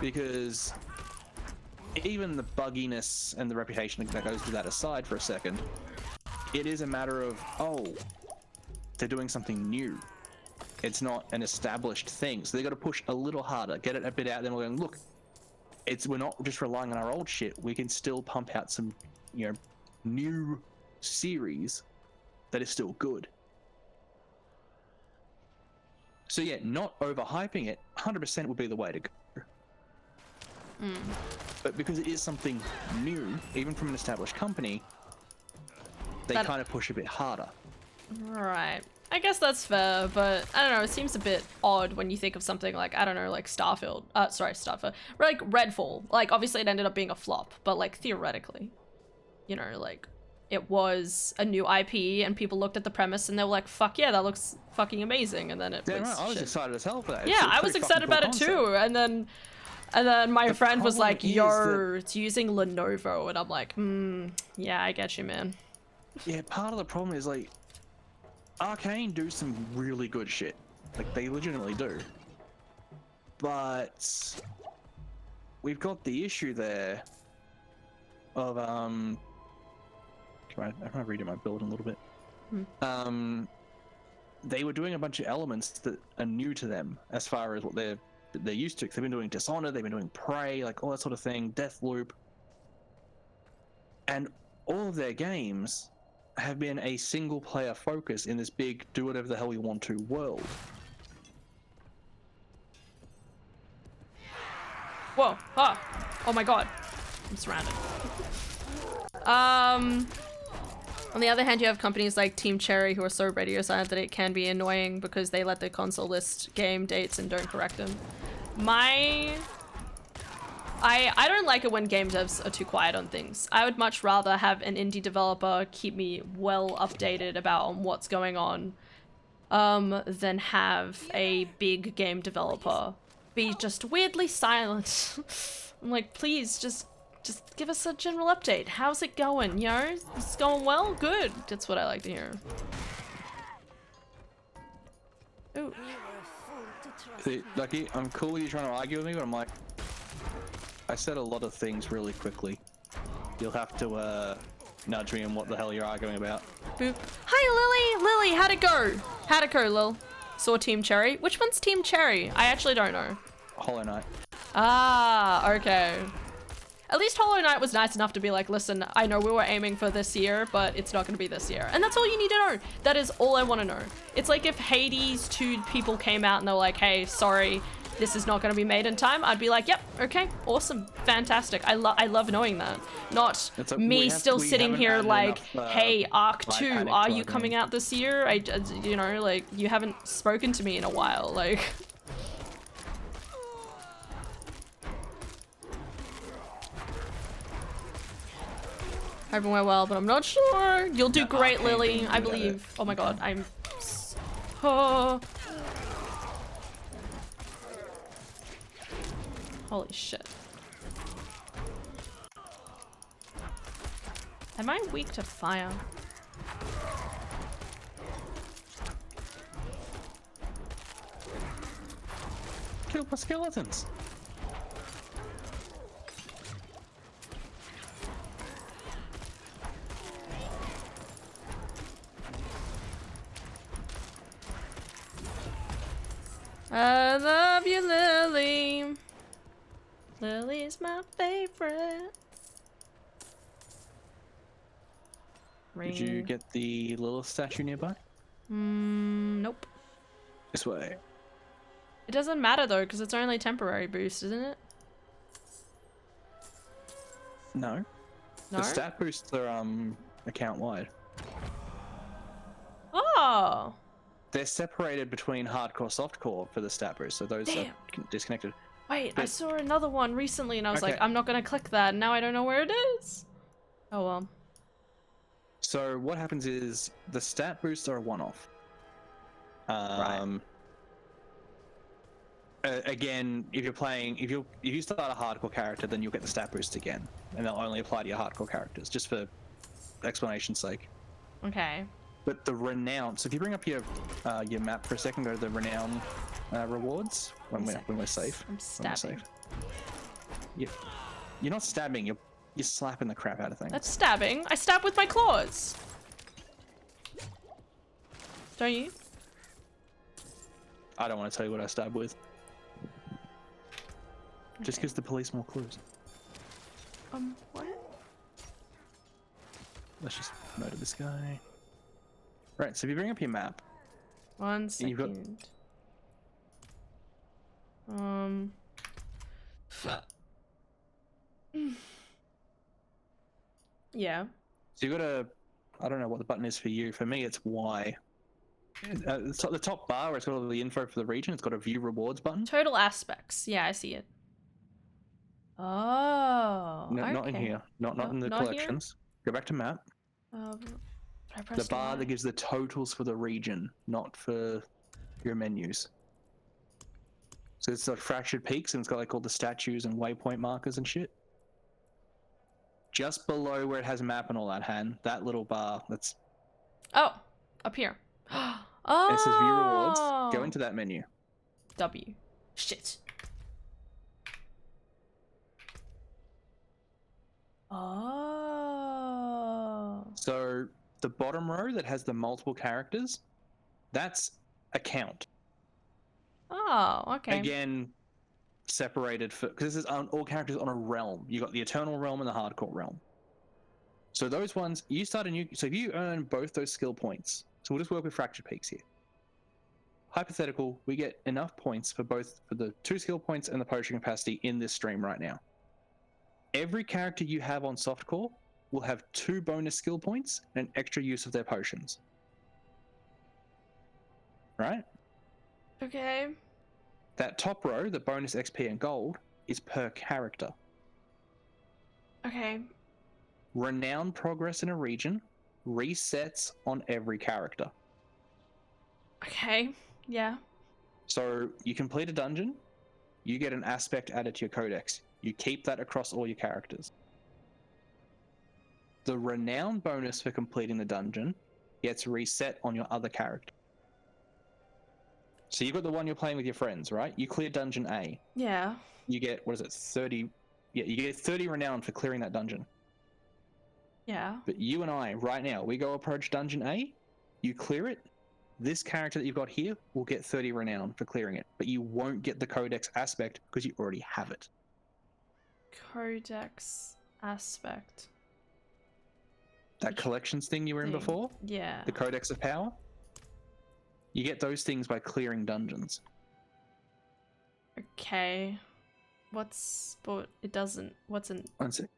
because even the bugginess and the reputation that goes to that aside for a second, it is a matter of, oh, they're doing something new. It's not an established thing, so they got to push a little harder, get it a bit out. Then we're going, look, we're not just relying on our old shit. We can still pump out some, new series that is still good. So yeah, not overhyping it, 100% would be the way to go. But because it is something new, even from an established company, they kind of push a bit harder. Right. I guess that's fair, but I don't know, it seems a bit odd when you think of something like, I don't know, like Starfield. Starfield. Or like Redfall. Like, obviously it ended up being a flop, but like theoretically, like it was a new IP and people looked at the premise and they were like, fuck yeah, that looks fucking amazing. And then it was Right. I was shit. excited as hell for that. Yeah, I was excited about it too. And then my friend was like, yo, it's using Lenovo. And I'm like, yeah, I get you, man. Yeah, part of the problem is like, Arcane do some really good shit. Like, they legitimately do. But we've got the issue there of, I'm reading my build a little bit. They were doing a bunch of elements that are new to them as far as what they're used to. 'Cause they've been doing Dishonored, they've been doing Prey, like all that sort of thing, Deathloop. And all of their games have been a single player focus in this big do whatever the hell we want to world. Whoa. Oh my god. I'm surrounded. On the other hand, you have companies like Team Cherry who are so radio silent that it can be annoying because they let the console list game dates and don't correct them. I don't like it when game devs are too quiet on things. I would much rather have an indie developer keep me well updated about what's going on than have a big game developer be just weirdly silent. I'm like, please, just give us a general update. How's it going, It's going well? Good. That's what I like to hear. Ooh. See, Lucky, I'm cool with you trying to argue with me, but I'm like, I said a lot of things really quickly. You'll have to nudge me on what the hell you're arguing about. Boop. Hi, Lily! Lily, how'd it go? How'd it go, Lil? Saw Team Cherry. Which one's Team Cherry? I actually don't know. Hollow Knight. Ah, okay. At least Hollow Knight was nice enough to be like, listen, I know we were aiming for this year, but it's not going to be this year. And that's all you need to know. That is all I want to know. It's like if Hades 2 people came out and they were like, hey, sorry, this is not going to be made in time. I'd be like, yep, okay, awesome, fantastic. I love knowing that. Not me still sitting here like, hey, Arc 2, are you coming out this year? Like, you haven't spoken to me in a while, like... Everyone went well, but I'm not sure. You'll do great, Lily. I believe. Oh my god, I'm... Oh. Holy shit. Am I weak to fire? Kill my skeletons. I love you, Lily. Lily's my favorite. Did you get the Lilith statue nearby? Nope. This way. It doesn't matter though, because it's only temporary boost, isn't it? No. No? The stat boosts are account wide. Oh. They're separated between hardcore, softcore for the stat boost, so those Damn. are disconnected. Wait, I But- saw another one recently and I was like, Okay. I'm not gonna click that. Now I don't know where it is. Oh well. So what happens is the stat boosts are a one-off. Again, if you're playing, if you start a hardcore character, then you'll get the stat boost again, and they'll only apply to your hardcore characters, just for explanation's sake. Okay. But the renown. So if you bring up your map for a second, go to the renown rewards when we're safe. I'm stabbing. You're not stabbing. You're slapping the crap out of things. That's stabbing. I stab with my claws. Don't you? I don't want to tell you what I stab with. Just gives the police more clues. What? Let's just murder this guy. Right, so if you bring up your map. 1 You've got- second. Yeah. So you got to, I don't know what the button is for you. For me, it's Y. The top bar where it's got all the info for the region, it's got a view rewards button. Total aspects. Yeah, I see it. Oh. No, okay. not in here. Not in the not here? collections. Go back to map. I press The bar Y? that gives the totals for the region, not for your menus. So it's like fractured peaks, and it's got like all the statues and waypoint markers and shit. Just below where it has a map and all that, Han, that little bar, that's Oh, up here. Oh. it says view rewards. Go into that menu. W. Shit. Oh. So the bottom row that has the multiple characters, that's account. Oh, okay. Again, separated for because this is on all characters on a realm. You got the eternal realm and the hardcore realm. So those ones, you start a new. So if you earn both those skill points, so we'll just work with fractured peaks here. Hypothetical, we get enough points for both for the 2 skill points and the potion capacity in this stream right now. Every character you have on softcore will have 2 bonus skill points and an extra use of their potions. Right? Okay. That top row, the bonus XP and gold, is per character. Okay. Renown progress in a region resets on every character. Okay. Yeah. So you complete a dungeon, you get an aspect added to your codex. You keep that across all your characters. The renown bonus for completing the dungeon gets reset on your other character. So you've got the one you're playing with your friends, right? You clear dungeon A. Yeah. You get, 30? Yeah, you get 30 renown for clearing that dungeon. Yeah. But you and I, right now, we go approach dungeon A, you clear it, this character that you've got here will get 30 renown for clearing it, but you won't get the codex aspect because you already have it. Codex aspect. That collections thing you were in before, Yeah. the Codex of Power, you get those things by clearing dungeons. Okay. But it doesn't. What's an? One sec.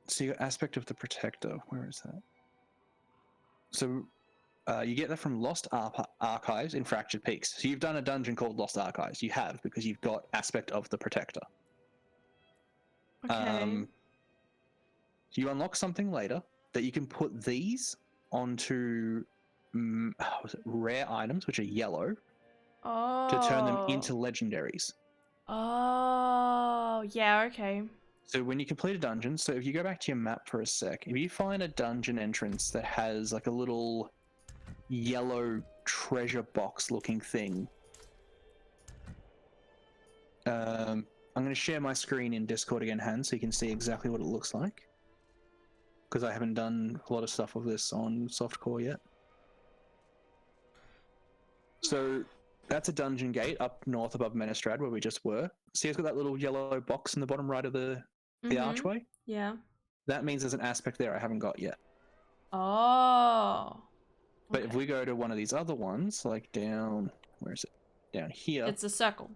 So you got aspect of the Protector. Where is that? So you get that from Lost Archives in Fractured Peaks. So you've done a dungeon called Lost Archives. You have, because you've got aspect of the Protector. Okay. You unlock something later that you can put these onto rare items, which are yellow, Oh. to turn them into legendaries. Oh. Yeah. Okay. So when you complete a dungeon, so if you go back to your map for a sec, if you find a dungeon entrance that has like a little yellow treasure box looking thing, I'm going to share my screen in Discord again, Han, so you can see exactly what it looks like. Because I haven't done a lot of stuff with this on softcore yet. So that's a dungeon gate up north above Menestrad where we just were. See, it's got that little yellow box in the bottom right of the archway? Yeah. That means there's an aspect there I haven't got yet. Oh. But if we go to one of these other ones, like down, where is it? Down here. It's a circle.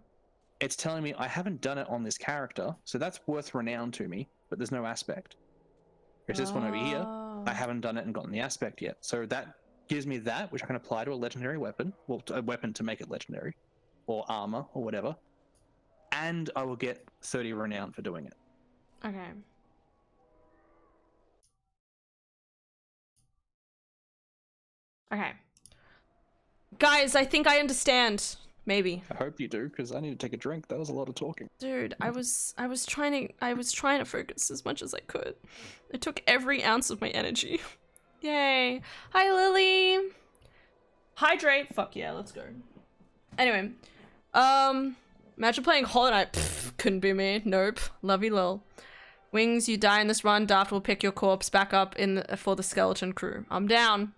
It's telling me I haven't done it on this character, so that's worth renown to me, but there's no aspect. There's this one over here. I haven't done it and gotten the aspect yet. So that gives me that, which I can apply to a legendary weapon, well, a weapon to make it legendary, or armor, or whatever. And I will get 30 renown for doing it. Okay. Okay. Guys, I think I understand. Maybe. I hope you do, because I need to take a drink. That was a lot of talking. Dude, I was trying to focus as much as I could. It took every ounce of my energy. Yay. Hi, Lily. Hydrate. Fuck yeah, let's go. Anyway, imagine playing Hollow Knight. Pfft, couldn't be me. Nope. Love you, lol. Wings, you die in this run. Daft will pick your corpse back up for the skeleton crew. I'm down.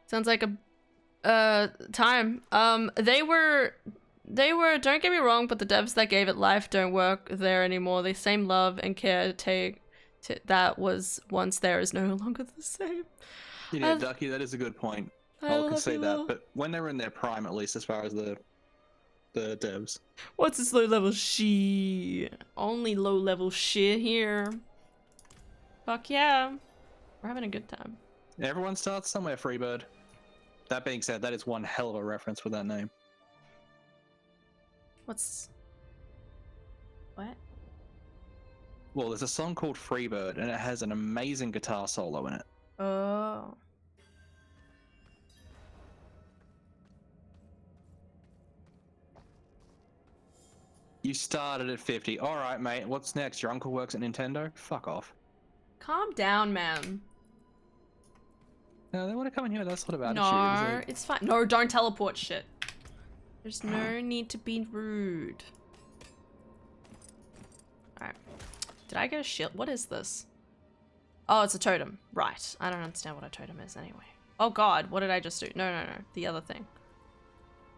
Sounds like a time. They were, don't get me wrong, but the devs that gave it life don't work there anymore. The same love and care that was once there is no longer the same. Yeah, Ducky, that is a good point. I'll concede that, love. but when they were in their prime, at least as far as the devs. What's this low level shit? Only low level shit here. Fuck yeah. We're having a good time. Everyone starts somewhere, Freebird. That being said, that is one hell of a reference with that name. What? Well, there's a song called Freebird, and it has an amazing guitar solo in it. Oh. You started at 50. All right, mate. What's next? Your uncle works at Nintendo? Fuck off. Calm down, man. No, they want to come in here with that sort of attitude. No, it's fine. No, don't teleport shit. There's no need to be rude. Alright. Did I get a shield? What is this? Oh, it's a totem. Right. I don't understand what a totem is anyway. Oh god, what did I just do? No. The other thing.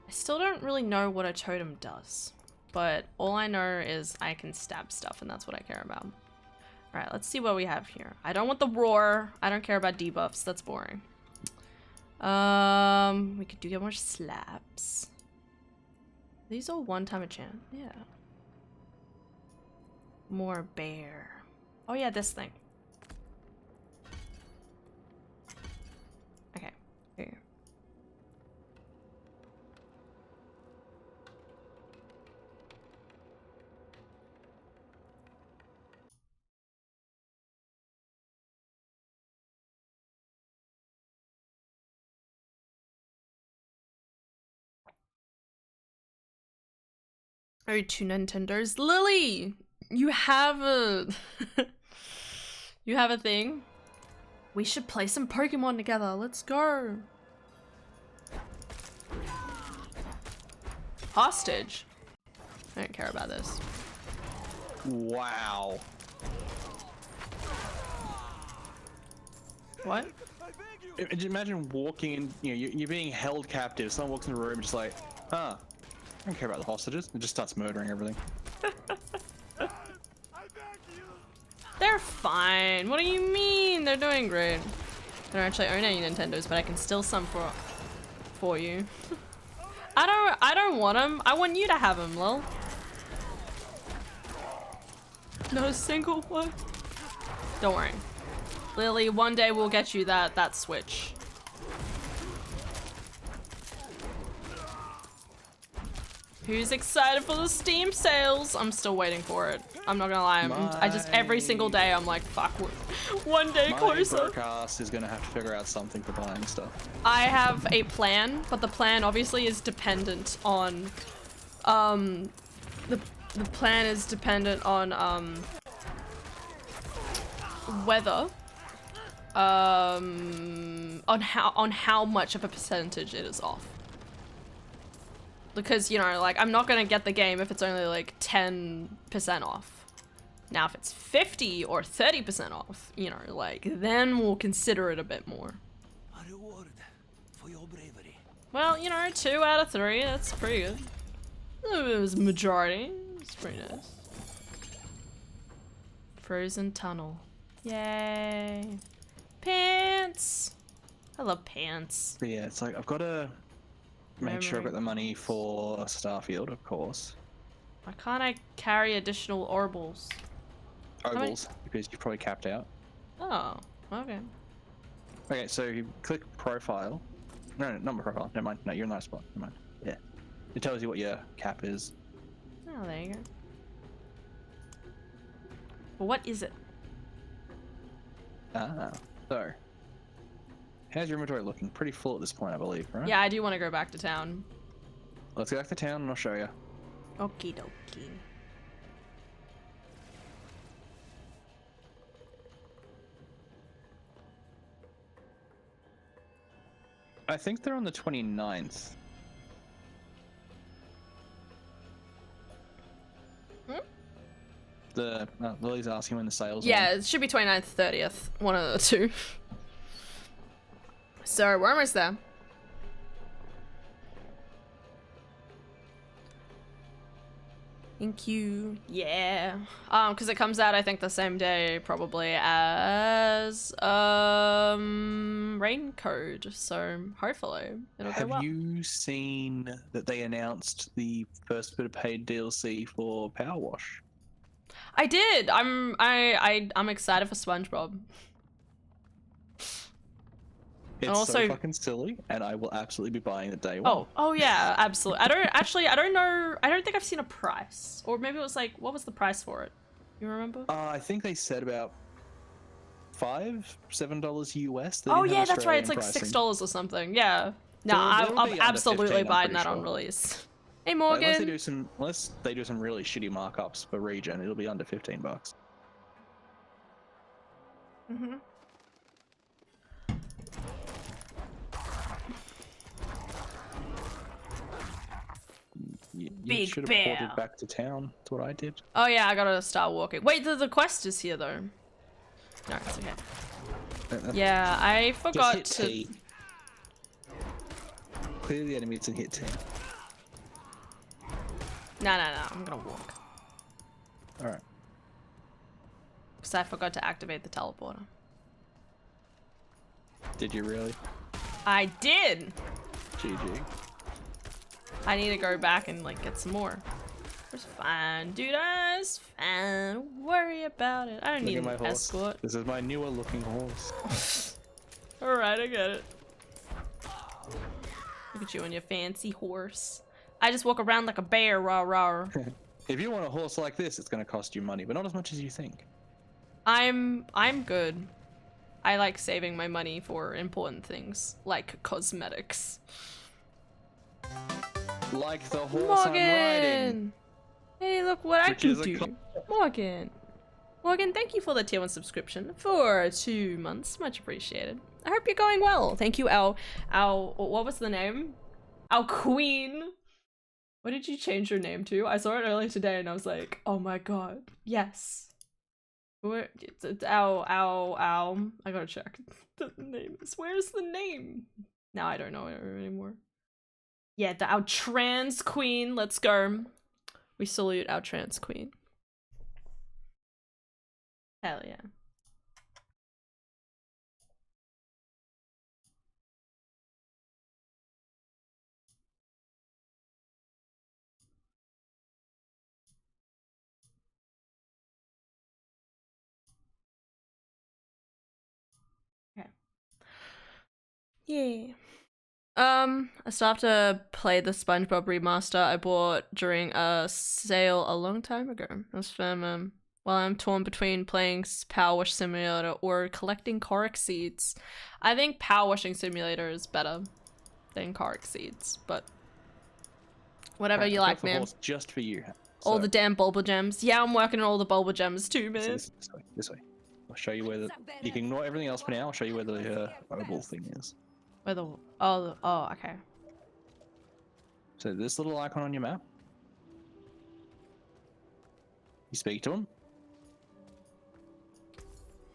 I still don't really know what a totem does. But all I know is I can stab stuff, and that's what I care about. Alright, let's see what we have here. I don't want the roar. I don't care about debuffs. That's boring. We could do get more slaps. These all one-time enchant. Yeah. More bear. Oh yeah, this thing. Okay. Here. Oh, 2 Nintendos. Lily! You have a... you have a thing? We should play some Pokemon together. Let's go. Hostage? I don't care about this. Wow. What? Imagine walking in, you know, you're being held captive. Someone walks in the room just like, huh. I don't care about the hostages. It just starts murdering everything. They're fine. What do you mean? They're doing great. I don't actually own any Nintendos, but I can steal some for you. I don't want them. I want you to have them, lol. Not a single one. Don't worry, Lily. One day we'll get you that Switch. Who's excited for the Steam sales? I'm still waiting for it. I'm not gonna lie. I just every single day I'm like, fuck, one day closer. My broke ass is gonna have to figure out something for buying stuff. I have a plan, but the plan obviously is dependent on, the plan is dependent on weather, on how much of a percentage it is off. Because, you know, like, I'm not gonna get the game if it's only, like, 10% off. Now, if it's 50 or 30% off, you know, like, then we'll consider it a bit more. A reward for your bravery. Well, you know, 2 out of 3, that's pretty good. It was majority. It's pretty nice. Frozen tunnel. Yay. Pants! I love pants. But yeah, it's like, I've got to make sure I've got the money for Starfield, of course. Why can't I carry additional orbles? Ovals, because you're probably capped out. Oh, okay. Okay, so you click profile. No, not my profile. Never mind. No, you're in the right spot. Never mind. Yeah. It tells you what your cap is. Oh, there you go. But what is it? So. How's your inventory looking? Pretty full at this point, I believe, right? Yeah, I do want to go back to town. Let's go back to town and I'll show you. Okie dokie. I think they're on the 29th. Lily's asking when the sales are. Yeah, it should be 29th, 30th. One of the two. So, we're almost there. Thank you. Yeah. Because it comes out, I think, the same day, probably, as, Raincode. So, hopefully, it'll go well. Have you seen that they announced the first bit of paid DLC for Power Wash? I did. I'm excited for SpongeBob. It's also, so fucking silly, and I will absolutely be buying it day one. Oh yeah, absolutely. I don't know. I don't think I've seen a price, or maybe it was like, what was the price for it? You remember? I think they said about $7 US. They Oh didn't yeah, have that's right. It's Australian like pricing. $6 or something. Yeah. No, They'll I'll be under absolutely 15, I'm buy pretty that on sure. release. Hey Unless Morgan. they do some really shitty markups for region, it'll be under $15. Mm-hmm. You Big should have bear. ported back to town. That's what I did. Oh yeah, I gotta start walking. Wait, the quest is here though. No, it's okay. Yeah, I forgot Just to. hit T. Clear the enemies and hit T. No, I'm gonna walk. Alright. Because I forgot to activate the teleporter. Did you really? I did! GG. I need to go back and like get some more. It's fine, dude. It's fine. Don't worry about it. I don't Look need at my an horse. escort. This is my newer looking horse. Alright, I get it. Look at you and your fancy horse. I just walk around like a bear, rah rah. If you want a horse like this, it's going to cost you money, but not as much as you think. I'm good. I like saving my money for important things, like cosmetics. Like the horse I'm riding. Morgan! Hey, look what I Which can is a do. Morgan. Morgan, thank you for the tier 1 subscription for 2 months. Much appreciated. I hope you're going well. Thank you, our what was the name? Our queen. What did you change your name to? I saw it earlier today and I was like, oh my god, yes. It's our, I gotta check the name. Where's the name? Now I don't know it anymore. Yeah, our trans queen. Let's go. We salute our trans queen. Hell yeah. Okay. Yeah. I still have to play the SpongeBob remaster I bought during a sale a long time ago. That's from while I'm torn between playing Power Wash Simulator or collecting Korok Seeds. I think Power Washing Simulator is better than Korok Seeds, but whatever you like, man. Just for you. All the damn Bulba Gems. Yeah, I'm working on all the Bulba Gems too, man. This way. I'll show you where you can ignore everything else for now. I'll show you where the oval thing is. Where the oh, okay. So this little icon on your map. You speak to him.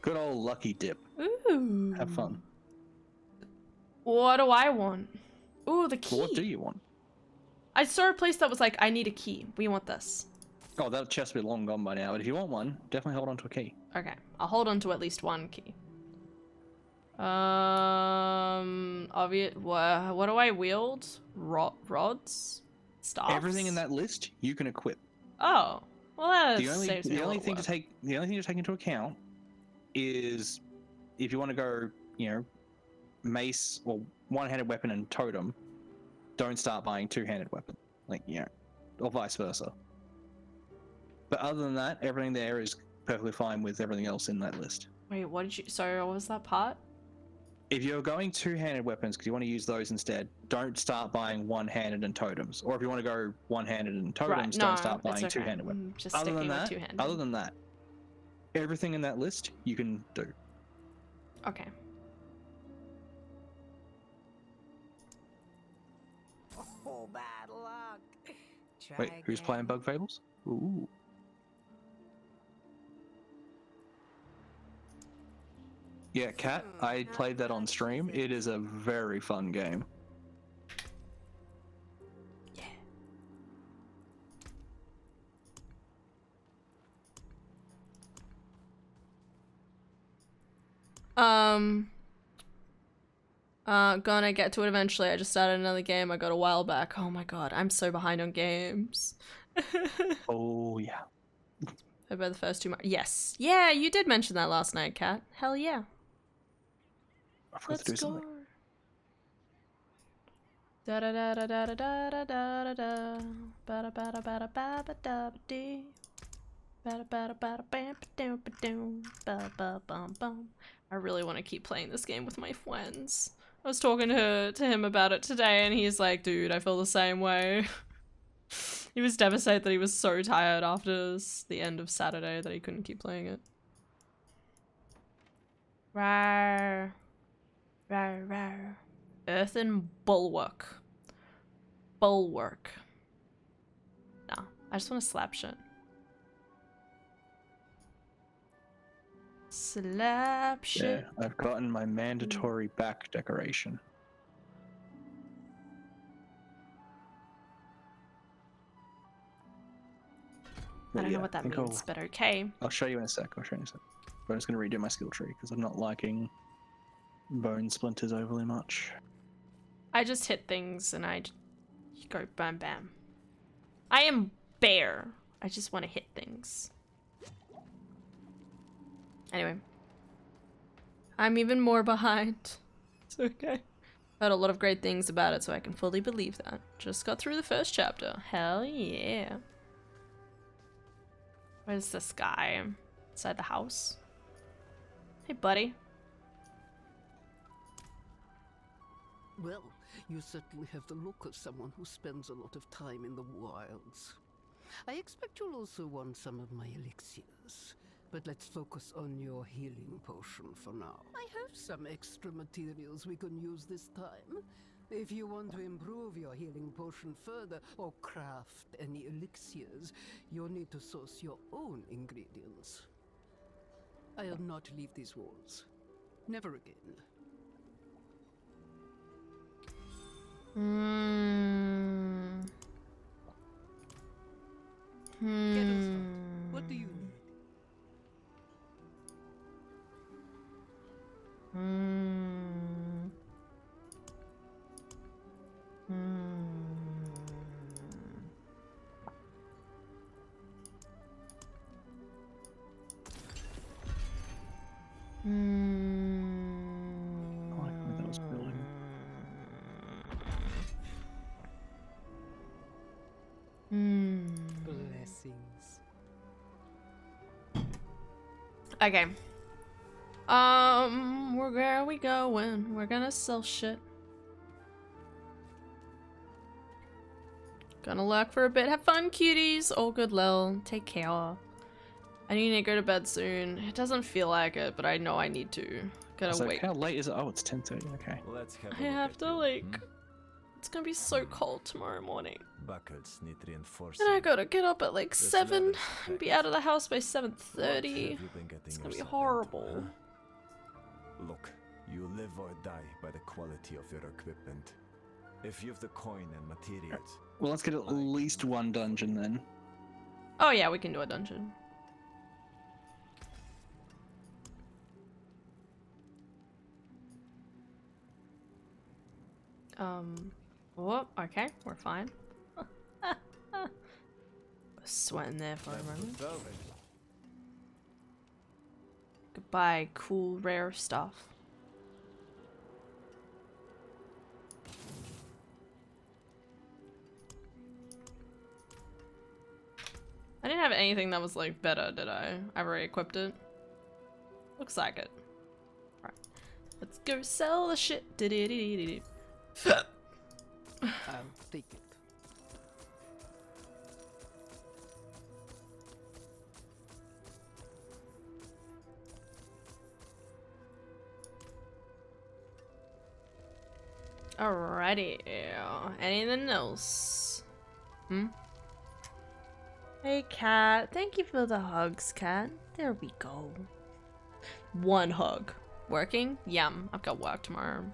Good old lucky dip. Ooh. Have fun. What do I want? Ooh, the key. What do you want? I saw a place that was like, I need a key. We want this. Oh, that chest will be long gone by now, but if you want one, definitely hold on to a key. Okay, I'll hold on to at least one key. Obvious. What do I wield? Rods? Staffs? Everything in that list you can equip. Oh, well that The only thing to take into account is if you want to go, mace or one-handed weapon and totem, don't start buying two-handed weapon. Like, you know, or vice versa. But other than that, everything there is perfectly fine with everything else in that list. Wait, what did you? Sorry, what was that part? If you're going two-handed weapons because you want to use those instead, don't start buying one-handed and totems. Or if you want to go one-handed and totems, Right, don't no, start it's buying okay. two-handed weapons. Just sticking with two-handed. Other than that, everything in that list you can do. Okay. Oh, bad luck. Wait, who's playing Bug Fables? Ooh. Yeah, Cat, I played that on stream. It is a very fun game. Gonna get to it eventually. I just started another game I got a while back. Oh my god, I'm so behind on games. Oh, yeah. I bet the first two yes. Yeah, you did mention that last night, Kat. Hell yeah. I forgot to do something. Da da da da da da da da da da ba da ba da ba da ba ba da ba dee ba da ba da ba da bam ba doom ba doom ba ba bum bum. I really want to keep playing this game with my friends. I was talking to him about it today and he's like, dude, I feel the same way. He was devastated that he was so tired after the end of Saturday that he couldn't keep playing it. Rawr. Rawr, rawr. Earthen Bulwark. Bulwark. No, I just want to slap shit. Slap shit. Yeah, I've gotten my mandatory back decoration. I don't know what that means, but okay. I'll show you in a sec. But I'm just going to redo my skill tree because I'm not liking bone splinters overly much. I just hit things and I go bam bam. I am bear. I just want to hit things. Anyway. I'm even more behind. It's okay. Heard a lot of great things about it, so I can fully believe that. Just got through the first chapter. Hell yeah. Where's this guy? Inside the house? Hey, buddy. Well, you certainly have the look of someone who spends a lot of time in the wilds. I expect you'll also want some of my elixirs, but let's focus on your healing potion for now. I have some extra materials we can use this time. If you want to improve your healing potion further or craft any elixirs, you'll need to source your own ingredients. I'll not leave these walls. Never again. What do you need? I like where that was building. Blessings. Okay. Where are we going? We're gonna sell shit. Gonna lurk for a bit. Have fun, cuties. All good, lil. Take care. I need to go to bed soon. It doesn't feel like it, but I know I need to. Gotta wait. How late is it? Oh, it's 10:30. Okay. Let's have I have to, like... It's gonna be so cold tomorrow morning. Buckles need reinforcing. And I gotta get up at like 7 and be out of the house by 7:30. It's gonna be horrible. Look, you live or die by the quality of your equipment. If you've the coin and materials... Well, let's get at least one dungeon then. Oh yeah, we can do a dungeon. Oh, okay, we're fine. Sweating there for a moment. Goodbye, cool, rare stuff. anything that was like better, did I? I've already equipped it. Looks like it. Alright. Let's go sell the shit. I'll take it. Alrighty. Anything else? Hmm? Hey, Cat. Thank you for the hugs, Cat. There we go. One hug. Working? Yum. I've got work tomorrow.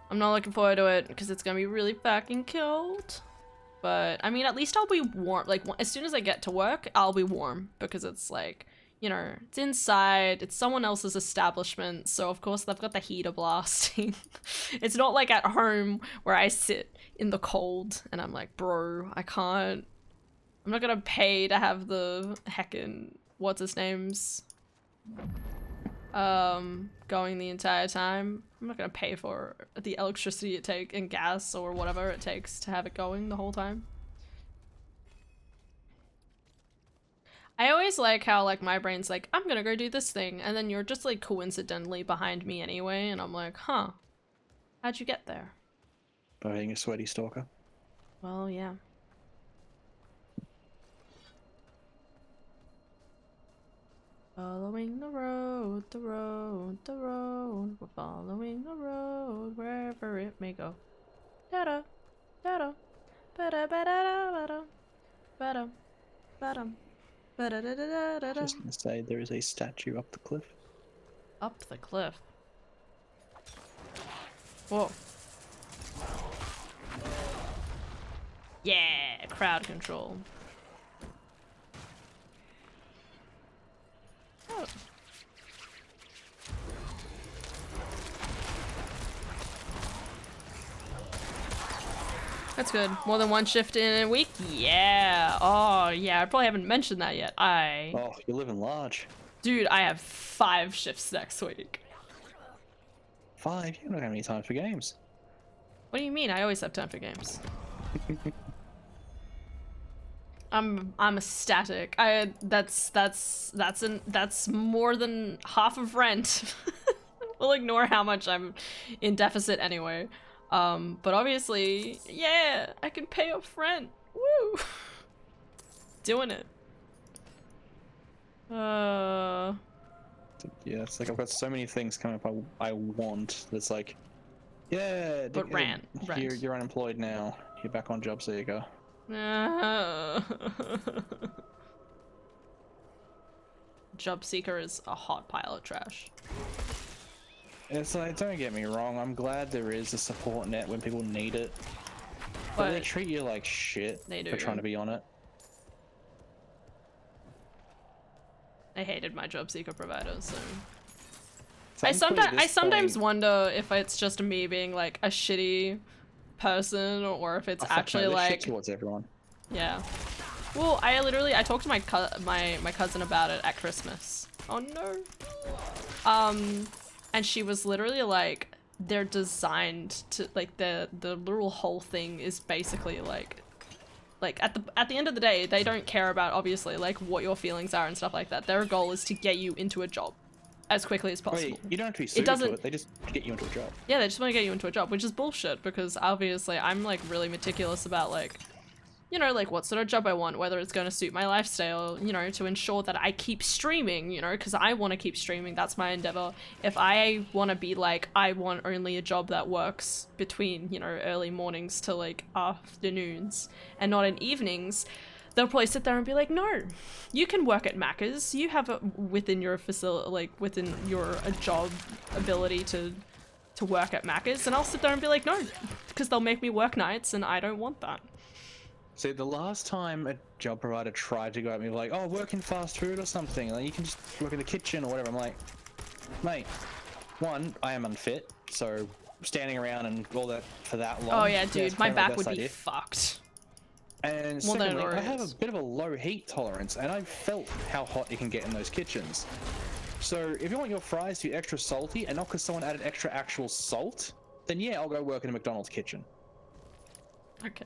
I'm not looking forward to it because it's gonna be really fucking cold. But, I mean, at least I'll be warm. Like, as soon as I get to work, I'll be warm because it's like, you know, it's inside, it's someone else's establishment, so of course they've got the heater blasting. It's not like at home where I sit in the cold and I'm like, bro, I can't, I'm not gonna pay to have the heckin', what's his name's, going the entire time. I'm not gonna pay for the electricity it takes and gas or whatever it takes to have it going the whole time. I always like how, like, my brain's like, I'm gonna go do this thing, and then you're just, like, coincidentally behind me anyway, and I'm like, huh, how'd you get there? By being a sweaty stalker. Well, yeah. Following the road, the road, the road, we're following the road, wherever it may go. Da-da, da-da, ba-da-ba-da-da-ba-da, ba-da, ba-da. Just gonna say there is a statue up the cliff. Up the cliff. Whoa. Yeah, crowd control. Oh. That's good. More than one shift in a week? Yeah. Oh, yeah. I probably haven't mentioned that yet. Oh, you're living large. Dude, I have 5 shifts next week. 5? You don't have any time for games. What do you mean? I always have time for games. I'm ecstatic. That's more than half of rent. We'll ignore how much I'm in deficit anyway. But obviously, yeah, I can pay off rent. Woo! Doing it. Yeah, it's like I've got so many things coming up I want. That's like, yeah, but rent. You're unemployed now. You're back on job, so you go. Job seeker is a hot pile of trash. It's like, don't get me wrong, I'm glad there is a support net when people need it. But they treat you like shit for trying to be on it. I hated my job seeker provider, so I sometimes wonder if it's just me being like a shitty person or if it's actually like shit towards everyone. Yeah. Well, I talked to my cousin about it at Christmas. Oh no. And she was literally like, they're designed to like the literal whole thing is basically like at the end of the day, they don't care about obviously like what your feelings are and stuff like that. Their goal is to get you into a job as quickly as possible. You don't have to be suited to it. They just get you into a job. Yeah, they just want to get you into a job, which is bullshit because obviously I'm like really meticulous about like, you know, like what sort of job I want, whether it's going to suit my lifestyle, you know, to ensure that I keep streaming, you know, because I want to keep streaming. That's my endeavor. If I want to be like, I want only a job that works between, you know, early mornings to like afternoons and not in evenings, they'll probably sit there and be like, no, you can work at Macca's. You have it within your facility, like within your job ability to work at Macca's. And I'll sit there and be like, no, because they'll make me work nights and I don't want that. See, the last time a job provider tried to go at me like, oh, work in fast food or something, like you can just work in the kitchen or whatever, I'm like, mate, one, I am unfit, so standing around and all that for that long. Oh yeah, dude, my back would be fucked. And secondly, I have a bit of a low heat tolerance, and I've felt how hot it can get in those kitchens. So if you want your fries to be extra salty, and not because someone added extra actual salt, then yeah, I'll go work in a McDonald's kitchen. Okay.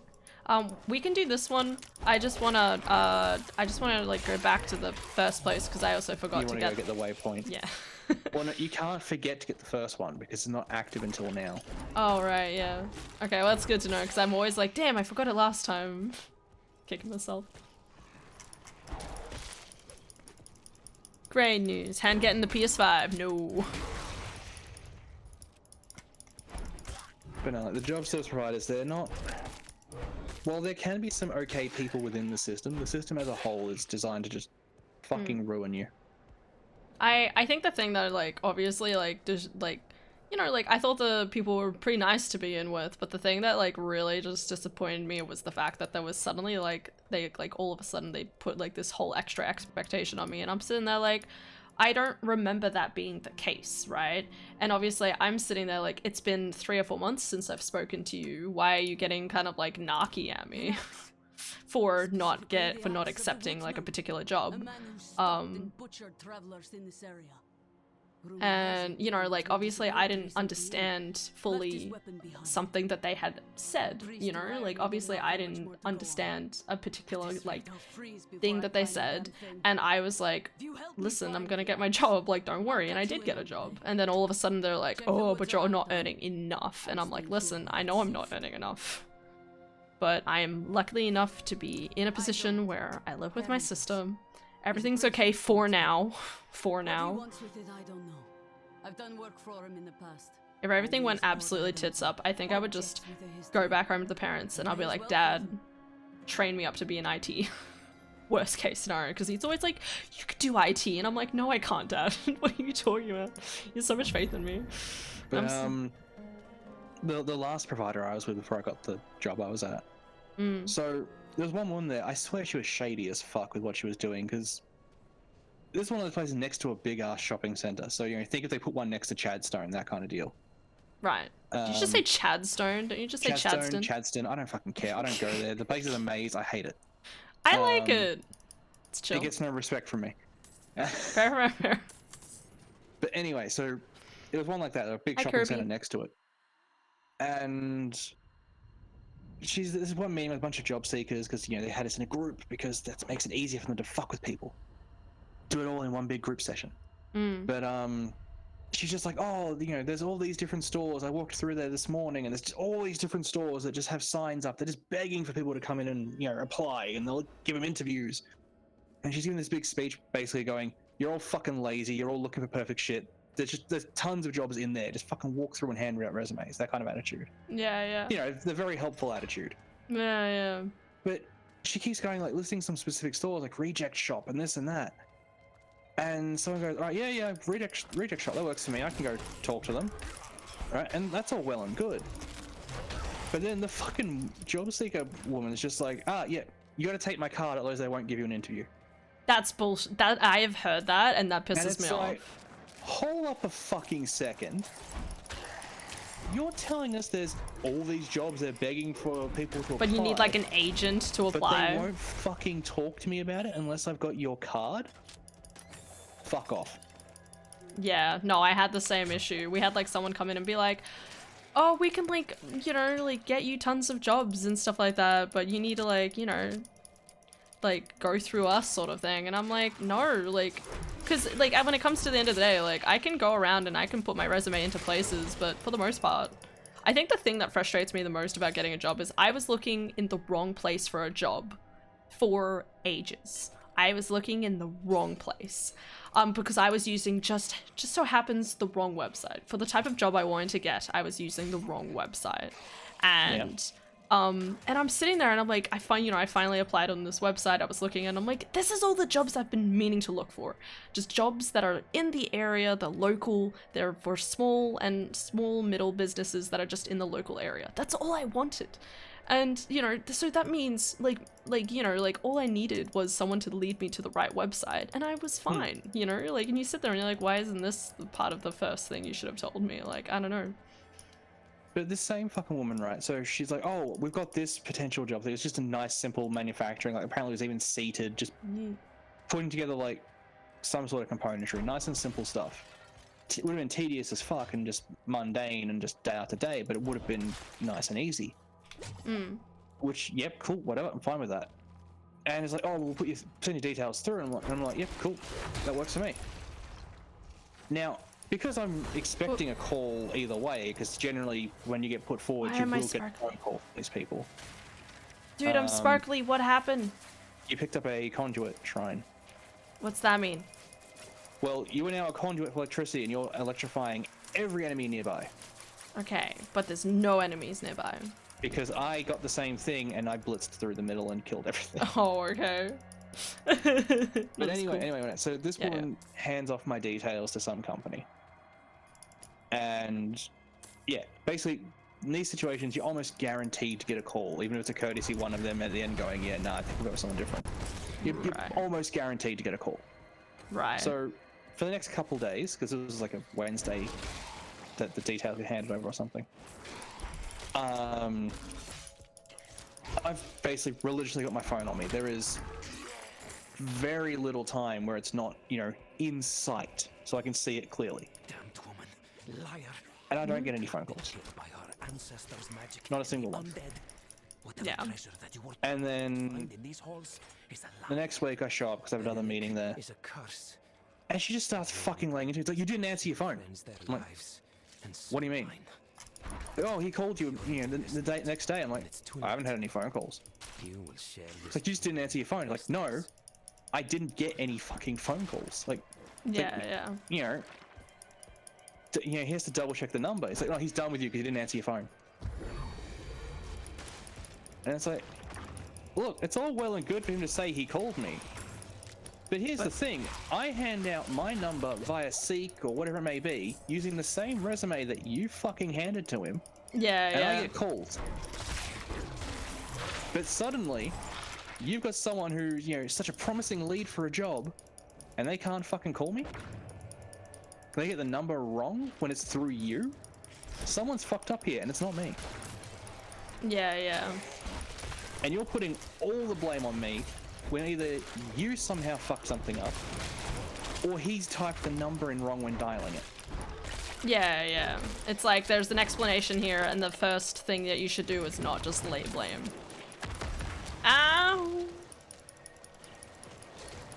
We can do this one. I just wanna like go back to the first place because I also forgot You to want to go get the waypoint. Yeah. Well, no, you can't forget to get the first one because it's not active until now. Oh, right, yeah. Okay, well, that's good to know, because I'm always like, damn, I forgot it last time. Kicking myself. Great news. Hand getting the PS5. No. But no, like, the job service providers, they're not... Well, there can be some okay people within the system as a whole is designed to just fucking ruin you. I think the thing that, like, obviously, like, there's, like, you know, like, I thought the people were pretty nice to begin with, but the thing that, like, really just disappointed me was the fact that there was suddenly, like, they, like, all of a sudden they put, like, this whole extra expectation on me, and I'm sitting there, like, I don't remember that being the case, right? And obviously I'm sitting there, like, it's been 3 or 4 months since I've spoken to you. Why are you getting kind of, like, narky at me? for not accepting like a particular job. And you know, like, obviously I didn't understand fully something that they had said, you know, like, obviously I didn't understand a particular like thing that they said, and I was like, listen, I'm gonna get my job, like, don't worry. And I did get a job, and then all of a sudden they're like, oh, but you're not earning enough. And I'm like, listen, I know I'm not earning enough, but I am lucky enough to be in a position where I live with my sister. Everything's okay for now. For now. I've done work for him in the past. If everything went absolutely tits up, I think I would just go back home to the parents and I'll be like, Dad, train me up to be in IT. Worst case scenario, because he's always like, you could do IT, and I'm like, no, I can't, Dad. What are you talking about? You have so much faith in me. But the last provider I was with before I got the job I was at. So there was one woman there, I swear she was shady as fuck with what she was doing, because this is one of those places next to a big ass shopping center. So, you know, think if they put one next to Chadstone, that kind of deal. Right. Did you just say Chadstone? Don't you just say Chadston? Chadston. I don't fucking care. I don't go there. The place is a maze. I hate it. I like it. It's chill. It gets no respect from me. Fair. But anyway, so it was one like that, a big shopping center next to it. And this is one meeting with a bunch of job seekers because, you know, they had us in a group because that makes it easier for them to fuck with people. Do it all in one big group session. But she's just like, oh, you know, there's all these different stores. I walked through there this morning, and there's just all these different stores that just have signs up. They're just begging for people to come in and, you know, apply, and they'll give them interviews. And she's giving this big speech, basically going, "You're all fucking lazy. You're all looking for perfect shit. There's tons of jobs in there. Just fucking walk through and hand out resumes." That kind of attitude. Yeah. You know, the very helpful attitude. Yeah. But she keeps going, like, listing some specific stores, like Reject Shop and this and that. And someone goes, all right, yeah, reject shop, that works for me. I can go talk to them. All right, and that's all well and good. But then the fucking job seeker woman is just like, yeah, you got to take my card, otherwise they won't give you an interview. That's bullshit. That I have heard that, and that pisses me like, off. Hold up a fucking second. You're telling us there's all these jobs they're begging for people to apply. But you need like an agent to apply. But they won't fucking talk to me about it unless I've got your card? Fuck off. Yeah, no, I had the same issue. We had like someone come in and be like, oh, we can like, you know, like get you tons of jobs and stuff like that, but you need to like, you know, like go through us sort of thing. And I'm like, no, like, because like when it comes to the end of the day, like I can go around and I can put my resume into places, but for the most part, I think the thing that frustrates me the most about getting a job is I was looking in the wrong place for a job for ages. I was looking in the wrong place. Because I was using just so happens the wrong website. For the type of job I wanted to get, I was using the wrong website. And I'm sitting there and I'm like, I finally applied on this website. I was looking and I'm like, this is all the jobs I've been meaning to look for. Just jobs that are in the area, they're local, they're for small middle businesses that are just in the local area. That's all I wanted. And, you know, so that means, like, you know, like, all I needed was someone to lead me to the right website, and I was fine, you know? Like, and you sit there and you're like, why isn't this the part of the first thing you should have told me? Like, I don't know. But this same fucking woman, right? So she's like, oh, we've got this potential job. It's just a nice, simple manufacturing. Like, apparently it was even seated, just putting together, like, some sort of componentry. Nice and simple stuff. It would have been tedious as fuck and just mundane and just day after day, but it would have been nice and easy. Which, yep, cool, whatever, I'm fine with that. And it's like, oh, we'll send your details through, and I'm like, yep, cool, that works for me. Now, because I'm expecting a call either way, because generally when you get put forward, you will get a phone call from these people. Dude, I'm sparkly. What happened? You picked up a conduit shrine. What's that mean? Well, you are now a conduit for electricity, and you're electrifying every enemy nearby. Okay, but there's no enemies nearby. Because I got the same thing, and I blitzed through the middle and killed everything. Oh, okay. But anyway, so this woman hands off my details to some company. And yeah, basically, in these situations, you're almost guaranteed to get a call, even if it's a courtesy one of them at the end going, yeah, nah, I think we'll go with someone different. You're almost guaranteed to get a call. Right. So for the next couple days, because it was like a Wednesday that the details get handed over or something, I've basically religiously got my phone on me. There is very little time where it's not, you know, in sight, so I can see it clearly. Damned woman, liar. And I don't get any phone calls. Not a single one. Yeah. And then the next week I show up because I have another meeting there. And she just starts fucking laying into it. It's like, you didn't answer your phone. I'm like, what do you mean? Oh, he called you, you know, the next day. I'm like, I haven't had any phone calls. It's like, you just didn't answer your phone. Like, no, I didn't get any fucking phone calls. Like, yeah. You know, he has to double check the number. It's like, oh, he's done with you because you didn't answer your phone. And it's like, look, it's all well and good for him to say he called me. But here's the thing, I hand out my number via Seek or whatever it may be, using the same resume that you fucking handed to him. Yeah, and I get calls. But suddenly, you've got someone who's, you know, such a promising lead for a job, and they can't fucking call me? They get the number wrong when it's through you? Someone's fucked up here, and it's not me. Yeah. And you're putting all the blame on me when either you somehow fucked something up, or he's typed the number in wrong when dialing it. Yeah. It's like there's an explanation here, and the first thing that you should do is not just lay blame. Ow!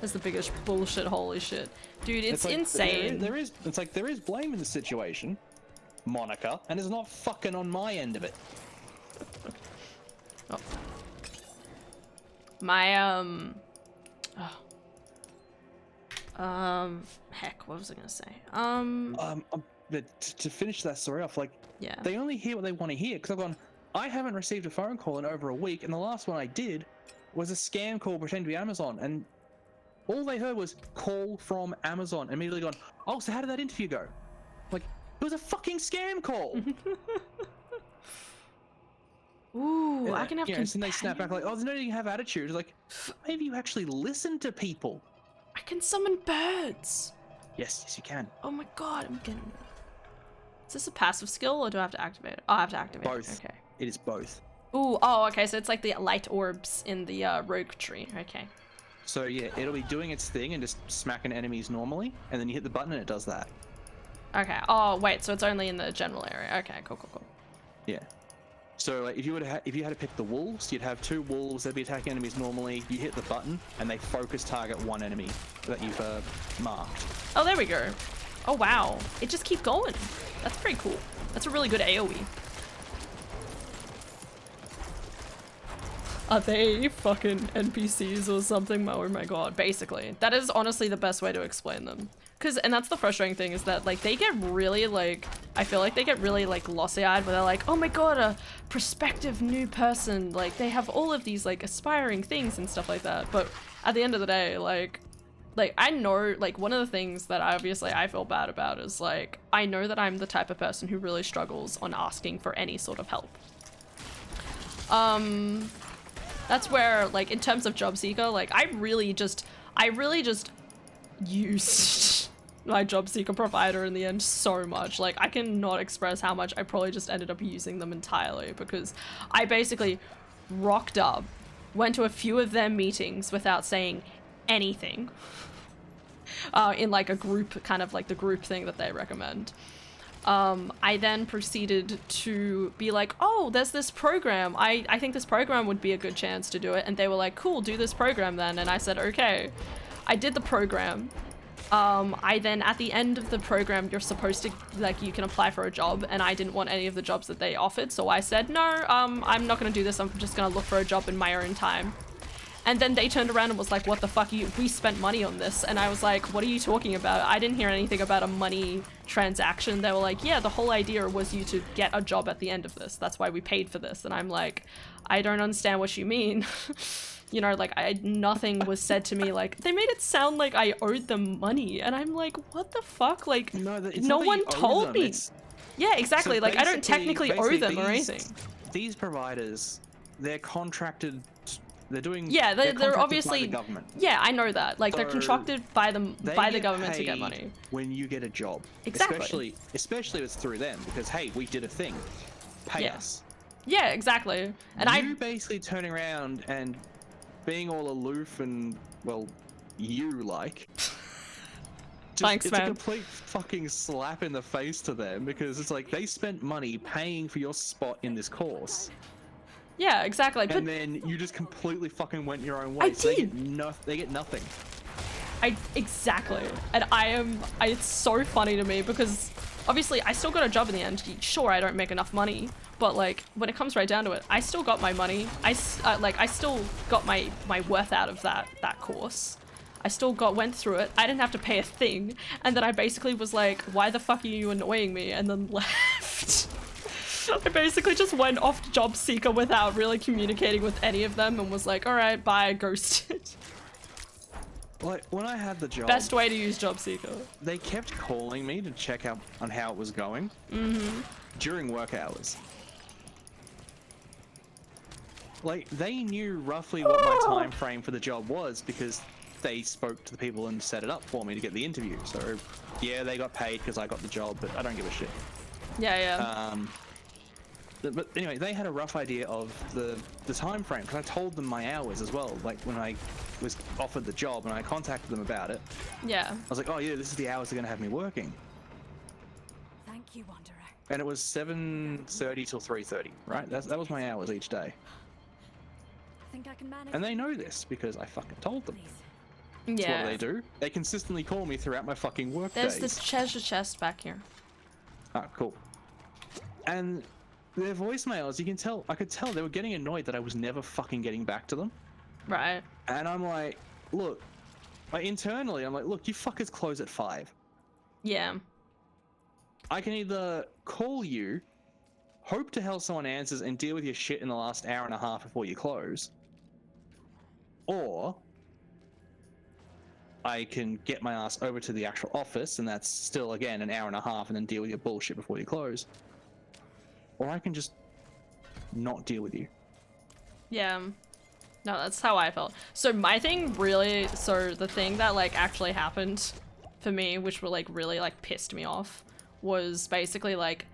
That's the biggest bullshit, holy shit. Dude, it's like, insane. There is blame in the situation, Monica, and it's not fucking on my end of it. Oh. My, heck, what was I gonna say? To finish that story off, like, they only hear what they want to hear, because I've gone, I haven't received a phone call in over a week, and the last one I did was a scam call pretending to be Amazon, and all they heard was call from Amazon, and immediately gone, oh, so how did that interview go? Like, it was a fucking scam call! Ooh, and I can have companions. And they snap back like, oh, there's no need to have attitude. Like, maybe you actually listen to people. I can summon birds. Yes, you can. Oh my god, I'm getting it. Is this a passive skill, or do I have to activate it? Oh, I have to activate it. Both. Okay. It is both. Ooh, oh, okay, so it's like the light orbs in the rogue tree. Okay. So yeah, it'll be doing its thing and just smacking enemies normally, and then you hit the button and it does that. Okay. Oh, wait, so it's only in the general area. Okay, cool. Yeah. So like, if you had to pick the wolves, you'd have 2 wolves that'd be attacking enemies normally. You hit the button, and they focus target one enemy that you've marked. Oh, there we go. Oh wow, it just keeps going. That's pretty cool. That's a really good AoE. Are they fucking NPCs or something? Oh my god, basically. That is honestly the best way to explain them. And that's the frustrating thing, is that like they get really like, I feel like they get really like glossy-eyed where they're like, oh my god, a prospective new person, like they have all of these like aspiring things and stuff like that. But at the end of the day, like I know, like one of the things that I feel bad about is like, I know that I'm the type of person who really struggles on asking for any sort of help. That's where, like, in terms of job seeker, like, I really just used my job seeker provider in the end so much. Like, I cannot express how much I probably just ended up using them entirely, because I basically rocked up, went to a few of their meetings without saying anything, in like a group, kind of like the group thing that they recommend. I then proceeded to be like, oh, there's this program. I think this program would be a good chance to do it. And they were like, cool, do this program then. And I said, okay. I did the program. I then, at the end of the program, you're supposed to, like, you can apply for a job, and I didn't want any of the jobs that they offered, so I said, no, I'm not gonna do this, I'm just gonna look for a job in my own time. And then they turned around and was like, what the fuck, we spent money on this, and I was like, what are you talking about? I didn't hear anything about a money transaction. They were like, yeah, the whole idea was you to get a job at the end of this, that's why we paid for this. And I'm like, I don't understand what you mean. You know, like, nothing was said to me. Like, they made it sound like I owed them money, and I'm like, what the fuck? Like, no one told me. Yeah, exactly. So like, I don't technically owe them or anything. These providers, they're contracted. They're doing. Yeah, they're obviously. By the government. Yeah, I know that. Like, So they're contracted by the government to get paid money. When you get a job, Exactly. especially if it's through them, because hey, we did a thing. Pay us. Yeah, exactly. And you basically turning around and being all aloof and, well, you like. Thanks, it's man. a complete fucking slap in the face to them, because it's like they spent money paying for your spot in this course. Yeah, exactly. And then you just completely fucking went your own way. They get nothing. Exactly. And it's so funny to me because obviously I still got a job in the end. Sure, I don't make enough money, but like when it comes right down to it, I still got my money. I still got my worth out of that course. I still went through it. I didn't have to pay a thing. And then I basically was like, why the fuck are you annoying me? And then left. I basically just went off to job seeker without really communicating with any of them and was like, all right, bye, ghosted. Like, when I had the job... Best way to use job seeker. They kept calling me to check out on how it was going. During work hours. Like, they knew roughly what my time frame for the job was because they spoke to the people and set it up for me to get the interview. So, yeah, they got paid because I got the job, but I don't give a shit. Yeah. But anyway, they had a rough idea of the time frame because I told them my hours as well. Like when I was offered the job and I contacted them about it. Yeah. I was like, oh yeah, this is the hours they're gonna have me working. Thank you, Wanderer. And it was 7:30 till 3:30, right? That was my hours each day. I think I can manage. And they know this because I fucking told them. Please. So Yeah. what do? They consistently call me throughout my fucking work There's days. the treasure chest back here. Ah, cool. And their voicemails, I could tell they were getting annoyed that I was never fucking getting back to them. Right. And I'm like, look, internally, I'm like, look, you fuckers close at 5. Yeah. I can either call you, hope to hell someone answers, and deal with your shit in the last hour and a half before you close, or I can get my ass over to the actual office, and that's still, again, an hour and a half, and then deal with your bullshit before you close. Or I can just not deal with you. Yeah. No, that's how I felt. So my thing really, the thing that like actually happened for me, which were like really like pissed me off, was basically like,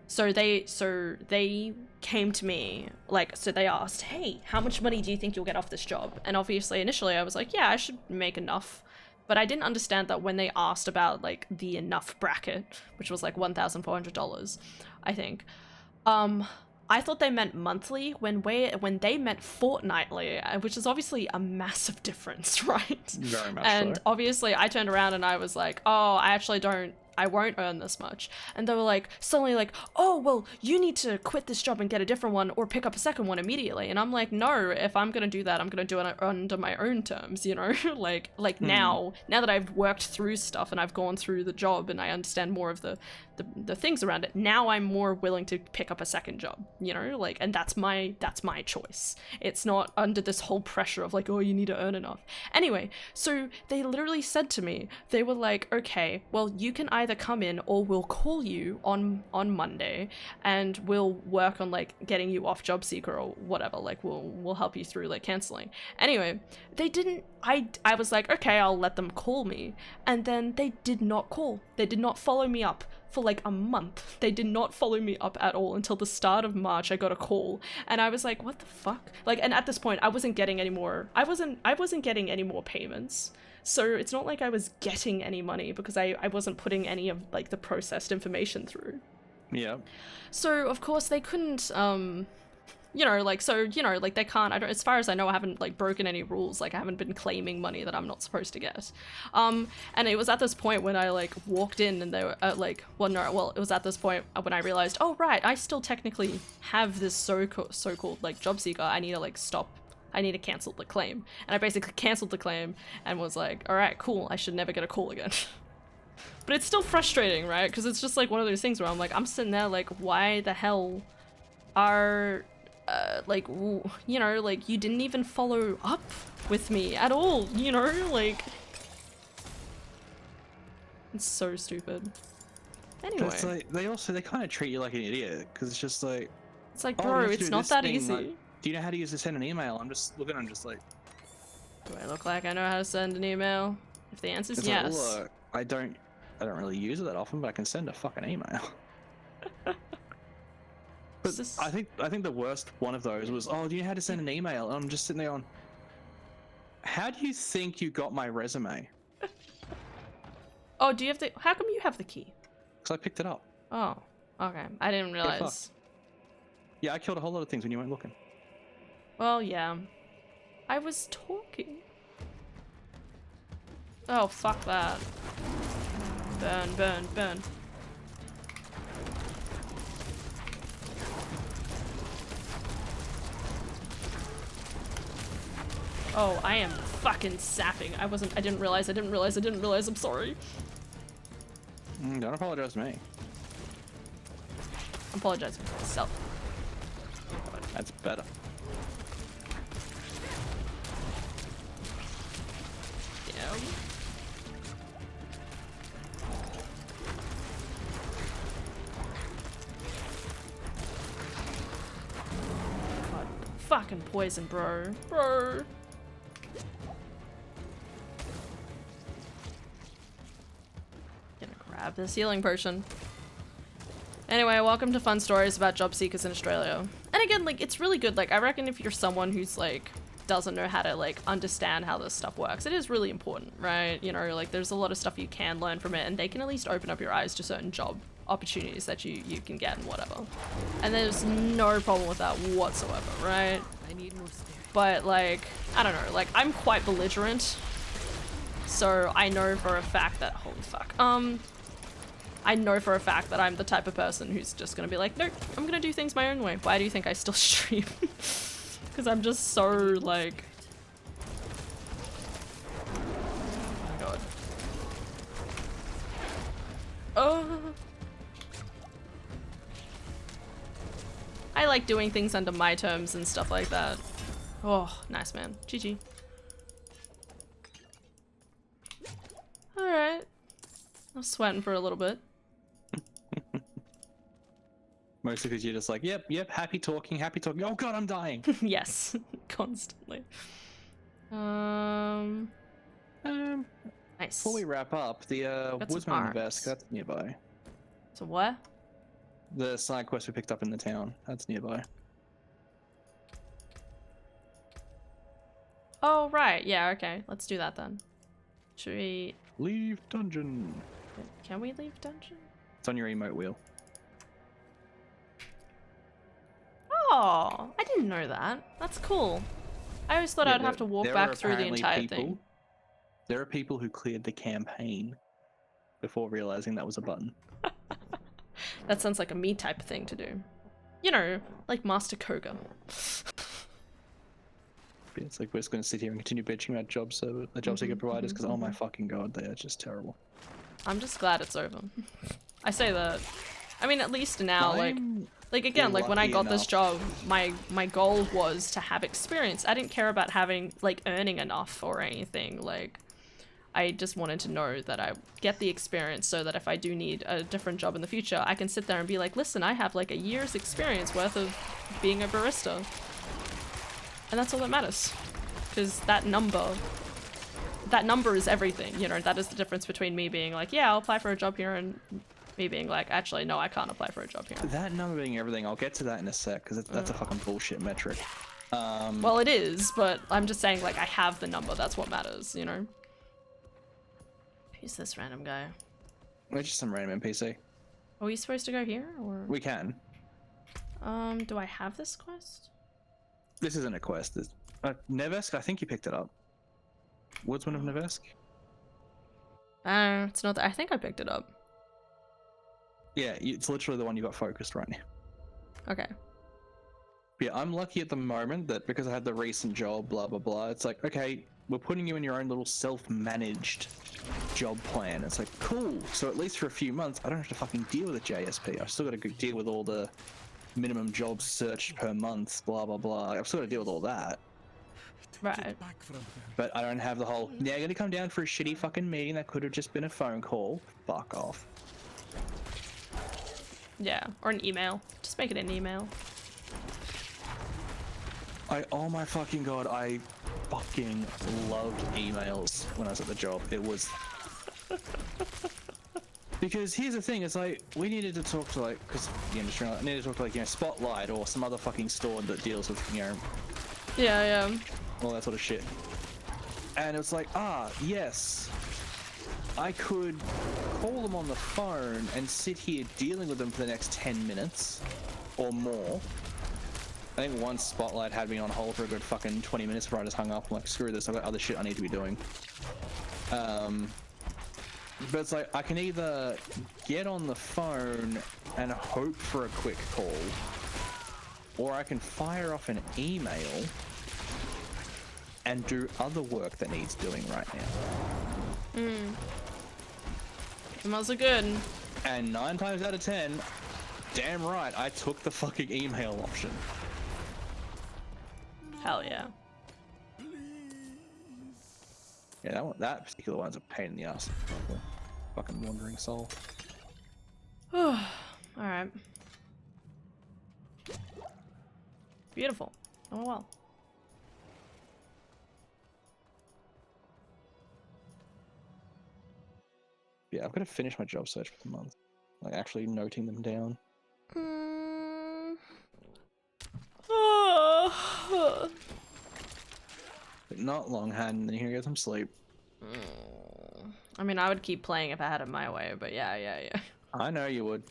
so they came to me, like, so they asked, hey, how much money do you think you'll get off this job? And obviously initially I was like, yeah, I should make enough. But I didn't understand that when they asked about like the enough bracket, which was like $1,400, I think. I thought they meant monthly when they meant fortnightly, which is obviously a massive difference, right? Very much And so. obviously I turned around and I was like, oh, I won't earn this much. And they were like, suddenly like, oh, well, you need to quit this job and get a different one or pick up a second one immediately. And I'm like, no, if I'm going to do that, I'm going to do it under my own terms, you know? like now that I've worked through stuff and I've gone through the job and I understand more of the things around it, now I'm more willing to pick up a second job, you know? Like, and that's my choice. It's not under this whole pressure of like, oh, you need to earn enough. Anyway, so they literally said to me, they were like, okay, well, you can either come in or we'll call you on Monday and we'll work on like getting you off job seeker or whatever, like we'll help you through like canceling. Anyway, they didn't, I was like, okay, I'll let them call me. And then they did not call. They did not follow me up for like a month. They did not follow me up at all until the start of March. I got a call and I was like, what the fuck? Like, and at this point I wasn't getting any more payments. So it's not like I was getting any money because I wasn't putting any of like the processed information through. Yeah. So of course they couldn't, you know, like, so, you know, like they can't, I don't, as far as I know, I haven't like broken any rules, like I haven't been claiming money that I'm not supposed to get. And it was at this point when I like walked in and they were it was at this point when I realized, oh right, I still technically have this so-called like job seeker, I need to cancel the claim. And I basically canceled the claim and was like, all right, cool, I should never get a call again. But it's still frustrating, right? Because it's just like one of those things where I'm like, I'm sitting there like, why the hell are, like, you know, like, you didn't even follow up with me at all, you know? Like, it's so stupid. Anyway. It's like, they kind of treat you like an idiot, because it's just like... It's like, bro, it's not that easy. Like, do you know how to use to send an email? I'm just looking, I'm just like... Do I look like I know how to send an email? If the answer's it's yes. Like, look, I don't really use it that often, but I can send a fucking email. But I think the worst one of those was, oh, do you know how to send an email? And I'm just sitting there on, how do you think you got my resume? Oh, do you have how come you have the key? Because I picked it up. Oh, okay. I didn't realize. Yeah, I killed a whole lot of things when you weren't looking. Well, yeah. I was talking. Oh, fuck that. Burn, burn, burn. Oh, I am fucking sapping. I didn't realize, I'm sorry. Don't apologize to me. I'm apologizing to myself. That's better. Yeah. God, fucking poison, bro. Bro. Gonna grab this healing potion. Anyway, welcome to Fun Stories about job seekers in Australia. And again, like, it's really good. Like, I reckon if you're someone who's, like, doesn't know how to, like, understand how this stuff works, it is really important, right? You know, like, there's a lot of stuff you can learn from it, and they can at least open up your eyes to certain job opportunities that you can get and whatever. And there's no problem with that whatsoever, right? I need more spirit. But, like, I don't know, like, I'm quite belligerent. So I know for a fact that, holy fuck, I know for a fact that I'm the type of person who's just gonna be like, nope, I'm gonna do things my own way. Why do you think I still stream? Because I'm just so, like... Oh my god. Oh. I like doing things under my terms and stuff like that. Oh, nice, man. GG. Alright. I was sweating for a little bit. Mostly because you're just like, yep, happy talking. Oh god, I'm dying. Yes, constantly. Nice. Before we wrap up, the Woodsman Vest, that's nearby. So what? The side quest we picked up in the town, that's nearby. Oh, right. Yeah, okay. Let's do that then. Should we... Leave dungeon. Can we leave dungeon? It's on your emote wheel. Oh, I didn't know that. That's cool. I always thought I'd have to walk back through the entire thing. There are people who cleared the campaign before realizing that was a button. That sounds like a me type thing to do. You know, like Master Koga. It's like we're just going to sit here and continue bitching about job seeker providers because oh my fucking god, they are just terrible. I'm just glad it's over. I say that. I mean, at least now, like again, like when I got this job, my goal was to have experience. I didn't care about having, like, earning enough or anything. Like, I just wanted to know that I get the experience so that if I do need a different job in the future, I can sit there and be like, listen, I have like a year's experience worth of being a barista. And that's all that matters. Because that number is everything, you know, that is the difference between me being like, yeah, I'll apply for a job here, and me being like, actually, no, I can't apply for a job here. That number being everything, I'll get to that in a sec, because that's a fucking bullshit metric. Well, it is, but I'm just saying, like, I have the number, that's what matters, you know? Who's this random guy? We're just some random NPC. Are we supposed to go here, or? We can. Do I have this quest? This isn't a quest. This, Nevesk, I think you picked it up. Woodsman of Nevesk? It's not that. I think I picked it up. Yeah, it's literally the one you got focused right now. Okay. Yeah, I'm lucky at the moment that because I had the recent job, blah, blah, blah, it's like, okay, we're putting you in your own little self-managed job plan. It's like, cool. So at least for a few months, I don't have to fucking deal with a JSP. I've still got to deal with all the minimum jobs searched per month, blah, blah, blah. I've still got to deal with all that. Right. But I don't have the whole, yeah, I'm going to come down for a shitty fucking meeting that could have just been a phone call. Fuck off. Yeah, or an email. Just make it an email. Oh my fucking god, I fucking loved emails when I was at the job. It was... Because here's the thing, it's like, we needed to talk to like, because the industry, I needed to talk to like, you know, Spotlight or some other fucking store that deals with, you know... Yeah, yeah. All that sort of shit. And it's like, yes, I could call them on the phone and sit here dealing with them for the next 10 minutes or more. I think once Spotlight had me on hold for a good fucking 20 minutes before I just hung up. I'm like, screw this, I've got other shit I need to be doing. But it's like, I can either get on the phone and hope for a quick call, or I can fire off an email and do other work that needs doing right now. Emails are good. And 9 times out of 10, damn right, I took the fucking email option. Hell yeah. Yeah, that particular one's a pain in the ass. Fucking wandering soul. Alright. Beautiful. Oh well. Yeah, I've got to finish my job search for the month. Like, actually noting them down. But not long had, and then you can get some sleep. I mean, I would keep playing if I had it my way, but yeah. I know you would.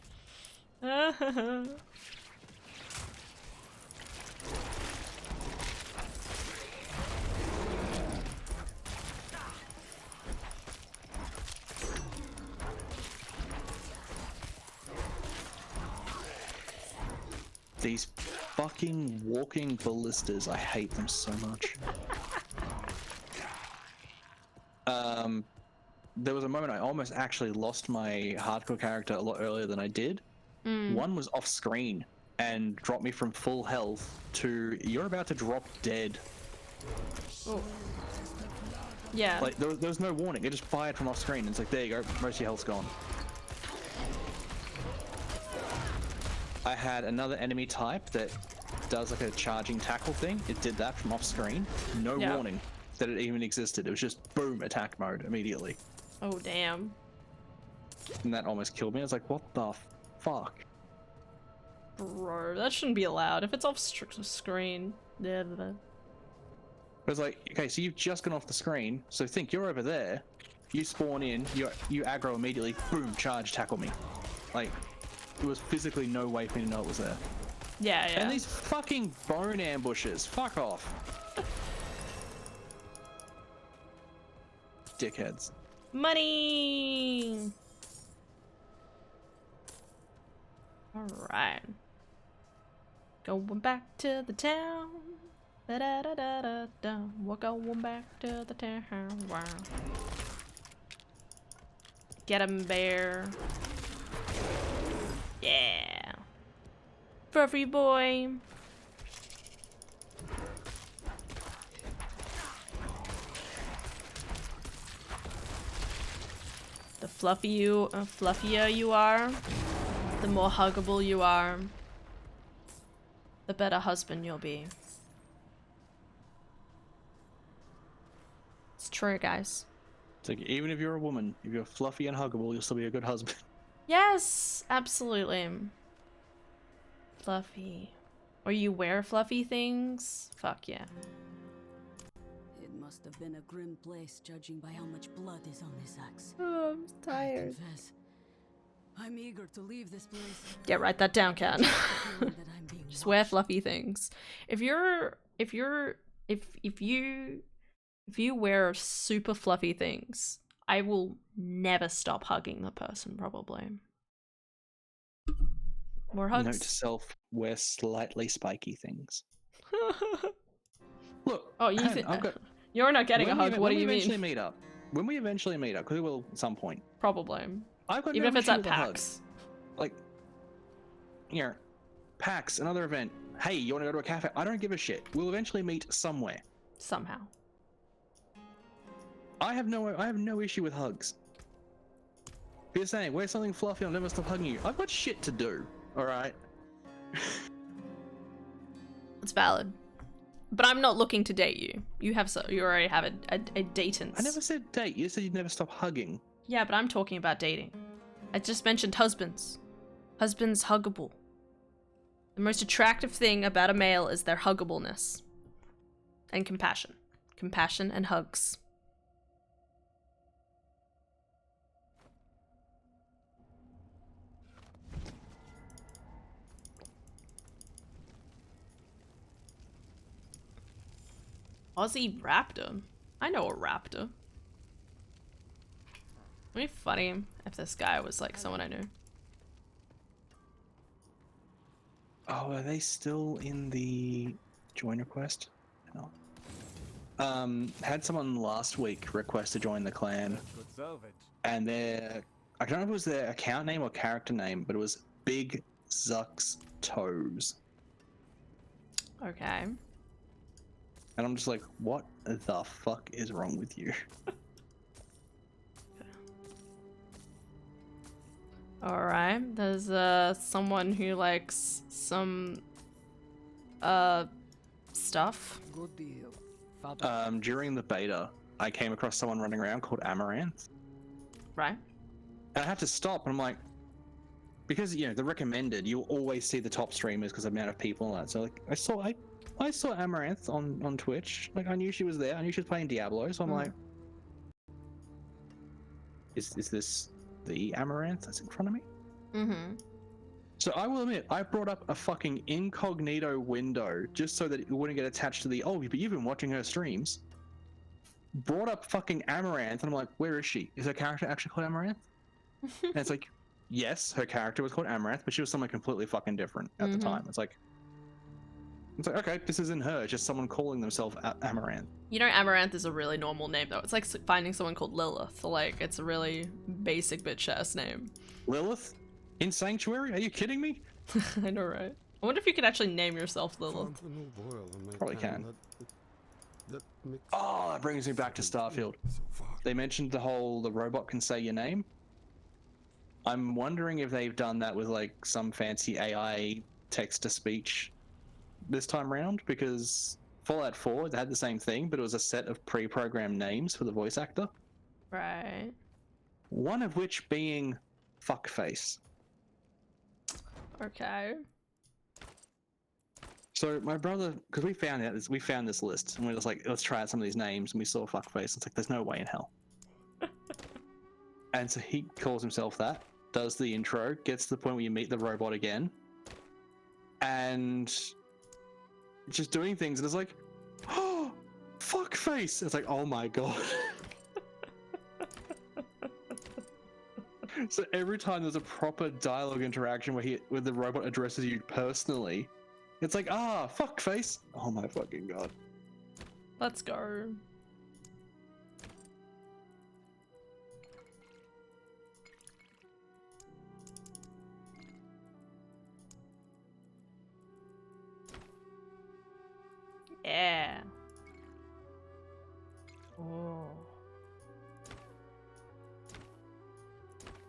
These fucking walking ballistas, I hate them so much. There was a moment I almost actually lost my hardcore character a lot earlier than I did. One was off screen and dropped me from full health to you're about to drop dead. Oh. Yeah. Like there was no warning. It just fired from off screen. It's like, there you go, most of your health's gone. I had another enemy type that does like a charging tackle thing. It did that from off screen. No warning that it even existed. It was just boom, attack mode immediately. Oh, damn. And that almost killed me. I was like, what the fuck? Bro, that shouldn't be allowed. If it's off screen. It was like, okay, so you've just gone off the screen. So think you're over there. You spawn in. You aggro immediately. Boom, charge, tackle me. Like, there was physically no way for me to know it was there. Yeah. And these fucking bone ambushes. Fuck off. Dickheads. Money! Alright. Going back to the town. Da da da da da da. We're going back to the town. Wow. Get him, bear. Yeah. Fluffy boy. The fluffier you are, the more huggable you are, the better husband you'll be. It's true, guys. It's like, even if you're a woman, if you're fluffy and huggable, you'll still be a good husband. Yes, absolutely. Fluffy. Or you wear fluffy things? Fuck yeah. must have been a grim place, judging by how much blood is on this axe. Oh, I'm I tired. confess, I'm eager to leave this place. Yeah, write that down, Cat. Just the feeling that I'm being Just wear watched. fluffy things. If you wear super fluffy things, I will never stop hugging the person, probably. More Note to hugs. self: wear slightly spiky things. Look, Oh, you Han, think I've got. you're not getting a when we hug? ev- What when do you we mean? eventually meet up, when we eventually meet up, because we will at some point. Probably. I've got Even no if it's issue at with a hug. PAX. Like, PAX, another event. Hey, you want to go to a cafe? I don't give a shit. We'll eventually meet somewhere. Somehow. I have no issue with hugs. If you're saying wear something fluffy, I'll never stop hugging you. I've got shit to do. All right. It's valid. But I'm not looking to date you. You already have a datance. I never said date. You said you'd never stop hugging. Yeah, but I'm talking about dating. I just mentioned husbands. Husbands huggable. The most attractive thing about a male is their huggableness. And compassion. Compassion and hugs. Aussie raptor? I know a raptor. It'd be funny if this guy was like someone I knew. Oh, are they still in the join request? No. Had someone last week request to join the clan, and I don't know if it was their account name or character name, but it was Big Zuck's Toes. Okay. And I'm just like, what the fuck is wrong with you? Alright. There's someone who likes some stuff. Good deal. During the beta, I came across someone running around called Amaranth. Right. And I had to stop, and I'm like, because the recommended, you'll always see the top streamers because of the amount of people and that. So like, I saw Amaranth on Twitch. Like, I knew she was there. I knew she was playing Diablo. So I'm like, is this the Amaranth that's in front of me? Mm-hmm. So I will admit, I brought up a fucking incognito window just so that it wouldn't get attached to the, oh, but you've been watching her streams. Brought up fucking Amaranth, and I'm like, where is she? Is her character actually called Amaranth? And it's like, yes, her character was called Amaranth, but she was someone completely fucking different at the time. It's like, okay, this isn't her, it's just someone calling themselves Amaranth. You know, Amaranth is a really normal name, though. It's like finding someone called Lilith. Like, it's a really basic bitch-ass name. Lilith? In Sanctuary? Are you kidding me? I know, right? I wonder if you could actually name yourself Lilith. Probably can. Oh, that brings me back to Starfield. They mentioned the robot can say your name. I'm wondering if they've done that with like some fancy AI text-to-speech this time round, because Fallout 4 they had the same thing, but it was a set of pre-programmed names for the voice actor. Right. One of which being Fuckface. Okay. So my brother, because we found this list, and we were just like, let's try out some of these names, and we saw Fuckface. It's like, there's no way in hell. And so he calls himself that, does the intro, gets to the point where you meet the robot again, and just doing things, and it's like, oh, Fuckface! It's like, oh my god. So every time there's a proper dialogue interaction where the robot addresses you personally, it's like, Fuckface! Oh my fucking god. Let's go. Yeah. Oh.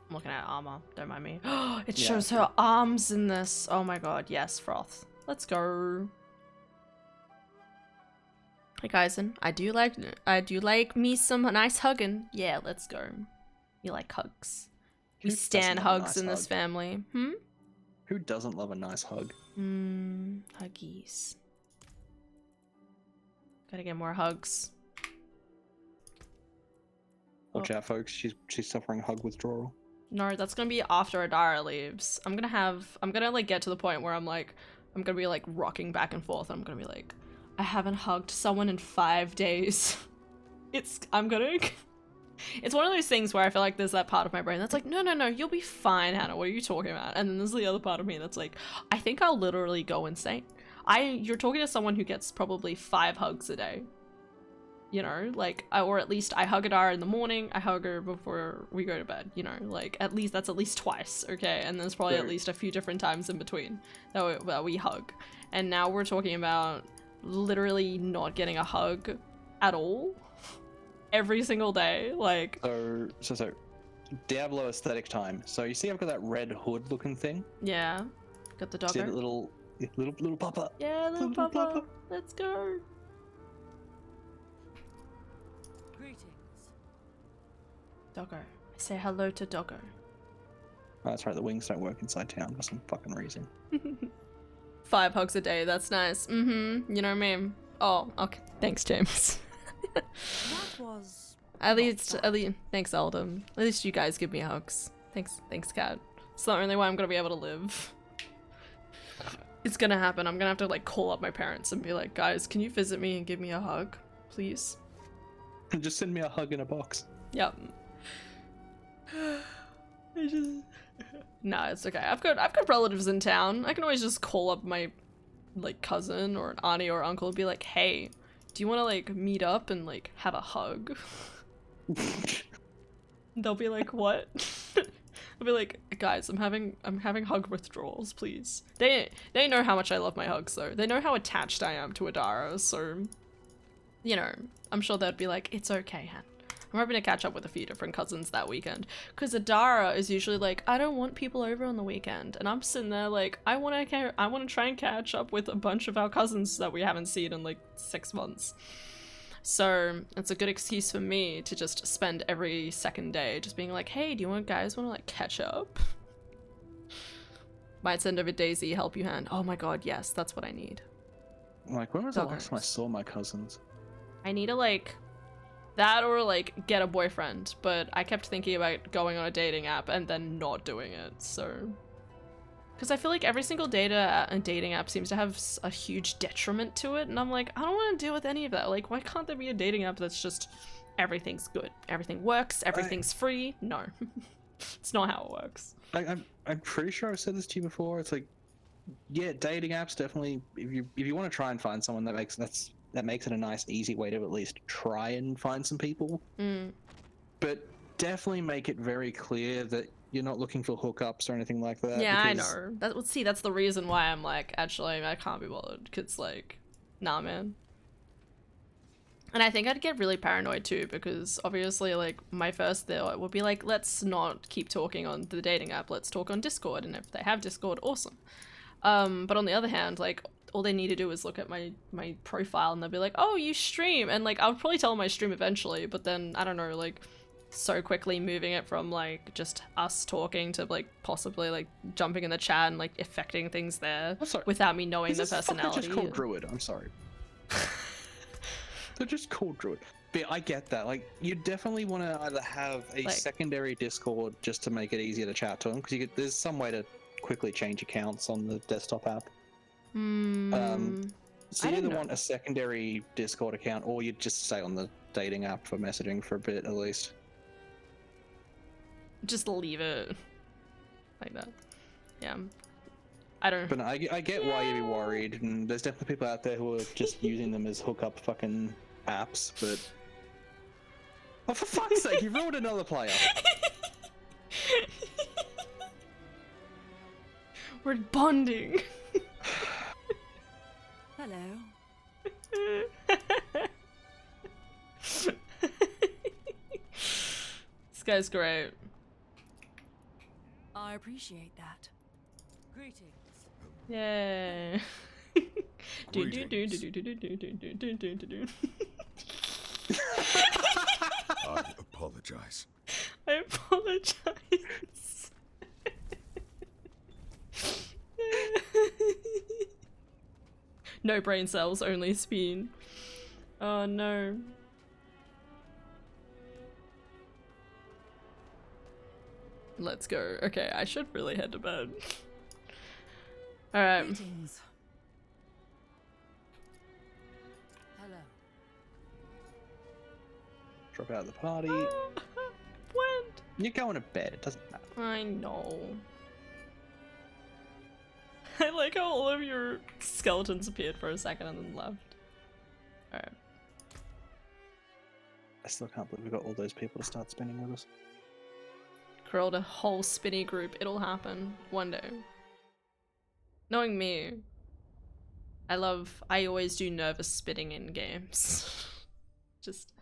I'm looking at armor. Don't mind me. It shows her arms in this. Oh my god. Yes, Froth. Let's go. Hey, Kaisen. I do like me some nice hugging. Yeah, let's go. You like hugs. We stan hugs in this family. Who doesn't love a nice hug? Huggies. Gotta get more hugs. Watch out, folks. She's suffering hug withdrawal. No, that's gonna be after Adara leaves. I'm gonna like get to the point where I'm gonna be like rocking back and forth. I'm gonna be like, I haven't hugged someone in 5 days. It's one of those things where I feel like there's that part of my brain that's like, no, you'll be fine, Hannah. What are you talking about? And then there's the other part of me that's like, I think I'll literally go insane. You're talking to someone who gets probably 5 hugs a day. You know, like, or at least I hug Adara in the morning, I hug her before we go to bed, you know, like, that's at least twice, okay? And there's probably at least a few different times in between that we hug. And now we're talking about literally not getting a hug at all every single day, like. So Diablo aesthetic time. So you see I've got that red hood looking thing? Yeah. Got the doggo. See the little papa? Yeah, little papa. Let's go. Doggo. I say hello to Doggo. Oh, that's right, the wings don't work inside town for some fucking reason. 5 hugs a day, that's nice. You know what I mean? Oh, okay. Thanks, James. That was at least, thanks, Eldon. At least you guys give me hugs. Thanks, Kat. It's the only way I'm gonna be able to live. It's gonna happen. I'm gonna have to like call up my parents and be like, guys, can you visit me and give me a hug, please? Just send me a hug in a box. Yep. Nah, it's okay. I've got relatives in town. I can always just call up my like cousin or an auntie or uncle and be like, hey, do you want to like meet up and like have a hug? They'll be like, what? I'll be like, guys, I'm having hug withdrawals, please. They know how much I love my hugs though. They know how attached I am to Adara, so you know, I'm sure they'd be like, it's okay, Han. I'm hoping to catch up with a few different cousins that weekend. Because Adara is usually like, I don't want people over on the weekend. And I'm sitting there like, I want to try and catch up with a bunch of our cousins that we haven't seen in like 6 months. So it's a good excuse for me to just spend every second day just being like, hey, do you guys want to like catch up? Might send over Daisy, help you hand. Oh my god, yes, that's what I need. Like, when was the last time I saw my cousins? I need to like that or like get a boyfriend, but I kept thinking about going on a dating app and then not doing it, so because I feel like every single dating app seems to have a huge detriment to it, and I'm like, I don't want to deal with any of that. Like, why can't there be a dating app that's just everything's good, everything works, everything's free? No. It's not how it works. I'm pretty sure I've said this to you before. It's like, yeah, dating apps definitely, if you want to try and find someone, that makes it a nice, easy way to at least try and find some people. But definitely make it very clear that you're not looking for hookups or anything like that. Yeah, I know. That's the reason why I'm like, actually, I can't be bothered. Because, like, nah, man. And I think I'd get really paranoid too, because obviously, like, my first thought would be like, let's not keep talking on the dating app. Let's talk on Discord. And if they have Discord, awesome. But on the other hand, like, all they need to do is look at my profile and they'll be like, oh, you stream. And like, I'll probably tell them I stream eventually, but then I don't know, like, so quickly moving it from like just us talking to like possibly like jumping in the chat and like affecting things there without me knowing the personality. They're just called Druid. I'm sorry. They're just called Druid. But I get that. Like, you definitely want to either have a secondary Discord just to make it easier to chat to them, because there's some way to quickly change accounts on the desktop app. So you either want a secondary Discord account, or you just stay on the dating app for messaging for a bit at least. Just leave it like that. Yeah. I don't. But no, I get why you'd be worried, and there's definitely people out there who are just using them as hookup fucking apps, but... Oh, for fuck's sake, you ruined another player! We're bonding! Hello. This guy's great. I appreciate that. Greetings. Yay. I apologize. I apologize. No brain cells, only spleen. Oh no. Let's go. Okay, I should really head to bed. Alright. Greetings. Hello. Drop out of the party. When? You're going to bed. It doesn't matter. I know. I like how all of your skeletons appeared for a second and then left. Alright. I still can't believe we got all those people to start spinning with us. Curled a whole spinny group. It'll happen one day. Knowing me, I always do nervous spitting in games. Just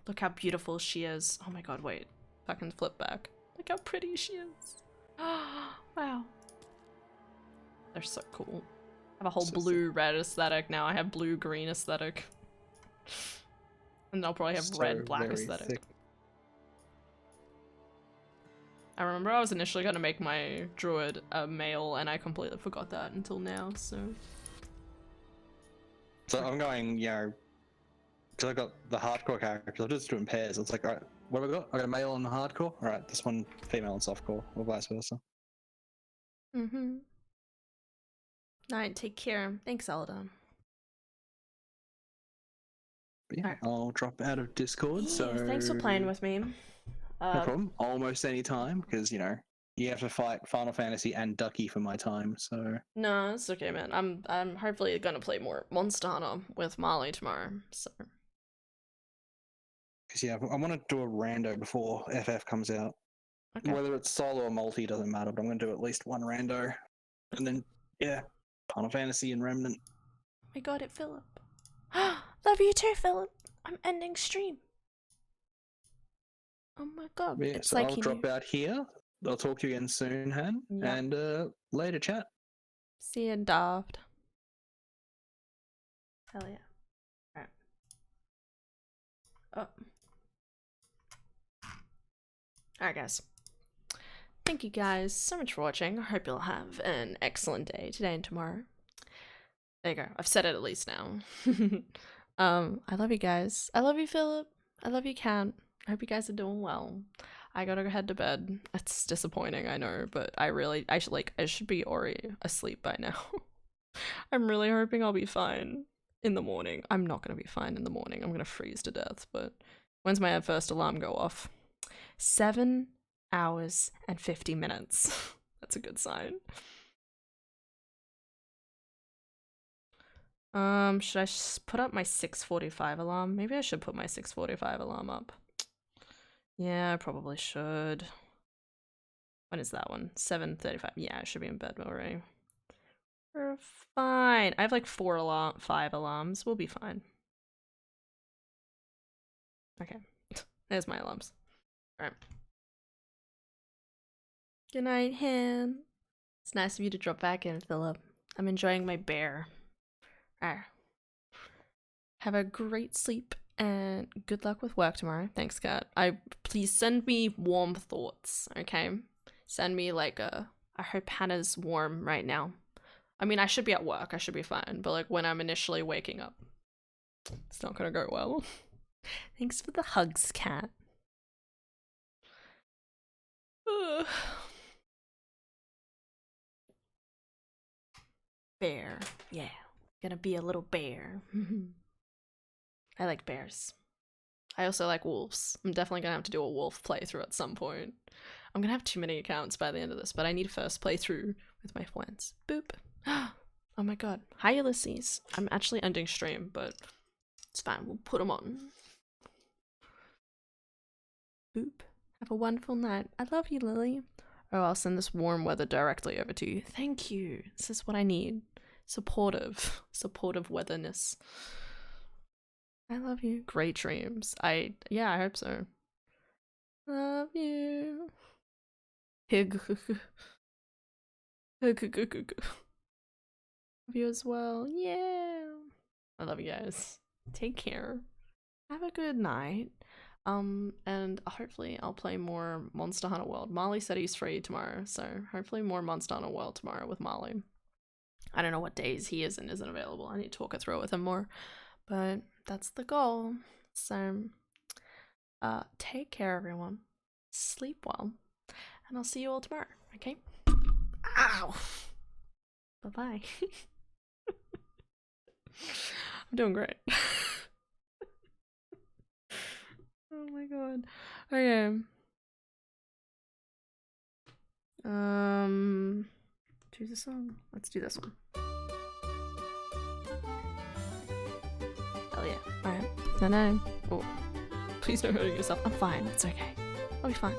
look how beautiful she is. Oh my god, wait. Fucking flip back. Look how pretty she is. Wow. They're so cool. I have a whole blue-red aesthetic now. I have blue-green aesthetic. And I'll probably have red-black aesthetic. Thick. I remember I was initially gonna make my druid a male, and I completely forgot that until now, so... So I'm going, you know, because I got the hardcore characters, I'll just do it in pairs. It's like, alright, what have I got? I got a male and a hardcore? Alright, this one female and softcore, or vice versa. Mm-hmm. Alright, take care. Thanks, Zelda. But yeah, I'll drop out of Discord, so... Thanks for playing with me. No problem. Almost any time, because, you know, you have to fight Final Fantasy and Ducky for my time, so... No, it's okay, man. I'm hopefully gonna play more Monster Hunter with Marley tomorrow, so... Because, yeah, I want to do a rando before FF comes out. Okay. Whether it's solo or multi doesn't matter, but I'm going to do at least one rando. And then, yeah, Final Fantasy and Remnant. I got it, Philip. Love you too, Philip. I'm ending stream. Oh my god. Yeah, It's so like I'll drop out here. I'll talk to you again soon, Han. Yeah. And later, chat. See you, Daft. Hell yeah. Alright. Oh. Alright, guys. Thank you guys so much for watching. I hope you'll have an excellent day today and tomorrow. There you go. I've said it at least now. I love you guys. I love you, Philip. I love you, Kat. I hope you guys are doing well. I gotta go head to bed. It's disappointing, I know, but I should be already asleep by now. I'm really hoping I'll be fine in the morning. I'm not gonna be fine in the morning. I'm gonna freeze to death, but when's my first alarm go off? 7 hours and 50 minutes. That's a good sign. Should I put up my 6:45 alarm? Maybe I should put my 6:45 alarm up. Yeah, I probably should. When is that one? 7:35. Yeah, I should be in bed already. We're fine. I have like 5 alarms. We'll be fine. Okay. There's my alarms. Alright. Good night, Han. It's nice of you to drop back in, Philip. I'm enjoying my bear. Alright. Have a great sleep and good luck with work tomorrow. Thanks, Kat. Please send me warm thoughts, okay? Send me like I hope Hannah's warm right now. I mean, I should be at work. I should be fine. But like when I'm initially waking up, it's not gonna go well. Thanks for the hugs, Kat. Bear. Yeah. Gonna be a little bear. I like bears. I also like wolves. I'm definitely gonna have to do a wolf playthrough at some point. I'm gonna have too many accounts by the end of this, but I need to first play through with my friends. Boop. Oh my god. Hi, Ulysses. I'm actually ending stream, but it's fine. We'll put them on. Boop. Have a wonderful night. I love you, Lily. Oh, I'll send this warm weather directly over to you. Thank you. This is what I need. Supportive weatherness. I love you. Great dreams. Yeah, I hope so. Love you. Love you as well. Yeah. I love you guys. Take care. Have a good night. And hopefully I'll play more Monster Hunter World. Marley said he's free tomorrow, so hopefully more Monster Hunter World tomorrow with Marley. I don't know what days he is and isn't available. I need to talk it through with him more, but that's the goal. So, take care, everyone. Sleep well, And I'll see you all tomorrow, okay? Ow! Bye-bye. I'm doing great. Oh my god. Okay. Choose a song. Let's do this one. Hell yeah. Alright. No. Oh. Please don't hurt yourself. I'm fine. It's okay. I'll be fine.